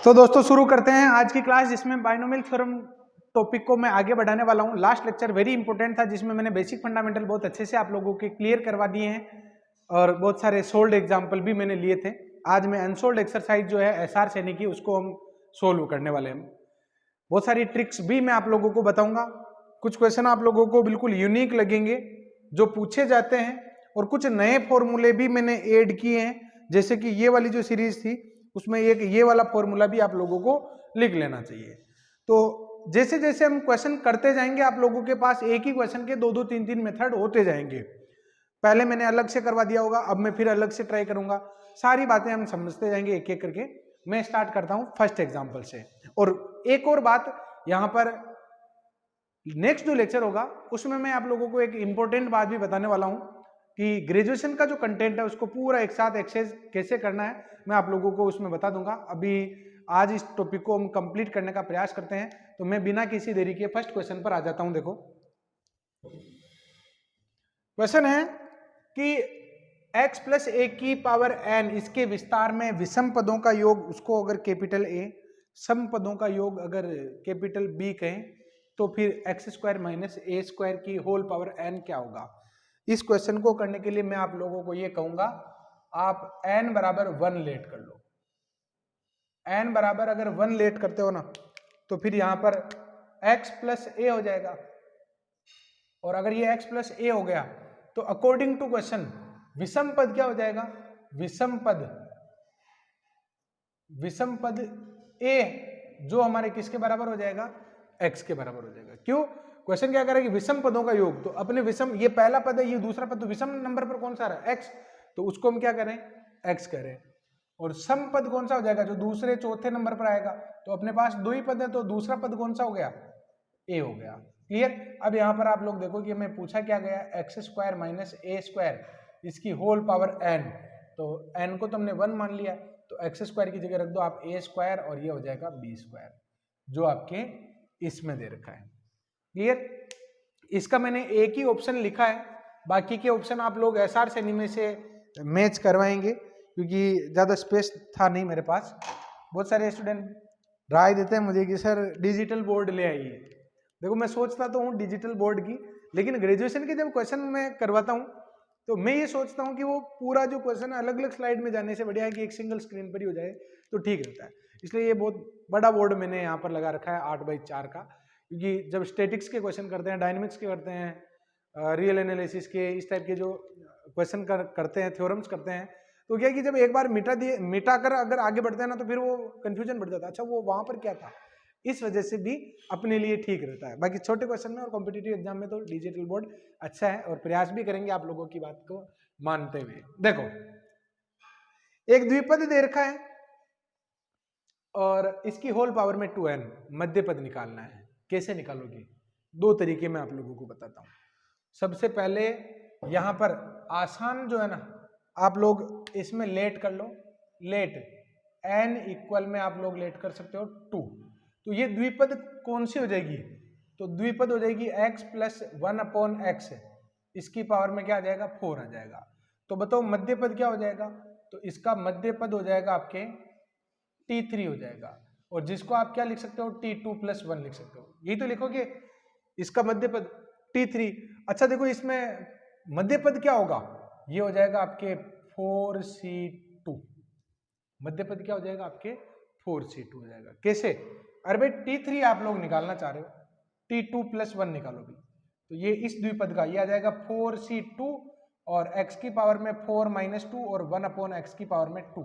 तो दोस्तों शुरू करते हैं आज की क्लास, जिसमें बाइनोमियल थ्योरम टॉपिक को मैं आगे बढ़ाने वाला हूं। लास्ट लेक्चर वेरी इंपॉर्टेंट था, जिसमें मैंने बेसिक फंडामेंटल बहुत अच्छे से आप लोगों के क्लियर करवा दिए हैं और बहुत सारे सोल्ड एग्जाम्पल भी मैंने लिए थे। आज मैं अनसोल्ड एक्सरसाइज जो है एसआर सैनी की, उसको हम सोल्व करने वाले हैं। बहुत सारी ट्रिक्स भी मैं आप लोगों को बताऊंगा। कुछ क्वेश्चन आप लोगों को बिल्कुल यूनिक लगेंगे जो पूछे जाते हैं, और कुछ नए फॉर्मूले भी मैंने ऐड किए हैं। जैसे कि ये वाली जो सीरीज थी उसमें एक ये वाला फॉर्मूला भी आप लोगों को लिख लेना चाहिए। तो जैसे जैसे हम क्वेश्चन करते जाएंगे, आप लोगों के पास एक ही क्वेश्चन के दो दो तीन तीन मेथड होते जाएंगे। पहले मैंने अलग से करवा दिया होगा, अब मैं फिर अलग से ट्राई करूंगा। सारी बातें हम समझते जाएंगे एक एक करके। मैं स्टार्ट करता हूं फर्स्ट एग्जांपल से। और एक और बात, यहां पर नेक्स्ट जो लेक्चर होगा उसमें मैं आप लोगों को एक इंपॉर्टेंट बात भी बताने वाला हूं कि ग्रेजुएशन का जो कंटेंट है उसको पूरा एक साथ एक्सेस कैसे करना है, मैं आप लोगों को उसमें बता दूंगा। अभी आज इस टॉपिक को हम कंप्लीट करने का प्रयास करते हैं, तो मैं बिना किसी देरी के फर्स्ट क्वेश्चन पर आ जाता हूं। देखो क्वेश्चन है कि x प्लस ए की पावर n, इसके विस्तार में विषम पदों का योग, उसको अगर कैपिटल A, सम पदों का योग अगर कैपिटल B कहें, तो फिर एक्स स्क्वायर माइनस ए स्क्वायर की होल पावर n क्या होगा। इस क्वेश्चन को करने के लिए मैं आप लोगों को ये कहूंगा, आप n बराबर 1 लेट कर लो। n बराबर अगर 1 लेट करते हो ना, तो फिर यहां पर x प्लस ए हो जाएगा। और अगर ये x प्लस ए हो गया तो अकॉर्डिंग टू क्वेश्चन विषम पद क्या हो जाएगा, विषम पद a जो हमारे किसके बराबर हो जाएगा, x के बराबर हो जाएगा। क्यों, क्वेश्चन क्या करेगा कि विषम पदों का योग, तो अपने विषम, ये पहला पद है, ये दूसरा पद, तो विषम नंबर पर कौन सा रहा है, x, तो उसको हम क्या करें, x करें। और सम पद कौन सा हो जाएगा, जो दूसरे चौथे नंबर पर आएगा, तो अपने पास दो ही पद है, तो दूसरा पद कौन सा हो गया, a हो गया। क्लियर। अब यहां पर आप लोग देखो कि हमें पूछा क्या गया, एक्स स्क्वायर माइनस ए स्क्वायर, इसकी होल पावर n, तो n को तुमने 1 मान लिया, तो एक्स स्क्वायर की जगह रख दो आप ए स्क्वायर, और ये हो जाएगा बी स्क्वायर, जो आपके इसमें दे रखा है। क्लियर। इसका मैंने एक ही ऑप्शन लिखा है, बाकी के ऑप्शन आप लोग एसआर सैनी में से मैच करवाएंगे, क्योंकि ज्यादा स्पेस था नहीं मेरे पास। बहुत सारे स्टूडेंट राय देते हैं मुझे कि सर डिजिटल बोर्ड ले आइए। देखो मैं सोचता तो हूँ डिजिटल बोर्ड की, लेकिन ग्रेजुएशन के जब क्वेश्चन मैं करवाता हूँ तो मैं ये सोचता हूँ कि वो पूरा जो क्वेश्चन है अलग अलग स्लाइड में जाने से बढ़िया है कि एक सिंगल स्क्रीन पर ही हो जाए, तो ठीक रहता है। इसलिए ये बहुत बड़ा बोर्ड मैंने यहाँ पर लगा रखा है 8x4 का, क्योंकि जब स्टैटिक्स के क्वेश्चन करते हैं, डायनेमिक्स के करते हैं, रियल एनालिसिस के, इस टाइप के जो क्वेश्चन करते हैं, थ्योरम्स करते हैं, तो क्या है कि जब एक बार मिटा कर अगर आगे बढ़ते हैं ना, तो फिर वो कंफ्यूजन बढ़ जाता है, अच्छा वो वहां पर क्या था। इस वजह से भी अपने लिए ठीक रहता है। बाकी छोटे क्वेश्चन में और कॉम्पिटिटिव एग्जाम में तो डिजिटल बोर्ड अच्छा है, और प्रयास भी करेंगे आप लोगों की बात को मानते हुए। देखो एक द्विपद दे रखा है और इसकी होल पावर में 2n, मध्य पद निकालना है। कैसे निकालोगे, दो तरीके मैं आप लोगों को बताता हूं। सबसे पहले यहां पर आसान जो है ना, आप लोग इसमें लेट कर लो, लेट n इक्वल में आप लोग लेट कर सकते हो 2, तो ये द्विपद कौन सी हो जाएगी, तो द्विपद हो जाएगी x प्लस 1/x, इसकी पावर में क्या आ जाएगा, 4 आ जाएगा। तो बताओ मध्य पद क्या हो जाएगा, तो इसका मध्य पद हो जाएगा आपके t3 हो जाएगा, और जिसको आप क्या लिख सकते हो, t2 + 1 लिख सकते हो, यही तो लिखोगे, इसका मध्य पद t3। अच्छा देखो इसमें मध्य पद क्या होगा, ये हो जाएगा आपके 4c2, मध्य पद क्या हो जाएगा आपके 4c2 हो जाएगा। कैसे, अरे भाई t3 आप लोग निकालना चाह रहे हो, t2 + 1 निकालो भी, तो ये इस द्विपद का ये आ जाएगा 4c2, और x की पावर में 4 - 2 और 1/x की पावर में 2,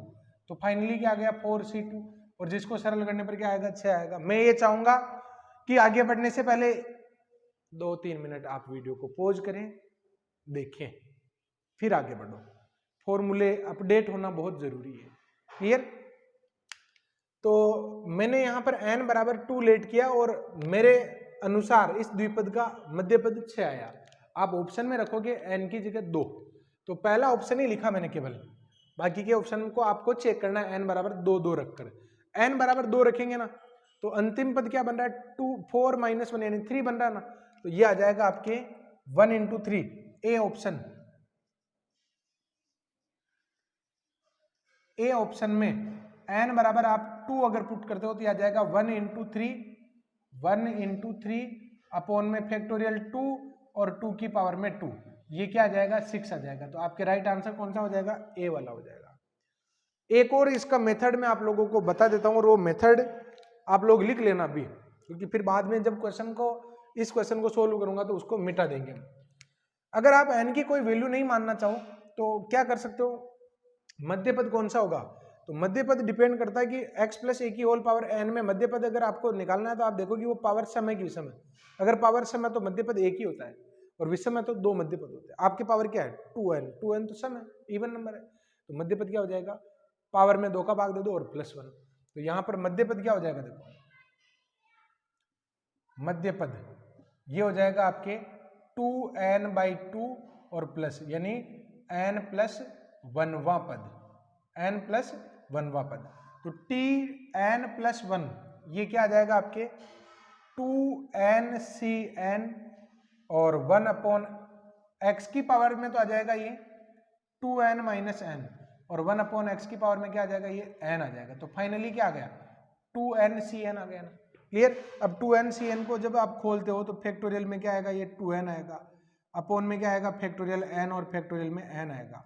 तो फाइनली क्या आ गया 4c2, और जिसको सरल करने पर क्या आएगा, 6 आएगा। मैं ये चाहूंगा कि आगे बढ़ने से पहले 2-3 मिनट आप वीडियो को पॉज करें, देखें, फिर आगे बढ़ो। फॉर्मूले अपडेट होना बहुत जरूरी है। क्लियर। तो मैंने यहां पर n बराबर 2 लेट किया, और मेरे अनुसार इस द्विपद का मध्य पद 6 आया। आप ऑप्शन में रखोगे n की जगह 2, तो पहला ऑप्शन ही लिखा मैंने केवल, बाकी के ऑप्शन को आपको चेक करना है n बराबर 2 रखकर। n बराबर 2 रखेंगे ना, तो अंतिम पद क्या बन रहा है, 4 - 1 यानी 3 बन रहा है ना, तो ये आ जाएगा आपके 1 × 3, ए ऑप्शन। ए ऑप्शन में n बराबर आप 2 अगर पुट करते हो तो यह आ जाएगा 1 इंटू थ्री अपॉन में फैक्टोरियल 2 और 2 की पावर में 2, ये क्या आ जाएगा 6 आ जाएगा। तो आपके राइट आंसर कौन सा हो जाएगा, ए वाला हो जाएगा। एक और इसका मेथड मैं आप लोगों को बता देता हूं और वो मेथड आप लोग लिख लेना भी, क्योंकि फिर बाद में जब इस क्वेश्चन को सोल्व करूंगा तो उसको मिटा देंगे। अगर आप n की कोई वैल्यू नहीं मानना चाहो तो क्या कर सकते हो, मध्य पद कौन सा होगा, तो मध्य पद डिपेंड करता है कि x प्लस ए की होल पावर n में मध्य पद अगर आपको निकालना है तो आप देखो कि वो पावर सम है कि विषम है। अगर पावर सम है तो मध्य पद एक ही होता है और विषम है तो 2 मध्य पद होते हैं। आपकी पावर क्या है 2n तो सम है, इवन नंबर है, तो मध्य पद क्या हो जाएगा, पावर में 2 का भाग दे दो और +1। तो यहां पर मध्य पद क्या हो जाएगा, देखो मध्य पद ये हो जाएगा आपके 2n/2 और प्लस यानी n+1वां पद, n+1वां पद। तो tn+1 ये क्या आ जाएगा आपके 2ncn और 1/x की पावर में तो आ जाएगा ये 2n - n और 1/x की पावर में क्या आ जाएगा, ये n आ जाएगा। तो फाइनली क्या आ गया 2ncn आ गया ना, क्लियर। अब 2ncn को जब आप खोलते हो तो फैक्टोरियल में क्या आएगा, ये 2n आएगा, अपॉन में क्या आएगा फैक्टोरियल n और फैक्टोरियल में n आएगा।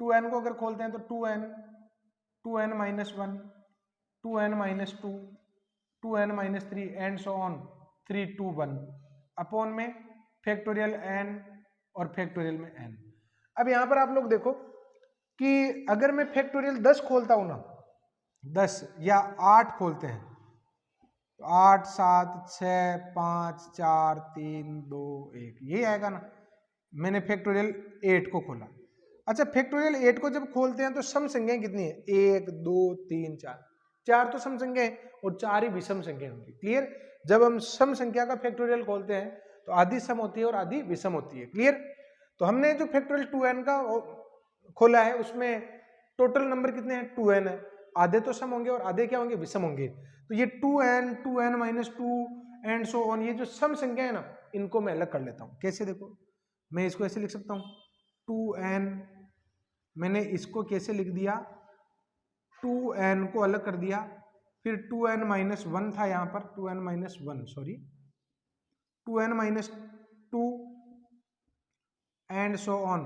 2n को अगर खोलते हैं तो 2n - 1 2n - 2 2n - 3 and so on 3 2 1 upon में फैक्टोरियल n और फैक्टोरियल में n। अब यहां पर आप लोग देखो कि अगर मैं फैक्टोरियल 10 खोलता हूं ना, 10 या 8 खोलते हैं, 8 7 6 5 4 3 2 1 ये आएगा ना। मैंने फैक्टोरियल 8 को खोला। अच्छा फैक्टोरियल 8 को जब खोलते हैं तो सम संख्याएं कितनी है, 1 2 3 4, 4 तो सम संख्या है और 4 ही विषम संख्या होंगी, क्लियर। जब हम सम संख्या का फैक्टोरियल खोलते हैं तो आधी सम होती है और आधी विषम होती है, क्लियर। तो हमने जो फैक्टोरियल 2n का खोला है उसमें टोटल नंबर कितने हैं 2n है, आधे तो सम होंगे और आधे क्या होंगे विषम होंगे। तो ये 2n 2n-2 and so on, ये जो सम संख्या है ना इनको मैं अलग कर लेता हूं। कैसे, देखो मैं इसको ऐसे लिख सकता हूं 2n, मैंने इसको कैसे लिख दिया 2n को अलग कर दिया, फिर 2n - 1 था यहाँ पर 2n - 1 sorry 2n - 2 and so on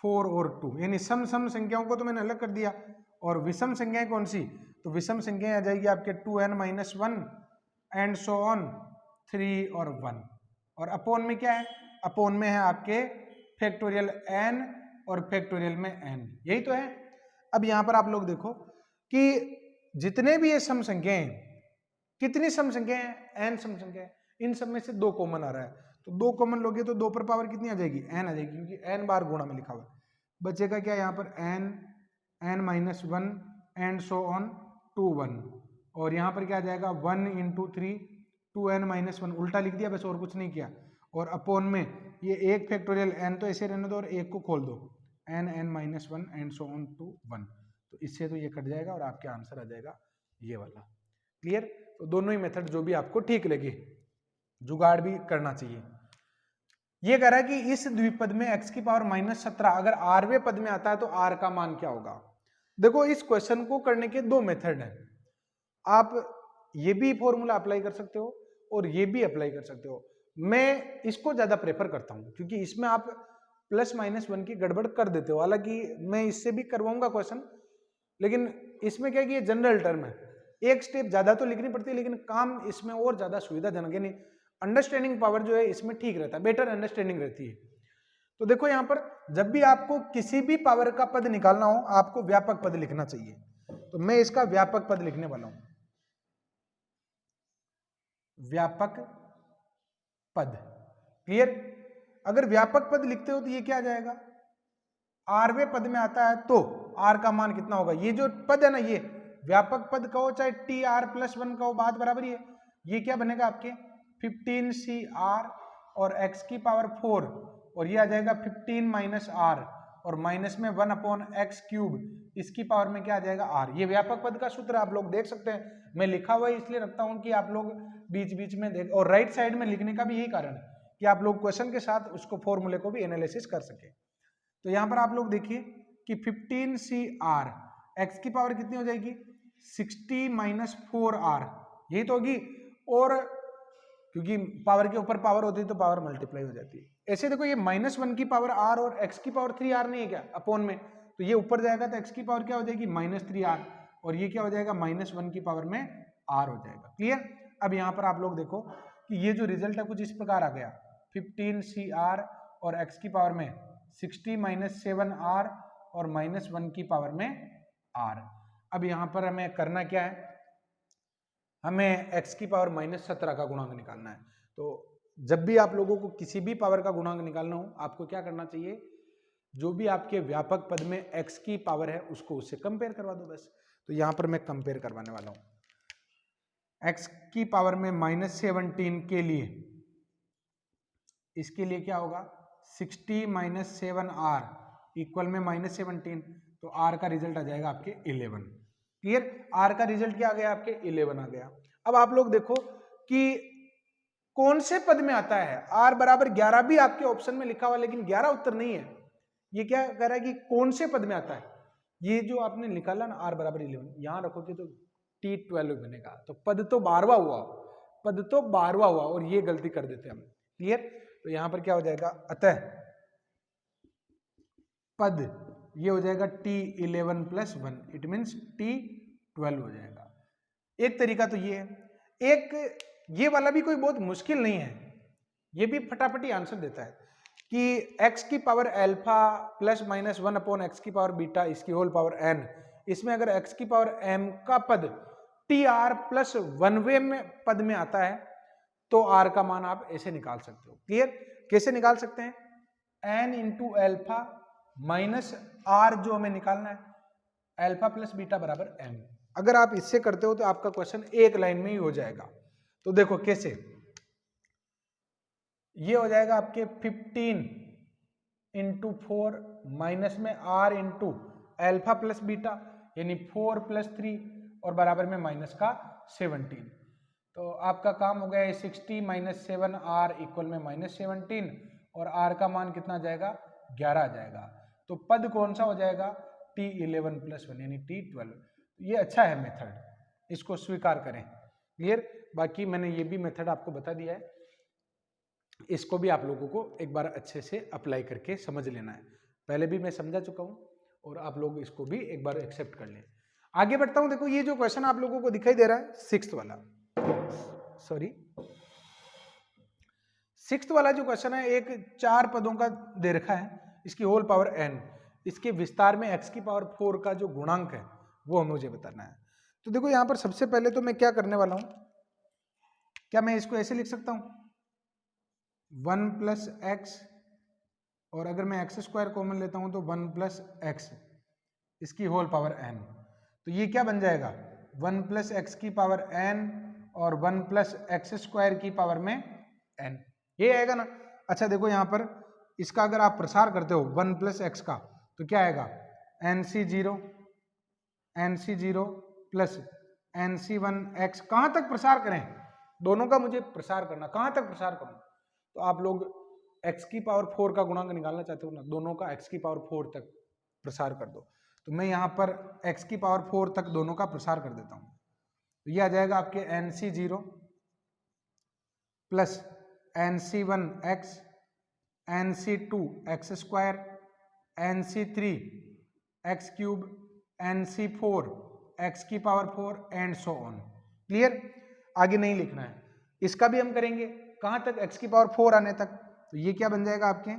4 और 2, यानी सम संख्याओं को तो मैंने अलग कर दिया। और विषम संख्याएं कौन सी, तो विषम संख्याएं आ जाएगी आपके 2n - 1 एंड सो ऑन 3 और 1। और अपॉन में क्या है, अपॉन में है आपके फैक्टोरियल n और फैक्टोरियल में n, यही तो है। अब यहां पर आप लोग देखो कि जितने भी ये सम संख्याएं हैं, कितनी सम संख्याएं हैं, n सम संख्याएं, इन सब में से 2 कॉमन आ रहा है, तो 2 कॉमन लोगे तो 2 पर पावर कितनी आ जाएगी, n आ जाएगी, क्योंकि n बार गुणा में लिखा हुआ है। बचेगा क्या यहाँ पर n - 1 एंड सो ऑन 2 1, और यहाँ पर क्या आ जाएगा 1 × 3 2n - 1, उल्टा लिख दिया बस और कुछ नहीं किया। और अपॉन में ये एक फैक्टोरियल n तो ऐसे रहने दो और एक को खोल दो n - 1 and so on to 1, तो इससे तो ये कट जाएगा और आपका आंसर आ जाएगा ये वाला, क्लियर। तो दोनों ही मेथड जो भी आपको ठीक लगे, जुगाड़ भी करना चाहिए। ये कह रहा है कि इस द्विपद में x की पावर -17 अगर rवें पद में आता है तो r का मान क्या होगा। देखो इस क्वेश्चन को करने के 2 मेथड हैं, आप ये भी फॉर्मूला अप्लाई कर सकते हो और ये भी अप्लाई कर सकते हो। मैं इसको ज्यादा प्रेफर करता हूं क्योंकि इसमें आप +-1 की गड़बड़ कर देते हो। हालांकि मैं इससे भी करवाऊंगा क्वेश्चन, लेकिन इसमें क्या है कि ये जनरल टर्म है, एक स्टेप ज्यादा तो लिखनी पड़ती है लेकिन काम इसमें और ज्यादा सुविधाजनक है, नहीं अंडरस्टैंडिंग पावर जो है इसमें ठीक रहता है, बेटर अंडरस्टैंडिंग रहती है। तो देखो यहाँ पर जब भी आपको किसी भी पावर का पद निकालना हो आपको व्यापक पद लिखना चाहिए, तो मैं इसका व्यापक पद लिखने वाला हूं, व्यापक पद, क्लियर। अगर व्यापक पद लिखते हो तो ये क्या आ जाएगा, rवें पद में आता है तो r का मान कितना होगा, ये जो पद है ना ये व्यापक पद कहो चाहे tr+1 कहो बात बराबर ही है। ये क्या बनेगा आपके 15cr और x की पावर 4 और ये आ जाएगा 15 - r और माइनस में 1/x³, इसकी पावर में क्या आ जाएगा r। ये व्यापक पद का सूत्र आप लोग देख सकते हैं, मैं लिखा हुआ इसलिए रखता हूं कि आप लोग बीच बीच में देख, और राइट साइड में लिखने का भी यही कारण है कि आप लोग क्वेश्चन के साथ उसको फॉर्मूले को भी एनालिसिस कर सके। तो यहां पर आप लोग देखिए कि 15cr x की पावर कितनी हो जाएगी 60 माइनस 4r, यही तो होगी। और क्योंकि पावर के ऊपर पावर होती है तो पावर मल्टीप्लाई हो जाती है। ऐसे देखो ये -1 की पावर r और x की पावर 3r नहीं है क्या अपॉन में, तो ये ऊपर जाएगा तो x की पावर क्या हो जाएगी -3r, और ये क्या हो जाएगा -1 की पावर में r हो जाएगा। क्लियर। अब यहाँ पर आप लोग देखो कि ये जो रिजल्ट है कुछ इस प्रकार आ गया, 15cr और x की पावर में 60 माइनस 7r और -1 की पावर में r। अब यहाँ पर हमें करना क्या है, हमें x की पावर -17 का गुणांक निकालना है। तो जब भी आप लोगों को किसी भी पावर का गुणांक निकालना हो, आपको क्या करना चाहिए, जो भी आपके व्यापक पद में x की पावर है उसको उससे कंपेयर करवा दो बस। तो यहाँ पर मैं कंपेयर करवाने वाला हूँ। x की पावर में -17 के लिए, इसके लिए क्या होगा, 60 माइनस 7r इक्वल में -17, तो r का रिजल्ट आ जाएगा आपके 11। क्लियर। r का रिजल्ट क्या आ गया आपके 11 आ गया। अब आप लोग देखो कि कौन से पद में आता है, r बराबर 11 भी आपके ऑप्शन में लिखा हुआ, लेकिन 11 उत्तर नहीं है। ये क्या कह रहा है कि कौन से पद में आता है, ये जो आपने निकाला ना r बराबर 11, यहां रखोगे तो t12 बनेगा, तो पद तो 12वां हुआ, पद तो 12वां हुआ, और ये गलती कर देते हम। क्लियर। तो यहां पर क्या हो जाएगा, अतः पद ये हो जाएगा t11 plus 1, it means t12 हो जाएगा। एक तरीका तो ये है, एक ये वाला भी कोई बहुत मुश्किल नहीं है, ये भी फटाफटी आंसर देता है कि x की power alpha plus minus 1 upon x की पावर बीटा इसकी होल पावर n, इसमें अगर x की पावर m का पद tr प्लस 1वें में पद में आता है तो r का मान आप ऐसे निकाल सकते हो। क्लियर। कैसे निकाल सकते हैं, n into alpha minus r जो हमें निकालना है, अल्फा प्लस बीटा बराबर m। अगर आप इससे करते हो तो आपका क्वेश्चन एक लाइन में ही हो जाएगा। तो देखो कैसे, ये हो जाएगा आपके 15 इंटू 4 माइनस में r into alpha plus beta यानी 4 प्लस 3 और बराबर में माइनस का 17। तो आपका काम हो गया 60 माइनस 7r इक्वल में -17, और r का मान कितना जाएगा, 11 आ जाएगा। तो पद कौन सा हो जाएगा, t11 प्लस 1 यानी t12। ये अच्छा है मेथड, इसको स्वीकार करें। क्लियर। बाकी मैंने ये भी मेथड आपको बता दिया है, इसको भी आप लोगों को एक बार अच्छे से अप्लाई करके समझ लेना है। पहले भी मैं समझा चुका हूं और आप लोग इसको भी एक बार एक्सेप्ट कर लें। आगे बढ़ता हूं। देखो ये जो क्वेश्चन आप लोगों को दिखाई दे रहा है, सिक्स्थ वाला जो क्वेश्चन है, एक 4 पदों का दे रखा है, इसकी होल पावर n, इसके विस्तार में x की पावर 4 का जो गुणांक है वो मुझे बताना है। तो देखो यहां पर सबसे पहले तो मैं क्या करने वाला हूं, क्या मैं इसको ऐसे लिख सकता हूं 1 प्लस एक्स, और अगर मैं एक्स स्क्वायर कॉमन लेता हूं तो 1 प्लस एक्स इसकी होल पावर n। तो ये क्या बन जाएगा, 1 प्लस एक्स की पावर n और 1 प्लस एक्स स्क्वायर की पावर में n, ये आएगा ना। अच्छा देखो यहाँ पर इसका अगर आप प्रसार करते हो 1 प्लस एक्स का तो क्या आएगा, nc0 प्लस nc1x। कहाँ तक प्रसार करें, दोनों का मुझे प्रसार करना, कहाँ तक प्रसार करूं, तो आप लोग x की पावर 4 का गुणांक निकालना चाहते हो ना, दोनों का x की पावर 4 तक प्रसार कर दो। तो मैं यहाँ पर x की पावर 4 तक दोनों का प्रसार कर देता हूँ। तो ये आ जाएगा आपके nc0 plus nc1x nc2x square nc3 x cube nc4 x की power 4 and so on. Clear. आगे नहीं लिखना है, इसका भी हम करेंगे कहां तक, x की पावर 4 आने तक। तो ये क्या बन जाएगा आपके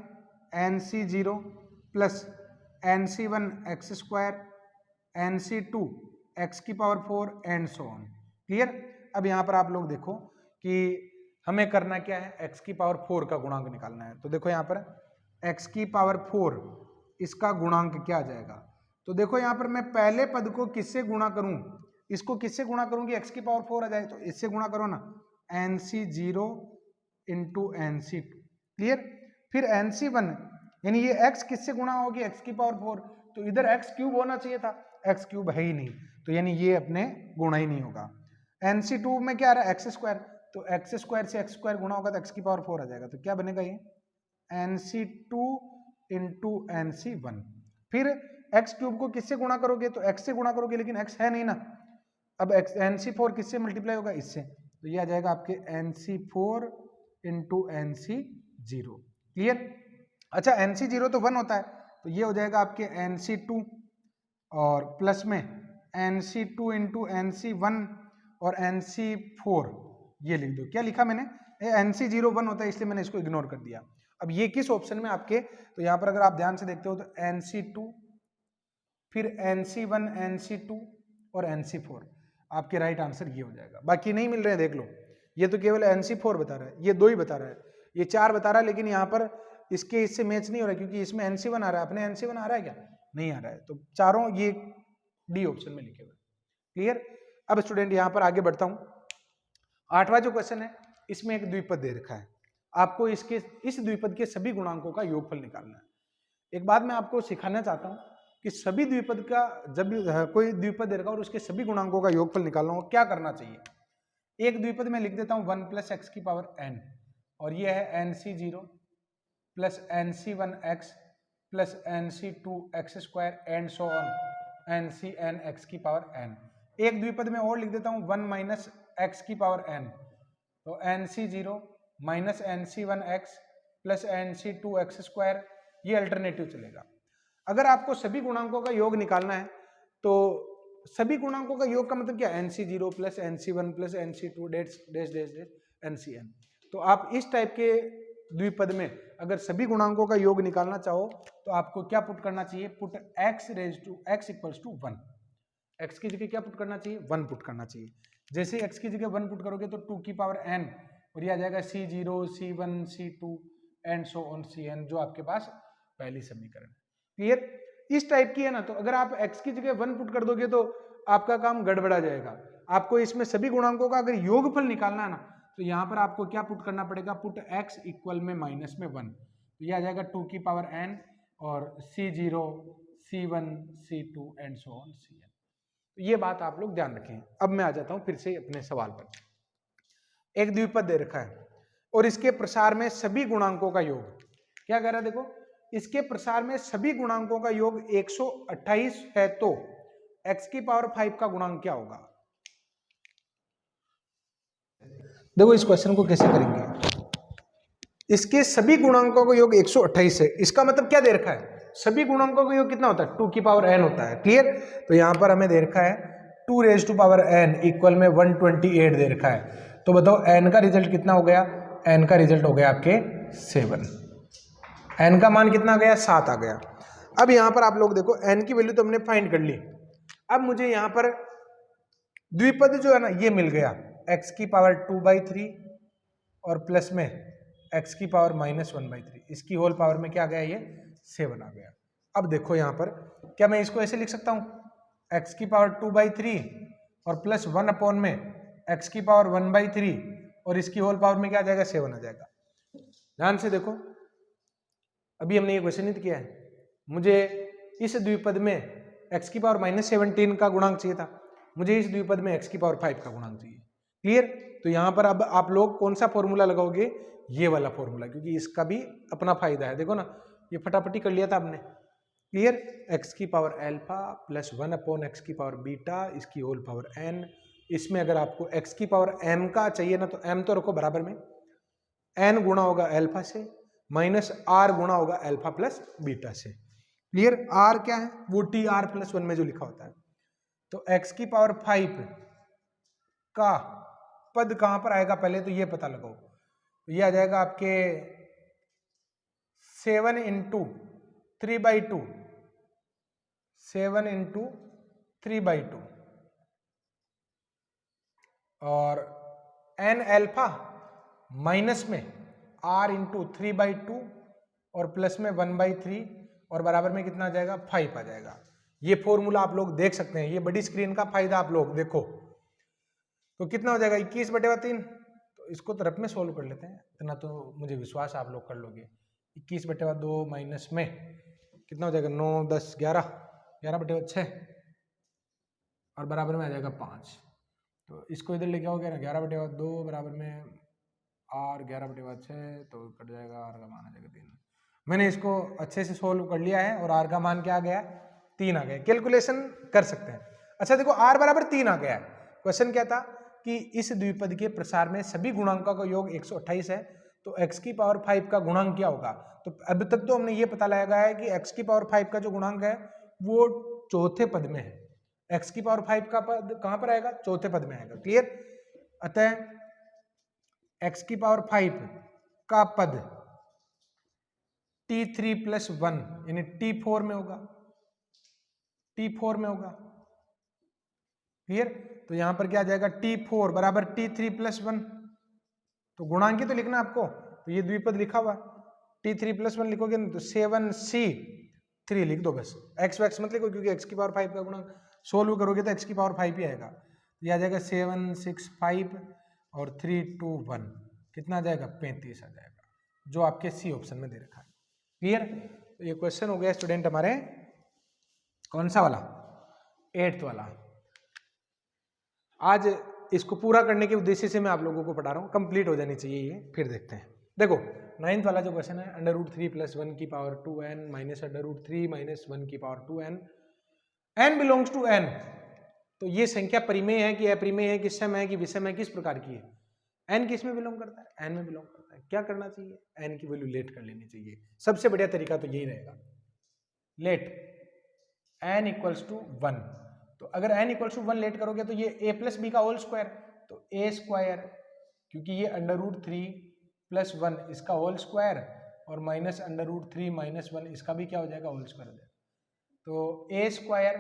nc0 plus nc1 x square nc2 x की power 4 and so on. Clear. अब यहां पर आप लोग देखो कि हमें करना क्या है, x की पावर 4 का गुणांक निकालना है। तो देखो यहाँ पर x की पावर 4 इसका गुणांक क्या आ जाएगा, तो देखो यहाँ पर मैं पहले पद को किससे गुणा करूं, इसको किससे गुणा करूं कि x की पावर 4 आ जाए, तो इससे गुणा करो ना, nc0 इंटू nc2। क्लियर। फिर nc1 यानी ये x किससे गुणा होगी, x की पावर 4, तो इधर x क्यूब होना चाहिए था, x क्यूब है ही नहीं, तो यानी ये अपने गुणा ही नहीं होगा। nc2 में क्या आ रहा है, x स्क्वायर, तो x स्क्वायर से x स्क्वायर गुणा होगा तो x की पावर 4 आ जाएगा। तो क्या बनेगा ये nc2 इंटू nc1। फिर x क्यूब को किससे गुणा करोगे, तो x से गुणा करोगे, लेकिन x है नहीं ना, अब NC4 किससे मल्टीप्लाई होगा, इससे, तो ये आ जाएगा आपके NC4 इंटू NC0। क्लियर। अच्छा NC0 तो 1 होता है, तो ये हो जाएगा आपके NC2 और प्लस में NC2 इंटू NC1 और NC4, ये लिख दो। क्या लिखा मैंने, NC0 1 होता है इसलिए मैंने इसको इग्नोर कर दिया। अब ये किस ऑप्शन में आपके, तो यहाँ पर अगर आप ध्यान से देखते हो तो NC2 फिर NC1 NC2 और NC4, आपके राइट आंसर ये हो जाएगा। बाकी नहीं मिल रहे हैं, देख लो, ये तो केवल NC4 बता रहा है, ये 2 ही बता रहा है, ये 4 बता रहा है, लेकिन यहाँ पर इसके इससे मैच नहीं हो रहा है क्योंकि इसमें NC1 आ रहा है, अपने NC1 आ रहा है क्या, नहीं आ रहा है, तो चारों ये डी ऑप्शन में लिखे हुए। क्लियर। अब स्टूडेंट यहाँ पर आगे बढ़ता हूँ। 8वां जो क्वेश्चन है, इसमें एक द्विपद दे रखा है, आपको इसके इस द्विपद के सभी गुणांकों का योगफल निकालना है। एक बात मैं आपको सिखाना चाहता हूँ कि सभी द्विपद का, जब भी कोई द्विपद दे रखा और उसके सभी गुणांकों का योगफल निकालना हो क्या करना चाहिए। एक द्विपद में लिख देता हूँ 1 + x की पावर n, और ये है NC0 plus NC1x plus NC2x² and so on NCnx की पावर n। एक द्विपद में और लिख देता हूँ 1 - x की पावर n, तो NC0 minus NC1x plus NC2x², ये अल्टरनेटिव चलेगा। अगर आपको सभी गुणांकों का योग निकालना है तो सभी गुणांकों का योग का मतलब क्या, NC0 plus NC1 plus NC2 dash dash dash dash NCn। तो आप इस टाइप के द्विपद में अगर सभी गुणांकों का योग निकालना चाहो तो आपको क्या पुट करना चाहिए, पुट x = 1। x की जगह क्या पुट करना चाहिए, 1 पुट करना चाहिए। जैसे x की जगह 1 पुट करोगे तो 2 की पावर n, और ये आ जाएगा C0 C1 C2 and so on Cn, जो आपके पास पहली समीकरण। क्लियर। इस टाइप की है ना, तो अगर आप x की जगह 1 पुट कर दोगे तो आपका काम गड़बड़ा जाएगा। आपको इसमें सभी गुणांकों का अगर योगफल निकालना है ना, तो यहाँ पर आपको क्या पुट करना पड़ेगा, पुट x इक्वल में माइनस में 1, तो ये आ जाएगा 2 की पावर n और C0 C1 C2 and so on Cn। तो ये बात आप लोग ध्यान रखें। अब मैं आ जाता हूँ फिर से अपने सवाल पर। एक द्विपद दे रखा है और इसके प्रसार में सभी गुणांकों का योग, क्या कह रहा है, देखो इसके प्रसार में सभी गुणांकों का योग 128 है, तो x की पावर 5 का गुणांक क्या होगा। देखो इस क्वेश्चन को कैसे करेंगे, इसके सभी गुणांकों का योग 128 है, इसका मतलब क्या दे रखा है, सभी गुणांकों का योग कितना होता है, 2 की पावर n होता है। क्लियर। तो यहां पर हमें दे रखा है 2n इक्वल में 128 दे रखा है, तो बताओ n का रिजल्ट कितना हो गया, n का रिजल्ट हो गया आपके 7, n का मान कितना आ गया, 7 आ गया। अब यहां पर आप लोग देखो n की वैल्यू तो हमने फाइंड कर ली, अब मुझे यहां पर द्विपद जो है ना ये मिल गया, x की पावर 2/3 और प्लस में x की पावर -1/3, इसकी होल पावर में क्या आ गया, ये 7 आ गया। अब देखो यहाँ पर क्या मैं इसको ऐसे लिख सकता हूँ, x की पावर 2/3 और प्लस 1 में x की पावर 1/3 और इसकी होल पावर में क्या आ जाएगा, 7 आ जाएगा। ध्यान से देखो, अभी हमने ये क्वेश्चन नहीं किया है, मुझे इस द्विपद में x की पावर -17 का गुणांक चाहिए था, मुझे इस द्विपद में x की पावर 5 का गुणांक चाहिए। क्लियर। तो यहाँ पर अब आप लोग कौन सा फॉर्मूला लगाओगे, ये वाला फॉर्मूला, क्योंकि इसका भी अपना फायदा है। देखो ना, ये फटाफटी कर लिया था आपने। क्लियर। x की पावर अल्फा प्लस 1/x की पावर बीटा, इसकी होल पावर n। इसमें अगर आपको x की पावर m का चाहिए ना, तो m तो रखो बराबर में, n गुणा होगा अल्फा से माइनस r गुणा होगा अल्फा प्लस बीटा से। क्लियर। r क्या है, वो tr+1 में जो लिखा होता है। तो x की पावर 5 का पद कहां पर आएगा, पहले तो ये पता लगाओ, तो ये आ जाएगा आपके 7 × 3/2, 7 × 3/2 और n अल्फा माइनस में r × 3/2 और प्लस में 1/3 और बराबर में कितना आ जाएगा, 5 आ जाएगा। ये फॉर्मूला आप लोग देख सकते हैं, ये बड़ी स्क्रीन का फायदा आप लोग देखो, तो कितना हो जाएगा 21/3। तो इसको तो रफ में सोल्व कर लेते हैं, इतना तो मुझे विश्वास आप लोग कर लोगे। 21/2 माइनस में कितना हो जाएगा, 9 10 11, 11/6 और बराबर में आ जाएगा 5। तो इसको इधर लेके आओगे ना, 11/2 बराबर में r 11/6, तो कट जाएगा, r का मान आ जाएगा 3। मैंने इसको अच्छे से सोल्व कर लिया है और r का मान क्या आ गया, 3 आ गया। कैलकुलेशन कर सकते हैं। अच्छा देखो r बराबर 3 आ गया है, क्वेश्चन क्या था कि इस द्विपद के प्रसार में सभी गुणांकों का योग 128 है, तो x की पावर 5 का गुणांक क्या होगा। तो अब तक तो हमने ये पता लगाया है कि x की पावर 5 का जो गुणांक है वो चौथे पद में है। x की पावर 5 का पद कहां पर आएगा, चौथे पद में आएगा। क्लियर। अतः x की पावर 5 का पद t3 + 1 यानी t4 में होगा, t4 में होगा। क्लियर। तो यहां पर क्या आ जाएगा, t4 बराबर t3 + 1। तो गुणांक ही तो लिखना आपको, तो ये द्विपद लिखा हुआ t3 + 1 लिखोगे ना तो 7c3 लिख दो बस, x वैक्स मत लिखो क्योंकि x की पावर 5 का गुणांक सोल्व करोगे तो x की पावर 5 ही आएगा। ये आ जाएगा 7 6 5 और 3 2 1, कितना आ जाएगा 35 आ जाएगा, जो आपके सी ऑप्शन में दे रखा है। क्लियर। तो ये क्वेश्चन हो गया स्टूडेंट हमारे कौन सा वाला, 8th वाला। आज इसको पूरा करने के उद्देश्य से मैं आप लोगों को पढ़ा रहा हूँ, कंप्लीट हो जानी चाहिए ये, फिर देखते हैं। देखो 9th वाला जो क्वेश्चन है, √3 + 1 की पावर 2n माइनस √3 - 1 की power 2n, n belongs to n। तो ये संख्या परिमेय है कि अपरिमेय है, किस समय है कि विषम है, किस प्रकार की है। n किस में बिलोंग करता है, n में बिलोंग करता है। क्या करना चाहिए, n की वैल्यू लेट कर लेनी चाहिए, सबसे बढ़िया तरीका तो यही रहेगा, लेट n = 1। तो अगर n = 1 लेट करोगे तो ये a + b का होल स्क्वायर, तो a² क्योंकि ये √3 + 1 इसका होल स्क्वायर और माइनस √3 - 1 इसका भी क्या हो जाएगा, होल स्क्वायर हो जाएगा। तो a²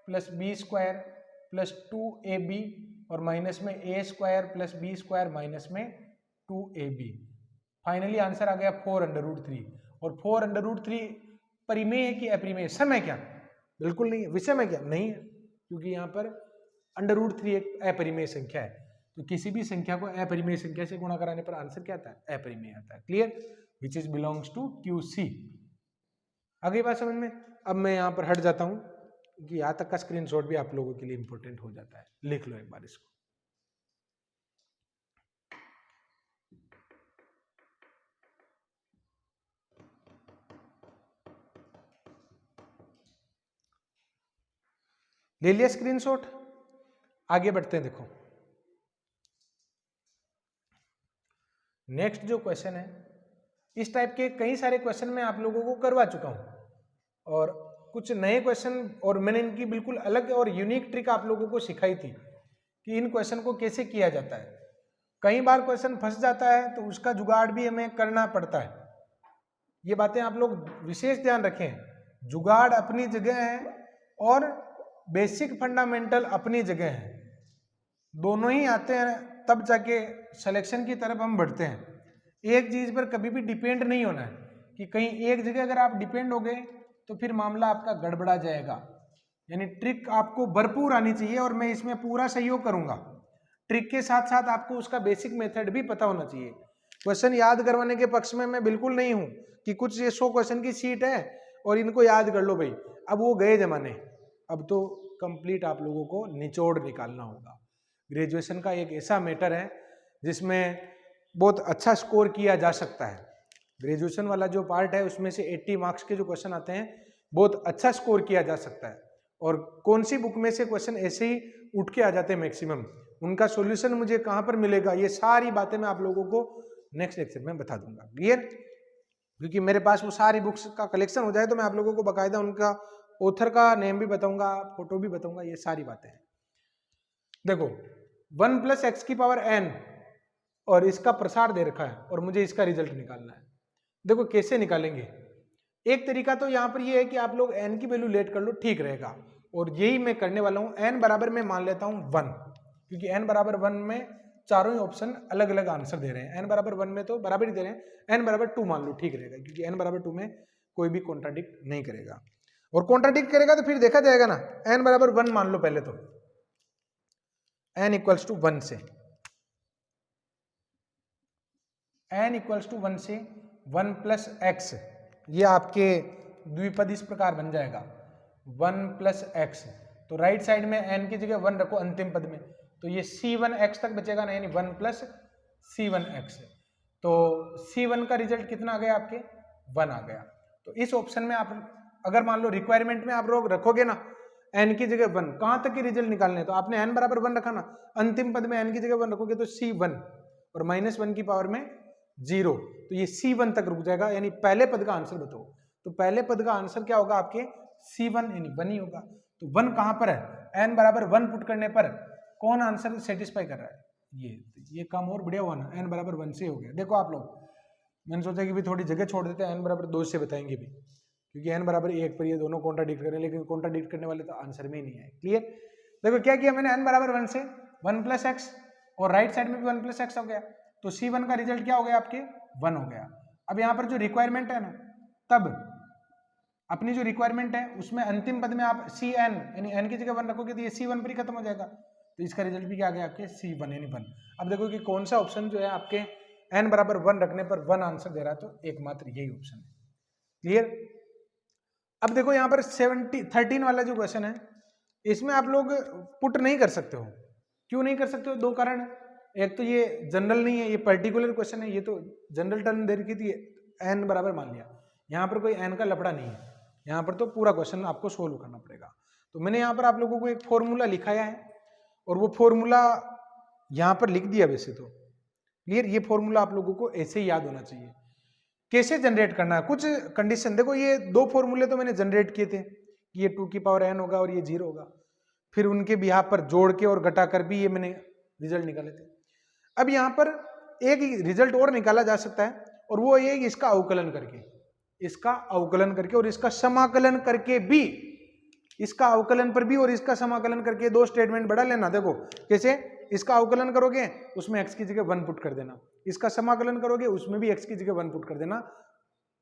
+ b² + 2ab और माइनस में a² + b² माइनस में 2ab। फाइनली आंसर आ गया 4√3। और 4√3 परिमेय है कि अपरिमेय, सम है क्या, बिल्कुल नहीं है। विषम है क्या, नहीं है, क्योंकि यहाँ पर √3 एक अपरिमेय संख्या है। तो किसी भी संख्या को अपरिमेय संख्या से गुणा कराने पर आंसर क्या आता है, अपरिमेय आता है। Clear. Which is belongs to QC। अगली बात समझ में। अब मैं यहाँ पर हट जाता हूँ कि यहाँ तक का स्क्रीनशॉट भी आप लोगों के लिए इंपॉर्टेंट हो जाता है, लिख लो एक बार इसको। ले लिया स्क्रीनशॉट, आगे बढ़ते हैं। देखो नेक्स्ट जो क्वेश्चन है, इस टाइप के कई सारे क्वेश्चन मैं आप लोगों को करवा चुका हूं और कुछ नए क्वेश्चन, और मैंने इनकी बिल्कुल अलग और यूनिक ट्रिक आप लोगों को सिखाई थी कि इन क्वेश्चन को कैसे किया जाता है। कई बार क्वेश्चन फंस जाता है तो उसका जुगाड़ भी हमें करना पड़ता है। ये बातें आप लोग विशेष ध्यान रखें, जुगाड़ अपनी जगह है और बेसिक फंडामेंटल अपनी जगह है, दोनों ही आते हैं तब जाके सिलेक्शन की तरफ हम बढ़ते हैं। एक चीज पर कभी भी डिपेंड नहीं होना है कि कहीं एक जगह अगर आप डिपेंड हो गए तो फिर मामला आपका गड़बड़ा जाएगा। यानी ट्रिक आपको भरपूर आनी चाहिए और मैं इसमें पूरा सहयोग करूंगा। ट्रिक के साथ साथ आपको उसका बेसिक मेथड भी पता होना चाहिए। क्वेश्चन याद करवाने के पक्ष में मैं बिल्कुल नहीं हूं कि कुछ ये 100 क्वेश्चन की सीट है और इनको याद कर लो भाई, अब वो गए जमाने। अब तो कंप्लीट आप लोगों को निचोड़ निकालना होगा। ग्रेजुएशन का एक ऐसा मैटर है जिसमें बहुत अच्छा स्कोर किया जा सकता है। ग्रेजुएशन वाला जो पार्ट है उसमें से 80 मार्क्स के जो क्वेश्चन आते हैं बहुत अच्छा स्कोर किया जा सकता है। और कौन सी बुक में से क्वेश्चन ऐसे ही उठ के आ जाते हैं मैक्सिमम, उनका सॉल्यूशन मुझे कहां पर मिलेगा, ये सारी बातें मैं आप लोगों को नेक्स्ट लेक्चर में बता दूंगा। क्लियर। क्योंकि मेरे पास वो सारी बुक्स का कलेक्शन हो जाए तो मैं आप लोगों को बकायदा उनका ऑथर का नेम भी बताऊंगा, फोटो भी बताऊंगा, ये सारी बातें हैं। देखो 1 + x⁴n और इसका प्रसार दे रखा है और मुझे इसका रिजल्ट निकालना है। देखो कैसे निकालेंगे। एक तरीका तो यहाँ पर ये है कि आप लोग n की वैल्यू लेट कर लो, ठीक रहेगा, और यही मैं करने वाला हूँ। n बराबर मैं मान लेता हूँ 1, क्योंकि n बराबर 1 में चारों ही ऑप्शन अलग अलग आंसर दे रहे हैं। n बराबर 1 में तो बराबर ही दे रहे हैं, n बराबर 2 मान लो, ठीक रहेगा, क्योंकि n बराबर 2 में कोई भी कॉन्ट्राडिक्ट नहीं करेगा, और कॉन्ट्राडिक्ट करेगा तो फिर देखा जाएगा ना। n बराबर 1 मान लो पहले, तो n = 1 से n = 1 से 1 + x, ये आपके द्विपद इस प्रकार बन जाएगा 1 + x। तो राइट साइड में n की जगह 1 रखो अंतिम पद में, तो ये c1x तक बचेगा ना, यानी 1 + c1x। तो c1 का रिजल्ट कितना आ गया आपके, 1 आ गया। तो इस ऑप्शन में आप अगर मान लो रिक्वायरमेंट में आप लोग रखोगे ना n की जगह 1, कहां तक के रिजल्ट निकालने, तो आपने n बराबर 1 रखा ना, अंतिम पद में n की जगह 1 रखोगे तो c1 और -1 की पावर में 0, तो ये c1 तक रुक जाएगा, यानी पहले पद का आंसर बताओ। तो पहले पद का आंसर क्या होगा आपके c1 यानी 1 ही होगा। तो 1 कहां पर है, n बराबर 1 पुट करने पर कौन आंसर सेटिस्फाई कर रहा है, ये काम और बढ़िया हुआ ना, n बराबर 1 से हो गया। देखो आप लोग, मैंने सोचा कि भी थोड़ी जगह छोड़ देते हैं, n बराबर 2 से बताएंगे भी, क्योंकि n बराबर 1 पर ये दोनों कॉन्ट्राडिक्ट करें, लेकिन कॉन्ट्राडिक्ट करने वाले तो आंसर में ही नहीं आए। क्लियर। देखो क्या किया मैंने, n बराबर 1 से 1 प्लस एक्स, और राइट साइड में भी 1 प्लस एक्स हो गया, तो c1 का रिजल्ट क्या हो गया आपके 1 हो गया। अब यहाँ पर जो रिक्वायरमेंट है ना, तब अपनी जो रिक्वायरमेंट है उसमें अंतिम पद में आप cn यानी n की जगह 1 रखोगे तो ये c1 पर ही खत्म हो जाएगा, तो इसका रिजल्ट भी क्या आ गया आपके c1 यानी 1। अब देखो कि कौन सा ऑप्शन जो है आपके n बराबर 1 रखने पर 1 आंसर दे रहा है, तो एकमात्र यही ऑप्शन है। क्लियर। अब देखो यहाँ पर 13 वाला जो क्वेश्चन है, इसमें आप लोग पुट नहीं कर सकते हो। क्यों नहीं कर सकते हो, दो कारण है। एक तो ये जनरल नहीं है, ये पर्टिकुलर क्वेश्चन है, ये तो जनरल टर्म दे रखी थी, n बराबर मान लिया, यहाँ पर कोई n का लफड़ा नहीं है, यहाँ पर तो पूरा क्वेश्चन आपको सोल्व करना पड़ेगा। तो मैंने यहाँ पर आप लोगों को एक फॉर्मूला लिखाया है, और वो फॉर्मूला यहाँ पर लिख दिया वैसे तो। क्लियर। ये फॉर्मूला आप लोगों को ऐसे ही याद होना चाहिए। कैसे जनरेट करना है, कुछ कंडीशन, देखो ये दो फॉर्मूले तो मैंने जनरेट किए थे, ये 2 की पावर n होगा और ये 0 होगा, फिर उनके बिहाफ पर जोड़ के और घटा कर भी ये मैंने रिजल्ट निकाले थे। अब यहाँ पर एक रिजल्ट और निकाला जा सकता है, और वो ये इसका अवकलन करके, इसका अवकलन करके और इसका समाकलन करके भी, इसका अवकलन पर भी और इसका समाकलन करके दो स्टेटमेंट बढ़ा लेना। देखो कैसे, इसका अवकलन करोगे उसमें x की जगह 1 पुट कर देना, इसका समाकलन करोगे उसमें भी x की जगह 1 पुट कर देना,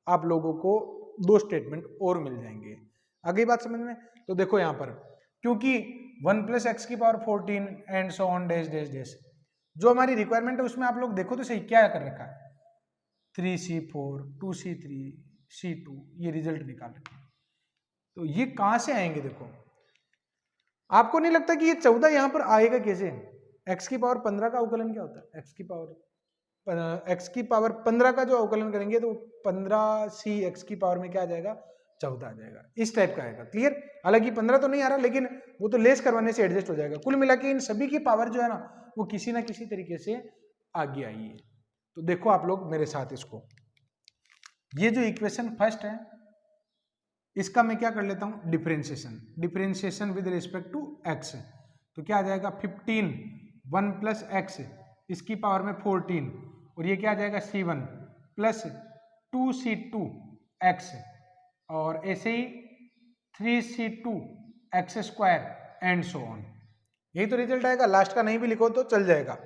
आप लोगों को दो स्टेटमेंट और मिल जाएंगे। आगे बात समझ में। तो देखो यहाँ पर क्योंकि 1 प्लस एक्स की power 14 and so on dash dash dash, जो हमारी रिक्वायरमेंट है उसमें आप लोग देखो तो सही क्या कर रखा है, 3c4 2c3 c2, ये रिजल्ट निकाल रखे हैं। तो ये कहां से आएंगे, देखो आपको नहीं लगता कि ये 14 यहां पर आएगा कैसे, x की पावर 15 का अवकलन क्या होता है, x की पावर 15 का जो अवकलन करेंगे तो 15c x की पावर में क्या आ जाएगा 14 आ जाएगा, इस टाइप का आएगा। क्लियर। हालांकि 15 तो नहीं आ रहा, लेकिन वो तो लेस करवाने से एडजस्ट हो जाएगा। कुल मिला के इन सभी की पावर जो है ना, वो किसी ना किसी तरीके से आगे आई है। तो देखो आप लोग मेरे साथ इसको, ये जो इक्वेशन फर्स्ट है इसका मैं क्या कर लेता हूं, differentiation with respect to x, तो क्या आ जाएगा 15 1 प्लस एक्स, इसकी पावर में 14, और ये क्या आ जाएगा c1 प्लस 2c2 x, और ऐसे ही 3c2 x square and so on. यही तो रिजल्ट आएगा, लास्ट का नहीं भी लिखो तो चल जाएगा।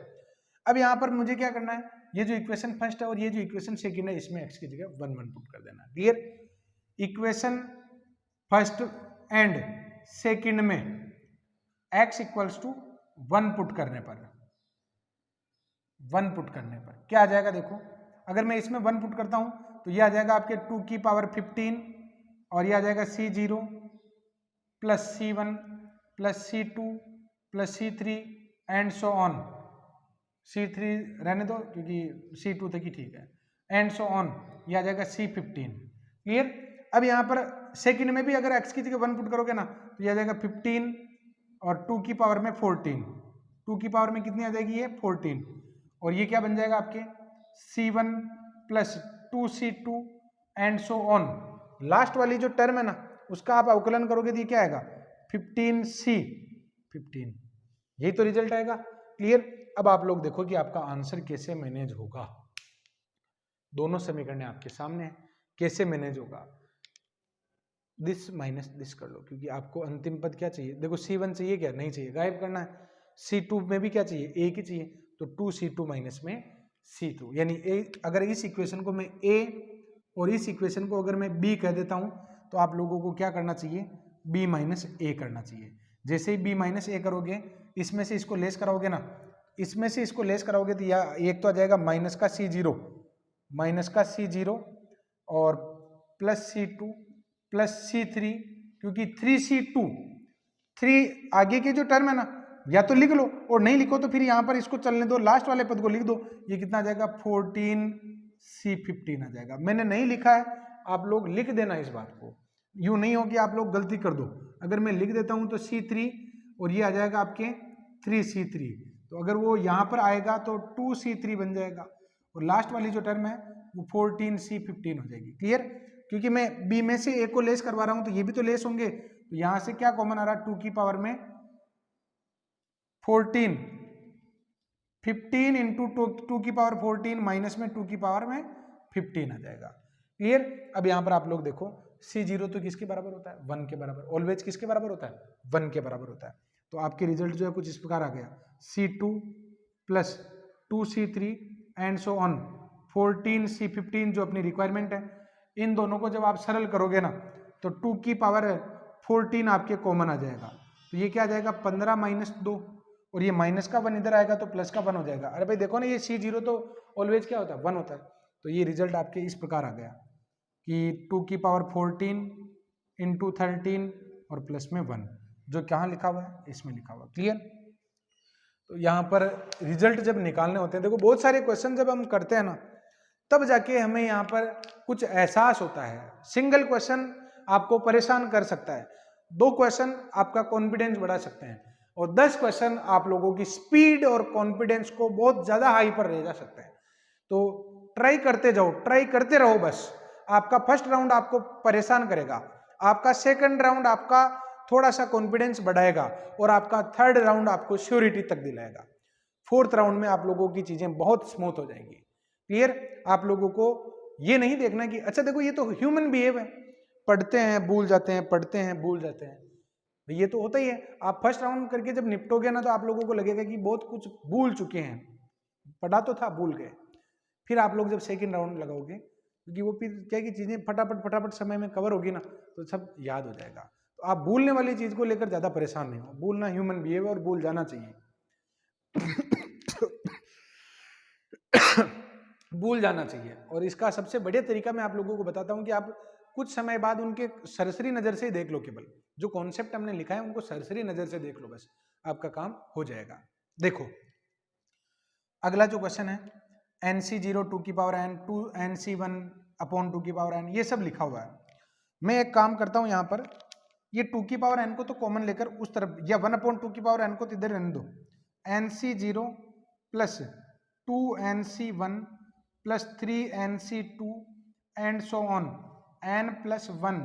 अब यहाँ पर मुझे क्या करना है, ये जो इक्वेशन फर्स्ट है और ये जो इक्वेशन सेकंड है, इसमें x की जगह 1 1 पुट कर देना। Clear. Equation first and second में x इक्वल्स टू 1 पुट करने पर, 1 पुट करने पर क्या आ जाएगा, देखो अगर मैं इसमें 1 पुट करता हूं तो ये आ जाएगा आपके 2 की पावर 15, और ये आ जाएगा c0 plus c1 plus c2 plus c3 and so on, c3 रहने दो क्योंकि c2 तक ही ठीक है, एंड सो ऑन, ये आ जाएगा c15। क्लियर। अब यहाँ पर सेकंड में भी अगर x की जगह 1 पुट करोगे ना, तो ये आ जाएगा 15 और 2 की पावर में 14, 2 की पावर में कितनी आ जाएगी ये 14, और ये क्या बन जाएगा आपके c1 plus 2c2 and so on. Last वाली जो टर्म है ना, उसका आप अवकलन करोगे तो ये क्या आएगा 15c 15, यही तो रिजल्ट आएगा। क्लियर। अब आप लोग देखो कि आपका आंसर कैसे मैनेज होगा, दोनों समीकरण आपके सामने है, कैसे मैनेज होगा। दिस माइनस दिस कर लो, क्योंकि आपको अंतिम पद क्या चाहिए, देखो c1 चाहिए क्या, नहीं चाहिए, गायब करना है। c2 में भी क्या चाहिए, a की चाहिए, तो 2c2 माइनस में c2, यानी अगर इस इक्वेशन को मैं a और इस इक्वेशन को अगर मैं b कह देता हूं, तो आप लोगों को क्या करना चाहिए, b माइनस a करना चाहिए। जैसे ही b माइनस a करोगे, इसमें से इसको लेस कराओगे ना, इसमें से इसको लेस कराओगे तो या एक तो आ जाएगा माइनस का c0 और प्लस c2 प्लस c3, क्योंकि 3c2 3 आगे के जो टर्म है ना, या तो लिख लो और नहीं लिखो तो फिर यहाँ पर इसको चलने दो, लास्ट वाले पद को लिख दो। ये कितना आ जाएगा 14c15 आ जाएगा। मैंने नहीं लिखा है, आप लोग लिख देना इस बात को, यूं नहीं हो कि आप लोग गलती कर दो। अगर मैं लिख देता हूं तो C3 और ये आ जाएगा आपके 3C3, तो अगर वो यहाँ पर आएगा तो 2C3 बन जाएगा, और लास्ट वाली जो टर्म है वो 14C15 हो जाएगी। क्लियर? क्योंकि मैं बी में से ए को लेस करवा रहा हूं तो ये भी तो लेस होंगे, तो यहां से क्या कॉमन आ रहा है, 2 की पावर में 14, 15 इंटू 2 की पावर 14 माइनस में 2 की पावर में 15 आ जाएगा। क्लियर? अब यहां पर आप लोग देखो C0 तो किसके बराबर होता है, 1 के बराबर। ऑलवेज किसके बराबर होता है, 1 के बराबर होता है। तो आपके रिजल्ट जो है कुछ इस प्रकार आ गया, C2 plus 2C3 and so on 14C15 जो अपनी रिक्वायरमेंट है। इन दोनों को जब आप सरल करोगे ना तो 2 की पावर 14 आपके कॉमन आ जाएगा, तो ये क्या आ जाएगा 15 माइनस 2, और ये माइनस का 1 इधर आएगा तो प्लस का 1 हो जाएगा। अरे भाई देखो ना, ये C0 तो ऑलवेज क्या होता है, 1 होता है। तो ये रिजल्ट आपके इस प्रकार आ गया कि 2 की पावर 14 इंटू 13 और प्लस में 1, जो कहाँ लिखा हुआ है, इसमें लिखा हुआ। क्लियर? तो यहाँ पर रिजल्ट जब निकालने होते हैं, देखो बहुत सारे क्वेश्चन जब हम करते हैं ना तब जाके हमें यहाँ पर कुछ एहसास होता है। सिंगल क्वेश्चन आपको परेशान कर सकता है, 2 क्वेश्चन आपका कॉन्फिडेंस बढ़ा सकते हैं, और 10 क्वेश्चन आप लोगों की स्पीड और कॉन्फिडेंस को बहुत ज्यादा हाई पर ले जा सकते हैं। तो ट्राई करते जाओ, ट्राई करते रहो बस। आपका फर्स्ट राउंड आपको परेशान करेगा, आपका सेकंड राउंड आपका थोड़ा सा कॉन्फिडेंस बढ़ाएगा, और आपका थर्ड राउंड आपको श्योरिटी तक दिलाएगा। फोर्थ राउंड में आप लोगों की चीजें बहुत स्मूथ हो जाएंगी। क्लियर? आप लोगों को ये नहीं देखना कि अच्छा देखो ये तो ह्यूमन बिहेव है, पढ़ते हैं भूल जाते हैं, पढ़ते हैं भूल जाते हैं, ये तो होता ही है। आप फर्स्ट राउंड करके जब निपटोगे ना तो आप लोगों को लगेगा कि बहुत कुछ भूल चुके हैं, पढ़ा तो था भूल गए। फिर आप लोग जब सेकंड राउंड लगाओगे, क्योंकि वो फिर क्या की चीजें फटाफट फटाफट समय में कवर होगी ना, तो सब याद हो जाएगा। तो आप भूलने वाली चीज को लेकर ज्यादा परेशान नहीं हो, भूलना ह्यूमन बिहेव और भूल जाना चाहिए। भूल जाना चाहिए, और इसका सबसे बढ़िया तरीका मैं आप लोगों को बताता हूं कि आप कुछ समय बाद उनके सरसरी नजर से देख लो, केवल जो कॉन्सेप्ट हमने लिखा है उनको सरसरी नजर से देख लो, बस आपका काम हो जाएगा। देखो अगला जो क्वेश्चन है, NC0 2 की पावर n 2 NC1 अपॉन 2 की पावर n, ये सब लिखा हुआ है। मैं एक काम करता हूं, यहां पर ये 2 की पावर n को तो कॉमन लेकर उस तरफ, या 1 अपॉन 2 की पावर n को तो इधर रहने दो, NC0 plus 2NC1 plus 3NC2 and so on n plus 1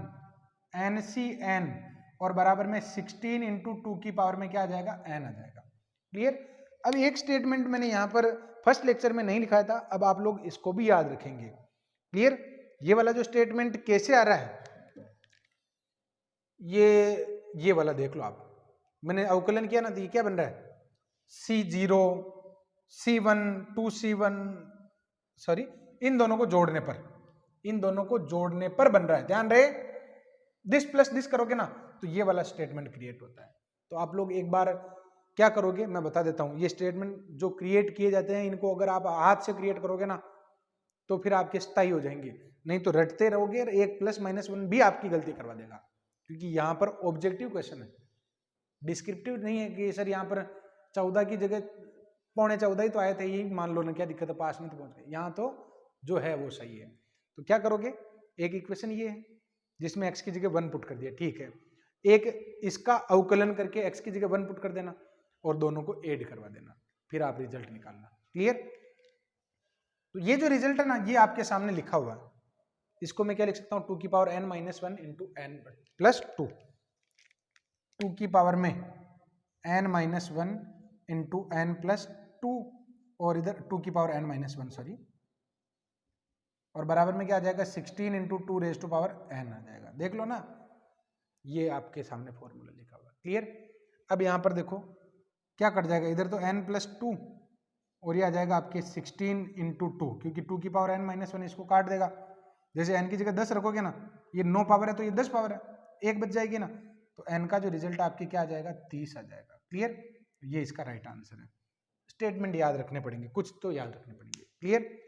NCn, और बराबर में 16 इंटू 2 की पावर में क्या आ जाएगा, n आ जाएगा। क्लियर? अब एक स्टेटमेंट मैंने यहाँ पर फर्स्ट लेक्चर में नहीं लिखा था, अब आप लोग इसको भी याद रखेंगे। क्लियर? ये वाला जो स्टेटमेंट कैसे आ रहा है, ये वाला देख लो आप, मैंने अवकलन किया ना, तो ये क्या बन रहा है, C0 C1 2C1 सॉरी, इन दोनों को जोड़ने पर, इन दोनों को जोड़ने पर बन रहा है। ध्यान रहे, दिस प्लस दिस करोगे ना तो ये वाला स्टेटमेंट क्रिएट होता है। तो आप लोग एक बार क्या करोगे मैं बता देता हूं, ये स्टेटमेंट जो क्रिएट किए जाते हैं इनको अगर आप हाथ से क्रिएट करोगे ना तो फिर आपके स्थायी हो जाएंगे, नहीं तो रटते रहोगे, एक प्लस माइनस 1 भी आपकी गलती करवा देगा, क्योंकि यहाँ पर ऑब्जेक्टिव क्वेश्चन है, डिस्क्रिप्टिव नहीं है कि सर यहाँ पर 14 की जगह 14.25 ही तो आए थे, यही मान लो ना, क्या दिक्कत है, पास में तो पहुंच गए। यहाँ तो जो है वो सही है। तो क्या करोगे, एक इक्वेशन ये है जिसमें x की जगह 1 पुट कर दिया, ठीक है, एक इसका अवकलन करके x की जगह 1 पुट कर देना और दोनों को ऐड करवा देना, फिर आप रिजल्ट निकालना। क्लियर? तो ये जो रिजल्ट है ना, ये आपके सामने लिखा हुआ है, इसको मैं क्या लिख सकता हूँ, 2 की power n minus 1 into n plus 2, 2 की पावर में n minus 1 into n plus 2, और इधर 2 की पावर n माइनस 1 सॉरी, और बराबर में क्या आ जाएगा, 16 into 2 raise to power n आ जाएगा। देख लो ना, ये आपके सामने फॉर्मूला लिखा हुआ। क्लियर? अब यहाँ पर देखो क्या कट जाएगा, इधर तो n प्लस 2 और ये आ जाएगा आपके 16 इंटू 2, क्योंकि 2 की पावर n माइनस 1 इसको काट देगा। जैसे n की जगह 10 रखोगे ना, ये 9 पावर है तो ये 10 पावर है, एक बच जाएगी ना, तो n का जो रिजल्ट आपके क्या आ जाएगा, 30 आ जाएगा। क्लियर? ये इसका राइट आंसर है। स्टेटमेंट याद रखने पड़ेंगे, कुछ तो याद रखने पड़ेंगे। क्लियर?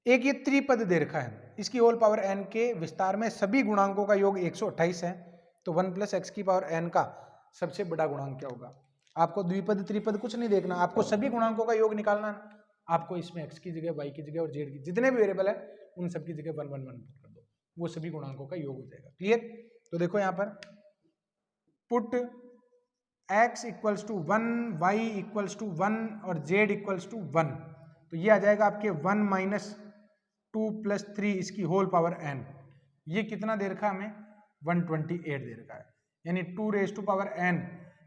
एक ये त्रिपद दे रखा है, इसकी होल पावर n के विस्तार में सभी गुणांकों का योग 128 है, तो 1 प्लस एक्स की पावर n का सबसे बड़ा गुणांक क्या होगा। आपको द्विपद त्रिपद कुछ नहीं देखना, आपको सभी गुणांकों का योग निकालना है। आपको इसमें x की जगह y की जगह और z की जितने भी वेरिएबल है उन सब की जगह 1 1 1 कर दो, वो सभी गुणांकों का योग हो जाएगा। क्लियर? तो देखो यहाँ पर put x equals to 1, y equals to 1 और z इक्वल्स टू 1, तो ये आ जाएगा आपके 1 माइनस 2 प्लस 3 इसकी होल पावर n। ये कितना दे रखा है हमें? 128 दे रखा है, यानी 2 raise to power n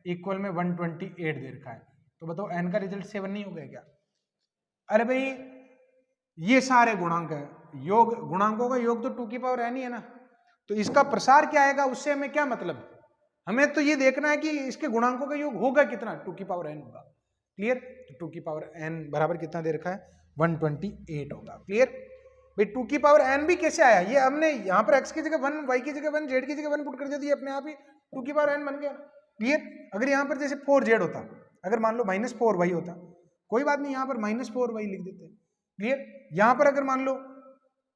equal में 128 दे रखा है। तो बताओ n का रिजल्ट 7 नहीं हो गया क्या? अरे भाई ये सारे गुणांक है, योग गुणांकों का योग तो 2 की पावर n ही है ना, तो इसका प्रसार क्या आएगा उससे हमें क्या मतलब? हमें तो ये देखना है कि इसके गुणांकों का योग होगा कितना, 2 की पावर n होगा। क्लियर? तो 2 की पावर n बराबर कितना दे रखा है? 128 होगा। क्लियर? भाई 2 की पावर n भी कैसे आया? ये हमने यहाँ पर x की जगह 1, y की जगह 1, z की जगह 1 पुट कर दिया, तो ये अपने आप ही 2 की पावर n बन गया। क्लियर? अगर यहाँ पर जैसे 4z होता, अगर मान लो -4y होता, कोई बात नहीं, यहाँ पर -4y लिख देते। क्लियर? यहाँ पर अगर मान लो,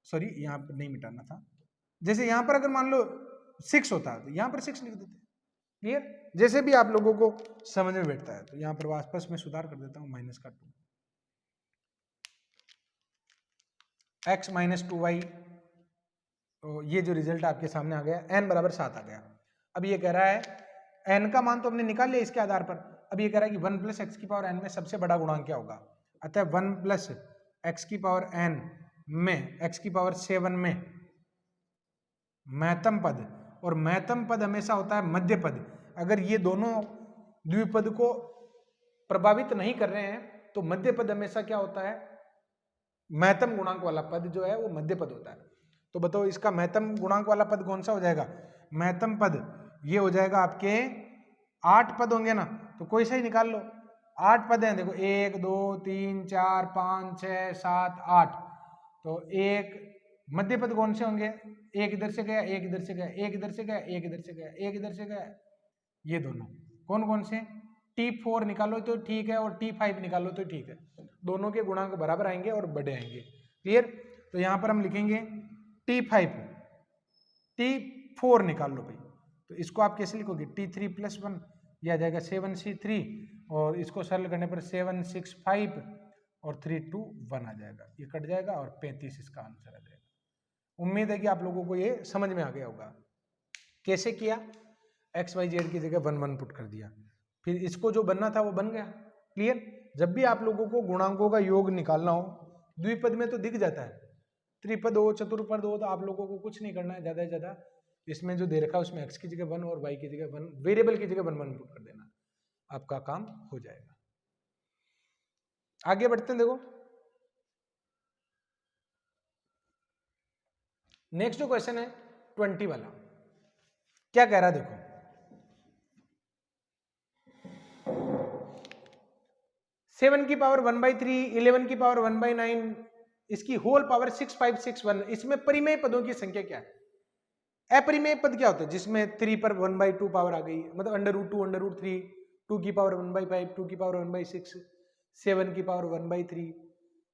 सॉरी यहाँ पर नहीं मिटाना था, जैसे यहाँ पर अगर मान लो 6 होता तो यहाँ पर 6 लिख देते। क्लियर? जैसे भी आप लोगों को समझ में बैठता है। तो यहाँ पर वापस में सुधार कर देता हूँ, -2 x माइनस 2y, तो ये जो रिजल्ट आपके सामने आ गया, n बराबर 7 आ गया। अब ये कह रहा है n का मान तो हमने निकाल लिया इसके आधार पर, अब ये कह रहा है कि 1 प्लस एक्स की पावर n में सबसे बड़ा गुणांक क्या होगा? अतः 1 प्लस एक्स की पावर n में x की पावर 7 में महत्तम पद, और महत्तम पद हमेशा होता है मध्य पद। अगर ये दोनों द्विपद को प्रभावित नहीं कर रहे हैं तो मध्य पद हमेशा क्या होता है? महत्तम गुणांक वाला पद जो है वो मध्य पद होता है। तो बताओ इसका महत्तम गुणांक वाला पद कौन सा हो जाएगा? महत्तम पद ये हो जाएगा आपके 8 पद होंगे ना, तो कोई सा ही निकाल लो। 8 पद हैं, देखो 1 2 3 4 5 6 7 8, तो एक मध्य पद कौन से होंगे? एक इधर से गया, एक इधर से गया, एक इधर से गया, एक इधर से गया, एक इधर से गया, ये दोनों कौन कौन से? T4 निकालो तो ठीक है और T5 निकालो तो ठीक है, दोनों के गुणांक बराबर आएंगे और बड़े आएंगे। क्लियर? तो यहाँ पर हम लिखेंगे T5, T4 निकाल लो भाई, तो इसको आप कैसे लिखोगे? T3 प्लस 1, यह आ जाएगा 7C3, और इसको सरल करने पर 7 6 5 और 3 2 1 आ जाएगा, ये कट जाएगा और 35 इसका आंसर आ जाएगा। उम्मीद है कि आप लोगों को ये समझ में आ गया होगा। कैसे किया? एक्स वाई जेड की जगह 1 1 पुट कर दिया, फिर इसको जो बनना था वो बन गया। क्लियर? जब भी आप लोगों को गुणांकों का योग निकालना हो, द्विपद में तो दिख जाता है, त्रिपद हो चतुर्पद हो तो आप लोगों को कुछ नहीं करना है, ज्यादा से ज्यादा इसमें जो दे रखा है उसमें एक्स की जगह 1 और वाई की जगह 1, वेरिएबल की जगह 1 1 पुट कर देना, आपका काम हो जाएगा। आगे बढ़ते हैं। देखो नेक्स्ट जो क्वेश्चन है 20 वाला, क्या कह रहा है? देखो 7 की पावर 1/3, 11 की पावर 1/9, इसकी होल पावर 6 5 6 1, इसमें परिमेय पदों की संख्या क्या है? अपरिमेय पद क्या होता है? जिसमें 3 पर 1/2 पावर आ गई, मतलब √2 √3, 2 की पावर 1/5, 2 की पावर 1/6, 7 की पावर 1/3,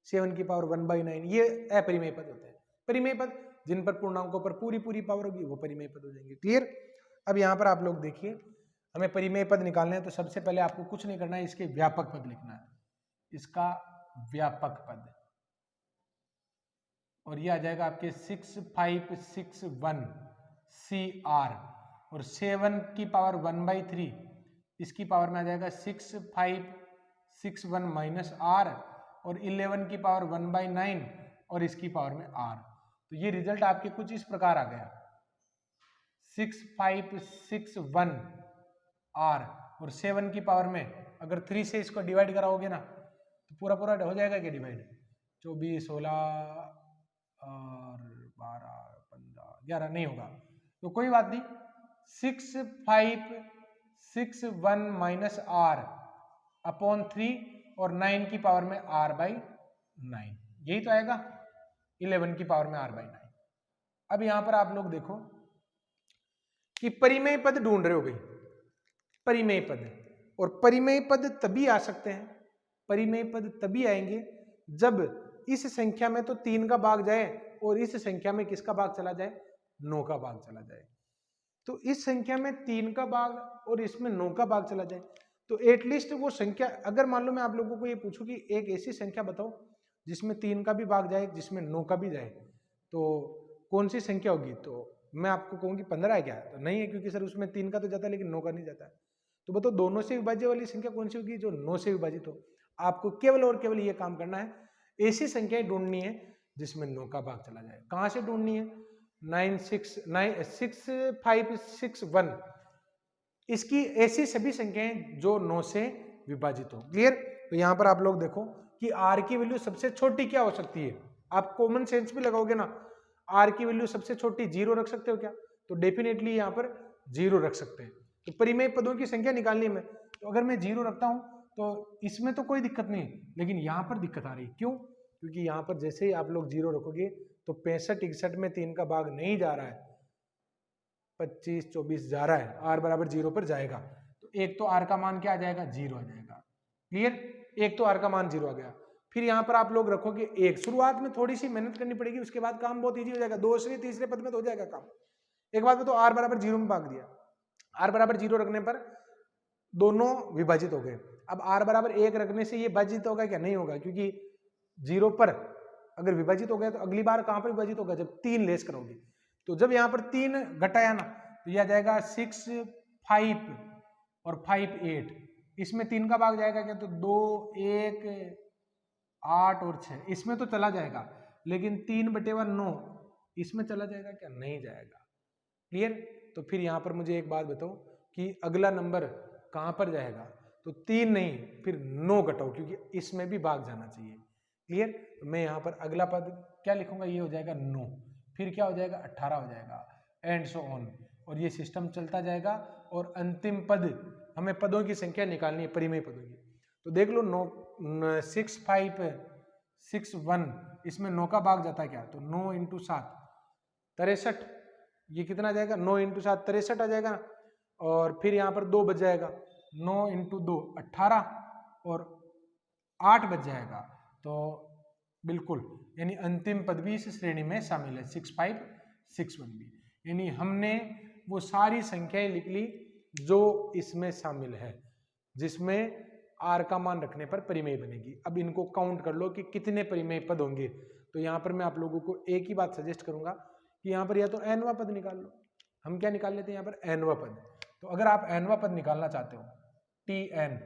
7 की पावर 1/9, ये अपरिमेय पद होते हैं। परिमेय पद जिन पर पूर्णांकों पर पूरी पूरी पावर होगी वो परिमेय पद हो जाएंगे। क्लियर? अब यहाँ पर आप लोग देखिए, हमें परिमेय पद निकालने हैं, तो सबसे पहले आपको कुछ नहीं करना है, इसके व्यापक पद लिखना है, इसका व्यापक पद, और ये आ जाएगा आपके 6 5 6 1 CR, और 7 की पावर 1/3 इसकी पावर में आ जाएगा 6 5 6 1 माइनस R, और 11 की पावर 1/9 और इसकी पावर में R। तो ये रिजल्ट आपके कुछ इस प्रकार आ गया, 6 5 6 1 R, और 7 की पावर में अगर 3 से इसको डिवाइड कराओगे ना तो पूरा पूरा हो जाएगा क्या डिवाइड? 24 16 और 12 15 11 नहीं होगा, तो कोई बात नहीं, 6 5 6 1 माइनस R अपॉन 3 और 9 की पावर में R/9, यही तो आएगा, 11 की पावर में R/9। अब यहां पर आप लोग देखो कि परिमेय पद ढूंढ रहे हो भाई, परिमेय पद, और परिमेय पद तभी आ सकते हैं, परिमेय पद तभी आएंगे जब इस संख्या में तो 3 का भाग जाए और इस संख्या में किसका भाग चला जाए? 9 का भाग चला जाए। तो इस संख्या में 3 का भाग और इसमें 9 का भाग चला जाए, तो एटलीस्ट वो संख्या, अगर मान लो मैं आप लोगों को ये पूछूं कि एक ऐसी संख्या बताओ जिसमें 3 का भी भाग जाए, जिसमें 9 का भी जाए, तो कौन सी संख्या होगी? तो मैं आपको कहूँगी 15 है क्या? तो नहीं है, क्योंकि सर उसमें 3 का तो जाता है लेकिन 9 का नहीं जाता है। तो बताओ दोनों से विभाज्य वाली संख्या कौन सी होगी? जो 9 से विभाजित हो। आपको केवल और केवल ये काम करना है, ऐसी संख्याएं ढूंढनी है जिसमें 9 का भाग चला जाए। कहां से ढूंढनी है? 6561, इसकी ऐसी सभी संख्याएं जो 9 से विभाजित हो। क्लियर? तो यहां पर आप लोग देखो कि r की वैल्यू सबसे छोटी क्या हो सकती है? आप कॉमन सेंस भी लगाओगे ना, r की वैल्यू सबसे छोटी 0 रख सकते हो क्या? तो डेफिनेटली यहाँ पर 0 रख सकते हैं। तो परिमेय पदों की संख्या निकालनी है मैं, तो अगर मैं 0 रखता हूं तो इसमें तो कोई दिक्कत नहीं है, लेकिन यहाँ पर दिक्कत आ रही है। क्यों? क्योंकि यहाँ पर जैसे ही आप लोग 0 रखोगे तो 65 61 में 3 का भाग नहीं जा रहा है, 25 24 जा रहा है, r बराबर 0 पर जाएगा। तो एक तो r का मान क्या आ जाएगा? 0 आ जाएगा। क्लियर? एक तो r का मान 0 आ गया। फिर यहाँ पर आप लोग रखोगे 1। शुरुआत में थोड़ी सी मेहनत करनी पड़ेगी, उसके बाद काम बहुत ईजी हो जाएगा। दूसरे तीसरे पद में तो हो जाएगा काम। एक बात में तो r बराबर 0 में भाग दिया, r बराबर 0 रखने पर दोनों विभाजित हो गए। अब r बराबर 1 रखने से ये विभाजित होगा क्या? नहीं होगा, क्योंकि 0 पर अगर विभाजित हो गया तो अगली बार कहां पर विभाजित होगा? जब 3 लेस करोगे। तो जब यहाँ पर 3 घटाया ना तो यह आ जाएगा 6 5 और 5 8। इसमें 3 का भाग जाएगा क्या? तो 2 1 8 और 6 इसमें तो चला जाएगा, लेकिन 3/9 इसमें चला जाएगा क्या? नहीं जाएगा। क्लियर? तो फिर यहाँ पर मुझे एक बात बताओ कि अगला नंबर कहाँ पर जाएगा? तो 3 नहीं, फिर 9 घटाओ, क्योंकि इसमें भी भाग जाना चाहिए। क्लियर? तो मैं यहाँ पर अगला पद क्या लिखूंगा? ये हो जाएगा 9, फिर क्या हो जाएगा? 18 हो जाएगा, एंड सो ऑन। और ये सिस्टम चलता जाएगा और अंतिम पद, हमें पदों की संख्या निकालनी है, परिमेय पदों की। तो देख लो 9 6 5 6 1, इसमें 9 का भाग जाता है क्या? तो 9 × 7 63, ये कितना जाएगा? 9 × 7 63 आ जाएगा। और फिर यहाँ पर 2 बच जाएगा, 9 × 2 18 और 8 बच जाएगा। तो बिल्कुल, यानी अंतिम पद भी इस श्रेणी में शामिल है, 6 5 6 1 भी। यानी हमने वो सारी संख्याएं लिख ली जो इसमें शामिल है, जिसमें r का मान रखने पर परिमेय बनेगी। अब इनको काउंट कर लो कि कितने परिमेय पद होंगे। तो यहाँ पर मैं आप लोगों को एक ही बात सजेस्ट करूंगा कि यहाँ पर या तो nवां पद निकाल लो। हम क्या निकाल लेते हैं यहाँ पर? nवां पद। तो अगर आप nवां पद निकालना चाहते हो, tn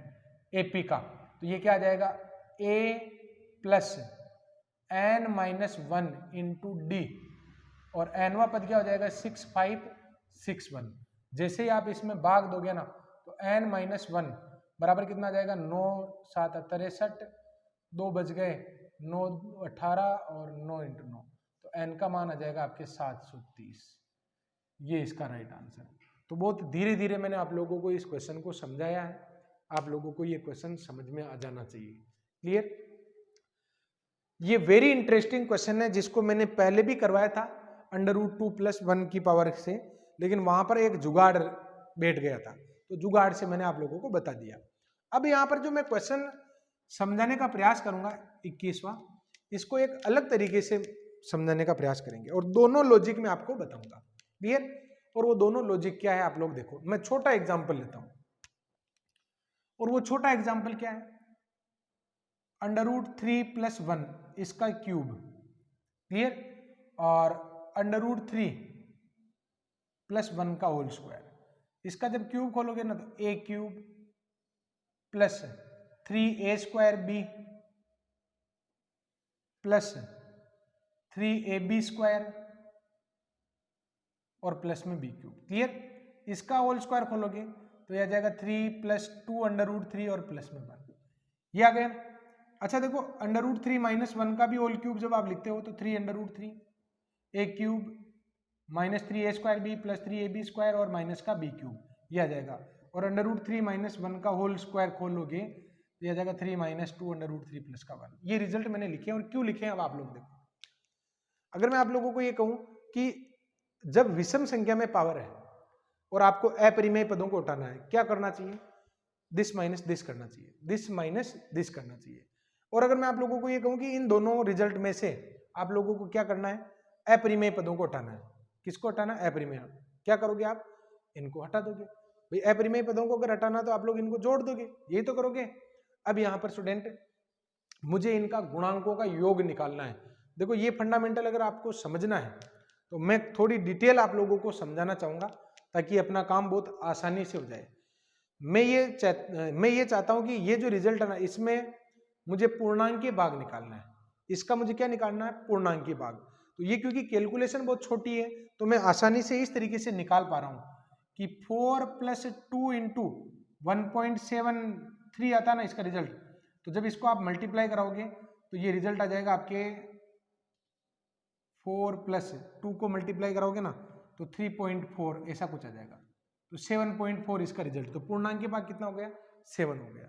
ap का, तो ये क्या आ जाएगा? a plus n minus 1 into D, और nवां पद क्या हो जाएगा? 6 5 6 1। जैसे ही आप इसमें भाग दोगे ना तो n माइनस 1 बराबर कितना आ जाएगा? 9 7 63, 2 बच गए, 9 18 और 9 × 9, तो n का मान आ जाएगा आपके 730। ये इसका राइट आंसर है। तो बहुत धीरे धीरे मैंने आप लोगों को इस क्वेश्चन को समझाया है, आप लोगों को ये क्वेश्चन समझ में आ जाना चाहिए। क्लियर? ये वेरी इंटरेस्टिंग क्वेश्चन है, जिसको मैंने पहले भी करवाया था √2 + 1 की पावर से, लेकिन वहां पर एक जुगाड़ बैठ गया था, तो जुगाड़ से मैंने आप लोगों को बता दिया। अब यहाँ पर जो मैं क्वेश्चन समझाने का प्रयास करूंगा 21वां, इसको एक अलग तरीके से समझाने का प्रयास करेंगे और दोनों लॉजिक में आपको बताऊंगा। क्लियर? और वो दोनों लॉजिक क्या है आप लोग देखो। मैं छोटा एग्जांपल लेता हूं, और वो छोटा एग्जांपल क्या है? √3 + 1 इसका क्यूब। क्लियर? और √3 + 1 का होल स्क्वायर। इसका जब क्यूब खोलोगे ना तो a³ + 3a² + 3ab² और प्लस में b³। क्लियर? इसका होल स्क्वायर खोलोगे तो यह आ जाएगा 3 + 2 √3 और प्लस में 1। ये आ गया। अच्छा देखो, √3 - 1 का भी होल क्यूब जब आप लिखते हो तो 3 √3 a³ - 3a²b + 3ab² और माइनस का b³, ये आ जाएगा। और √3 - 1 का होल स्क्वायर खोलोगे तो यह आ जाएगा 3 - 2 √3 + का 1। ये रिजल्ट मैंने लिखे हैं, और क्यों लिखे हैं अब आप लोग देखो। अगर मैं आप लोगों को ये कहूं कि जब विषम संख्या में पावर है और आपको अपरिमेय पदों को उठाना है, क्या करना चाहिए? दिस माइनस दिस करना चाहिए, दिस माइनस दिस करना चाहिए। और अगर मैं आप लोगों को ये कहूं कि इन दोनों रिजल्ट में से आप लोगों को क्या करना है? अपरिमेय पदों को हटाना है। किसको हटाना? अपरिमेय। क्या करोगे आप? इनको हटा दोगे। भाई अपरिमेय पदों को अगर हटाना तो आप लोग इनको जोड़ दोगे, यही तो करोगे। अब यहाँ पर स्टूडेंट मुझे इनका गुणांकों का योग निकालना है। देखो ये फंडामेंटल अगर आपको समझना है तो मैं थोड़ी डिटेल आप लोगों को समझाना चाहूंगा ताकि अपना काम बहुत आसानी से हो जाए। मैं ये चाहता हूं कि ये जो रिजल्ट है ना, इसमें मुझे पूर्णांक भाग निकालना है। इसका मुझे क्या निकालना है? पूर्णांक भाग। तो ये क्योंकि कैलकुलेशन बहुत छोटी है तो मैं आसानी से इस तरीके से निकाल पा रहा हूं कि 4 + 2 × 1.73 आता ना इसका रिजल्ट। तो जब इसको आप मल्टीप्लाई कराओगे तो ये रिजल्ट आ जाएगा आपके 4 + 2 को मल्टीप्लाई कराओगे ना तो 3.4 ऐसा कुछ आ जाएगा। तो 7.4 इसका रिजल्ट। तो पूर्णांक भाग कितना हो गया? 7 हो गया।